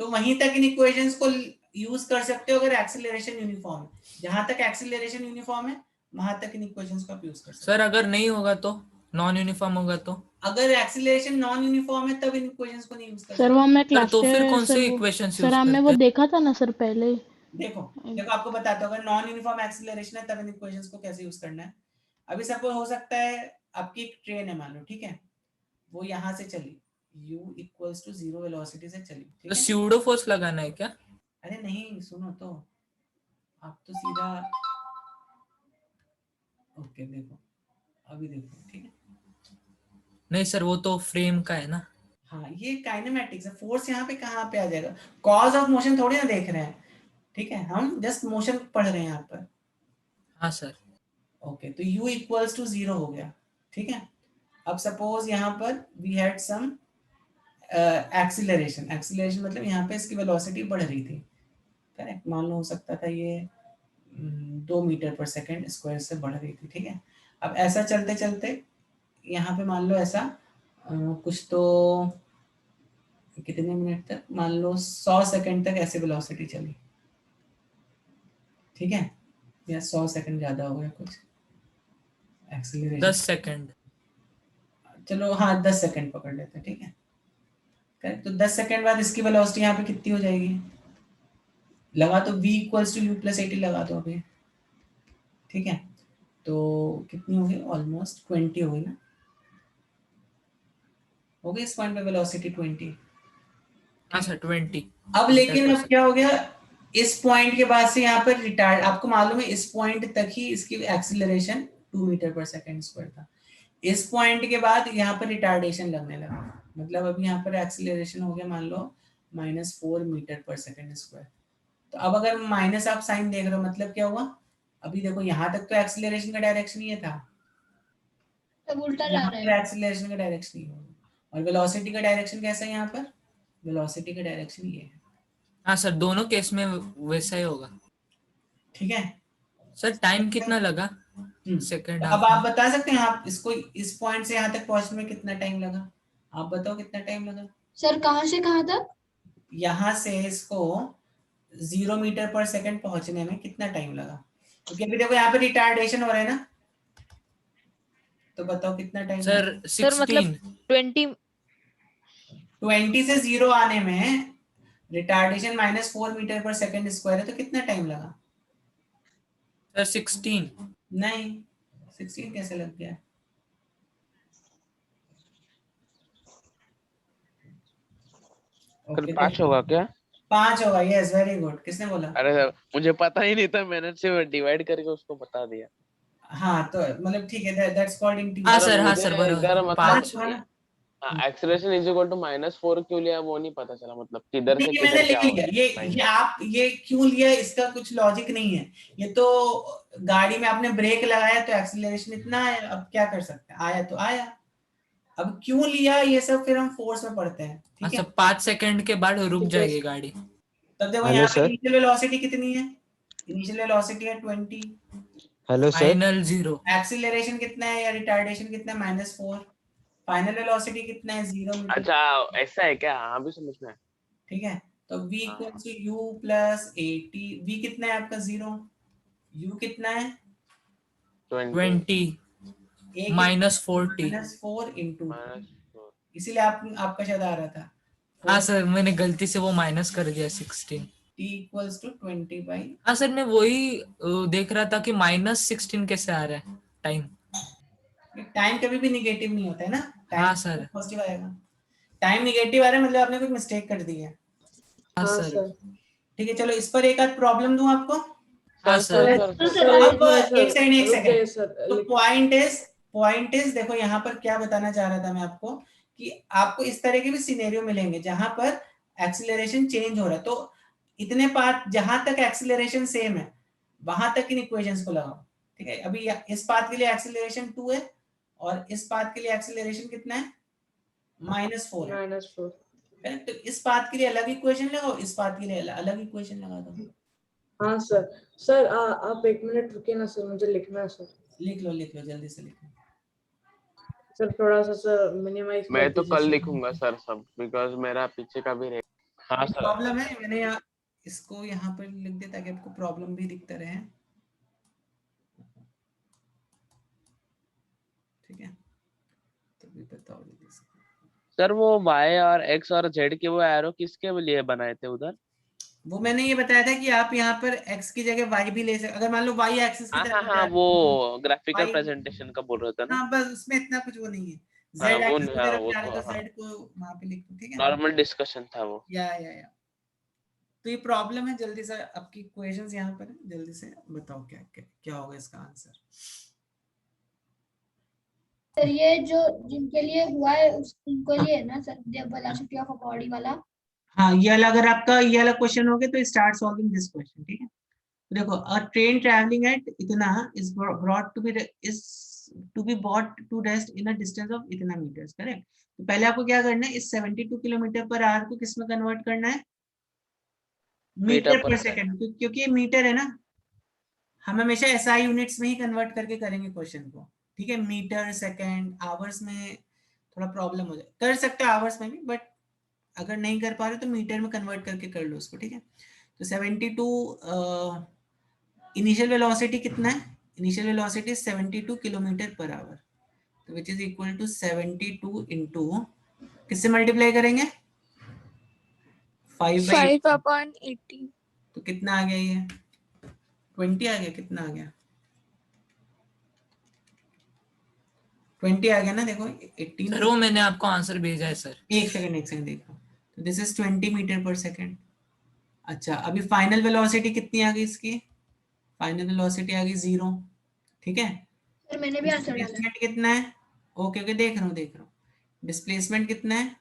तो वहीं तक इन इक्वेशंस को यूज कर सकते हो अगर एक्सीलरेशन यूनिफॉर्म है। जहां तक एक्सीलरेशन यूनिफॉर्म है वहां तक इन इक्वेशंस को आप यूज कर सकते हो। सर अगर नहीं होगा तो, नॉन यूनिफॉर्म होगा तो? अगर एक्सीलरेशन नॉन यूनिफॉर्म है तब इन इक्वेशंस को नहीं यूज कर सर वो हमने क्लास तो फिर कौन सर से वो इक्वेशंस सर यूज हमने वो करते हैं? देखा था ना सर पहले ही। देखो आपको बताता हूँ, अगर नॉन यूनिफॉर्म एक्सीलरेशन है तब इन इक्वेशंस को कैसे यूज करना है। अभी सपोज हो सकता है आपकी एक ट्रेन है मान लो, ठीक है, वो यहाँ से चली, u इक्वल्स टू 0 वेलोसिटी से चली, ठीक तो है। स्यूडो फोर्स लगाना है क्या? अरे नहीं सुनो तो, आप तो सीधा ओके देखो, अभी देखो, ठीक है। नहीं सर वो तो फ्रेम का है ना। हाँ ये काइनेमैटिक्स है, फोर्स यहाँ पे कहाँ पे आ जाएगा? कॉज ऑफ मोशन थोड़ी ना देख रहे हैं, ठीक है, हम जस्ट मोशन पढ़ रहे हैं यहाँ पर। हाँ सर। ओके तो u इक्वल्स टू 0 हो गया, ठीक है। अब सपोज यहाँ पर we had some acceleration, acceleration मतलब यहाँ पे इसकी वेलोसिटी बढ़ रही थी, करेक्ट, मान लो हो सकता था ये 2 मीटर पर सेकेंड स्क्वायर से बढ़ रही थी, ठीक है। अब ऐसा चलते चलते यहाँ पे मान लो ऐसा कुछ तो कितने मिनट तक, मान लो 100 सेकंड तक ऐसे वेलोसिटी चली, ठीक है, या 100 सेकंड ज्यादा हो गया कुछ एक्सीलरेशन, 10 सेकंड, चलो हाँ 10 सेकंड पकड़ लेते हैं, ठीक है, करेक्ट। तो 10 सेकंड बाद इसकी वेलोसिटी यहाँ पे कितनी हो जाएगी? लगा तो v equals to u plus 80 लगा दो अभी, ठीक है, तो कितनी होगी? ऑलमोस्ट 20 होगी ना, हो गई इस पॉइंट पे वेलोसिटी 20। हाँ सर 20। अब लेकिन अब क्या हो गया, इस पॉइंट के बाद से यहाँ पर रिटार्ड, आपको मालूम है इस पॉइंट तक ही इसकी एक्सीलरेशन 2 मीटर पर सेकेंड स्क्वायर था। इस पॉइंट के बाद यहाँ पर रिटार्डेशन लगने लगा, मतलब अभी यहाँ पर एक्सीलरेशन हो गया मान लो -4 मीटर पर सेकेंड स्क्वायर। तो अब अगर माइनस आप साइन देख रहे हो मतलब क्या हुआ, अभी देखो यहाँ तक तो एक्सीलरेशन का डायरेक्शन ये था, अब उल्टा जा यहाँ रहा पर है। एक्सीलरेशन का डायरेक्शन ये होगा, और वेलोसिटी का डायरेक्शन कैसा है यहाँ पर, वेलोसिटी का डायरेक्शन ये है। हाँ सर, दोनों केस में वैसा ही होगा। ठीक है सर टाइम कितना लगा सेकंड तो हाफ अब आप में? बता सकते हैं आप इसको, इस पॉइंट से यहाँ तक पहुंचने में कितना टाइम लगा, आप बताओ कितना टाइम लगा। सर कहाँ से कहाँ तक? यहाँ से इसको 0 मीटर पर सेकंड पहुंचने में कितना टाइम लगा, क्योंकि अभी देखो यहाँ पे रिटार्डेशन हो रहा है ना, तो बताओ कितना टाइम सर लगा। सर मतलब 20 से 0 आने में रिटार्डेशन -4 मीटर पर सेकंड स्क्वायर है, तो कितना टाइम लगा। सर 16 नहीं, 16 कैसे लग गया। सर 5 होगा क्या? 5 होगा, यस वेरी गुड। किसने बोला? अरे सर मुझे पता ही नहीं था, मैंने सिर्फ डिवाइड करके उसको बता दिया। हाँ तो मतलब ठीक है, दैट्स कॉल्ड इंटीग्रल। हाँ सर, हाँ मुझे सर इधर बराबर, मतलब 5। एक्सीलरेशन इज इक्वल टू -4 क्यों लिया वो नहीं पता चला, मतलब किधर से नहीं मैंने किधर क्या लिख हो लिया, ये आप ये क्यों लिया इसका कुछ लॉजिक नहीं है, ये तो गाड़ी में आपने ब्रेक लगाया तो एक्सीलरेशन इतना है, अब क्या कर सकते हैं, आया तो आया। अब क्यों लिया ये सब फिर हम फोर्स में पढ़ते हैं, ठीक है। 5 सेकंड के बाद रुक जाएगी गाड़ी। तब देखो हेलो यहाँ पे सर। इनिशियल वेलोसिटी कितनी है, इनिशियल वेलोसिटी है 20, हेलो सर। फाइनल 0। एक्सीलरेशन कितना है या रिटार्डेशन कितना है -4, फाइनल वेलोसिटी कितना है 0 मीटर। अच्छा ऐसा है क्या, हाँ भी समझ में। ठीक है तो v equals to u plus 80, v कितना है आपका 0, u कितना है 20 -40। -4 इंटू, इसीलिए आपका शायद आ रहा था। हाँ सर, मैंने गलती से वो माइनस कर दिया 16। t इक्वल्स टू 20 बाई, हाँ सर, मैं वही देख रहा था कि -16 कैसे आ रहा है टाइम। टाइम कभी भी निगेटिव नहीं होता है ना, टाइम हाँ सर। पॉजिटिव आएगा। टाइम निगेटिव आ रहा है मतलब आपने कोई मिस्टेक कर दी है। हाँ सर। ठीक है चलो इस पर एक आध प्रॉब्लम दूं आपको। हाँ सर। अब एक सेकंड तो पॉइंट इज देखो यहाँ पर क्या बताना चाह रहा था मैं आपको, कि आपको इस तरह के भी सिनेरियो मिलेंगे जहां पर एक्सीलरेशन चेंज हो रहा है, तो इतने पाथ जहां तक एक्सीलरेशन सेम है वहां तक इन इक्वेशंस को लगाओ। ठीक है अभी इस पाथ के लिए एक्सीलरेशन 2 है और इस पाथ के लिए एक्सीलरेशन कितना है -4 है। करेक्ट, तो इस पाथ के लिए अलग इक्वेशन लगाओ, इस पाथ के लिए अलग इक्वेशन लगा दो। हाँ सर। सर आप 1 मिनट रुकिए ना सर, मुझे लिखना है सर। लिख लो जल्दी से लिख लो। सर थोड़ा सा सर मिनिमाइज कर मैं तो दीजिए कल सर। लिखूंगा सर सब, बिकॉज मेरा पीछे का भी रहेगा। हाँ सर प्रॉब्लम है, मैंने इसको यहाँ पर लिख दिया ताकि आपको प्रॉब्लम भी दिखता रहे। ठीक है तो भी बताओ जल्दी से। सर वो y और x और z के वो एरो किसके लिए बनाए थे उधर? वो मैंने ये बताया था कि आप यहाँ पर x की जगह y भी ले सकते, अगर मान लो y एक्सिस की तरफ हाँ वो ग्राफिकल y, प्रेजेंटेशन का बोल रहा था ना। हाँ बस उसमें इतना कुछ वो नहीं है, z हाँ वो एक्सिस की तरफ वो जा रहे तो तो z को वहां पे लिख दो। ठीक है नॉर्मल डिस्कशन था वो। या तो ये प्रॉब्लम है, जल्दी से आपकी इक्वेशंस यहाँ पर है, जल्दी से बताओ क्या क्या क्या होगा इसका आंसर। सर ये जो जिनके लिए हुआ है उनको लिए है ना sir, velocity of a body वाला। हाँ ये वाला अगर आपका ये वाला क्वेश्चन हो गया तो स्टार्ट सॉल्विंग दिस क्वेश्चन। ठीक है देखो अ ट्रेन ट्रैवलिंग एट इतना is brought to be brought to rest in a distance of इतना मीटर्स। करेक्ट, तो पहले आपको क्या करना है, इस 72 किलोमीटर पर आवर को किस में कन्वर्ट करना है, मीटर पर सेकंड, क्योंकि ये मीटर है ना, हम हमेशा एसआई यूनिट्स में ही कन्वर्ट करके करेंगे क्वेश्चन को। ठीक है मीटर सेकंड आवर्स में थोड़ा प्रॉब्लम हो जाए, कर सकते हो आवर्स में भी, बट अगर नहीं कर पा रहे तो मीटर में कन्वर्ट करके कर लो उसको। ठीक है तो 72 इनिशियल वेलोसिटी कितना है, initial velocity 72 kilometre per hour, तो which is equal to 72 into किससे मल्टीप्लाई करेंगे 5/80। तो कितना आ गया ये 20 आ गया, कितना आ गया 20 आ गया ना। देखो 18 सर वो मैंने आपको आंसर भेजा है सर। एक सेकंड देखो, तो दिस इज 20 मीटर पर सेकंड, अच्छा अभी फाइनल वेलोसिटी कितनी आ गई इसकी? फाइनल वेलोसिटी आ गई 0, ठीक है। सर मैंने भी आंसर डाला। डिस्प्लेसमेंट कितना है? ओके ओके देख रहा हूँ। डिस्प्लेसमेंट कितना है?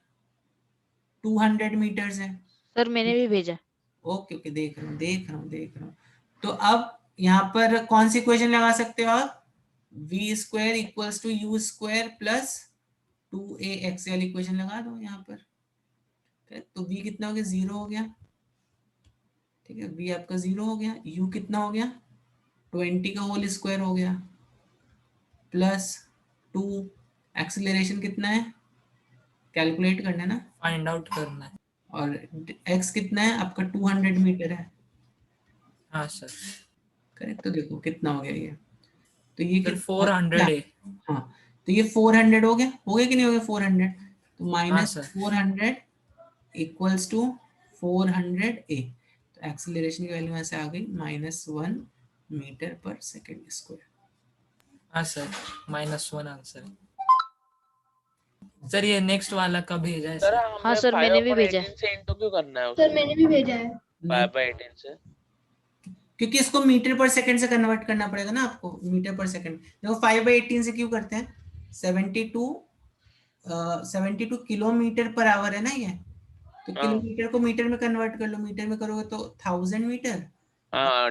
200 मीटर्स है। सर मैंने भी भेजा। ओके ओके देख रहा हूँ। तो अब यहाँ पर कौन सी इक्वेशन लगा सकते हो आप? v square equals to u square plus 2ax वाली इक्वेशन लगा दो यहाँ पर। तो v कितना हो गया? 0 हो गया, ठीक है। v आपका 0 हो गया। u कितना हो गया? 20 का होल स्क्वायर हो गया प्लस 2। एक्सीलरेशन कितना है? कैलकुलेट करना है ना, फाइंड आउट करना है। और x कितना है आपका? 200 मीटर है। हाँ सर। करेक्ट। तो देखो कितना हो गया ये, तो ये सर कितना 400 है। हाँ तो ये 400 हो गया कि नहीं हो गया? 400 तो minus sir. 400 equals to 400 a। तो एक्सीलरेशन की वैल्यू ऐसे आ गई -1 मीटर पर सेकेंड स्क्वायर। हाँ सर, -1 आंसर। सर ये नेक्स्ट वाला कब भेजा है सर सर? हाँ सर मैंने भी भेजा है। 5/18 से इंटू क्यों करना है सर मैंने भी भेजा है। 5/18 से? क्योंकि इसको मीटर पर सेकंड से कन्वर्ट करना पड़ेगा ना आपको, मीटर पर सेकंड। देखो 5/18 से क्यों करते हैं? 72 किलोमीटर पर आवर है ना ये, तो किलोमीटर को मीटर में कन्वर्ट कर लो। मीटर में करोगे तो 1000 मीटर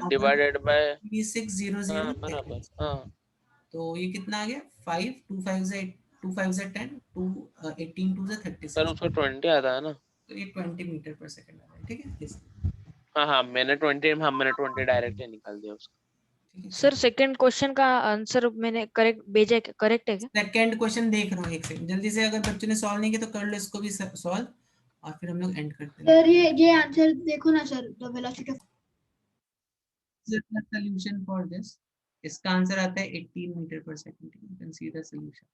डिवाइडेड बाय 3600 बराबर। सेकंड। तो ये कितना आ गया? 5 2 5 से 2 5 से 10 2 18 2 से 36। सर उसको 20 आता है ना? तो ये 20 मीटर पर सेकंड आ रहा है, ठीक है। हाँ मैंने 20 डायरेक्ट ही निकाल दिया उसका। सर सेकंड क्वेश्चन का आंसर मैंने करेक्ट भेजा है, करेक्ट है क्या? सेकंड क्वेश्चन देख रहा हूँ, एक सेकंड जल्दी से। अगर बच्चों ने सॉल्व नहीं किया तो कर लो इसको भी सॉल्व, और फिर हम लोग एंड करते हैं। सर ये आंसर देखो ना sir, the velocity of solution for this, इसका आंसर आता है 18 मीटर पर second. You can see the solution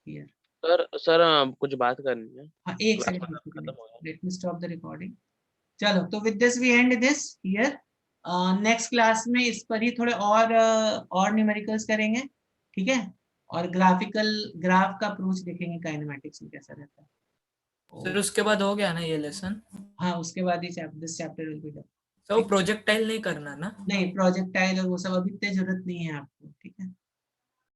here. Sir कुछ बात करनी है। हाँ एक second, let me stop the recording. चलो तो with this we end this here. Next class में इस पर ही थोड़े और न्यूमेरिकल्स करेंगे, ठीक है। और ग्राफ का अप्रोच देखेंगे काइनेमेटिक्स में कैसा रहता है। सर उसके बाद हो गया ना ये लेसन? हाँ उसके बाद ही this chapter will be done. तो प्रोजेक्टाइल नहीं करना ना? नहीं प्रोजेक्टाइल और वो सब अभी इतने जरूरत नहीं है आपको, ठीक है।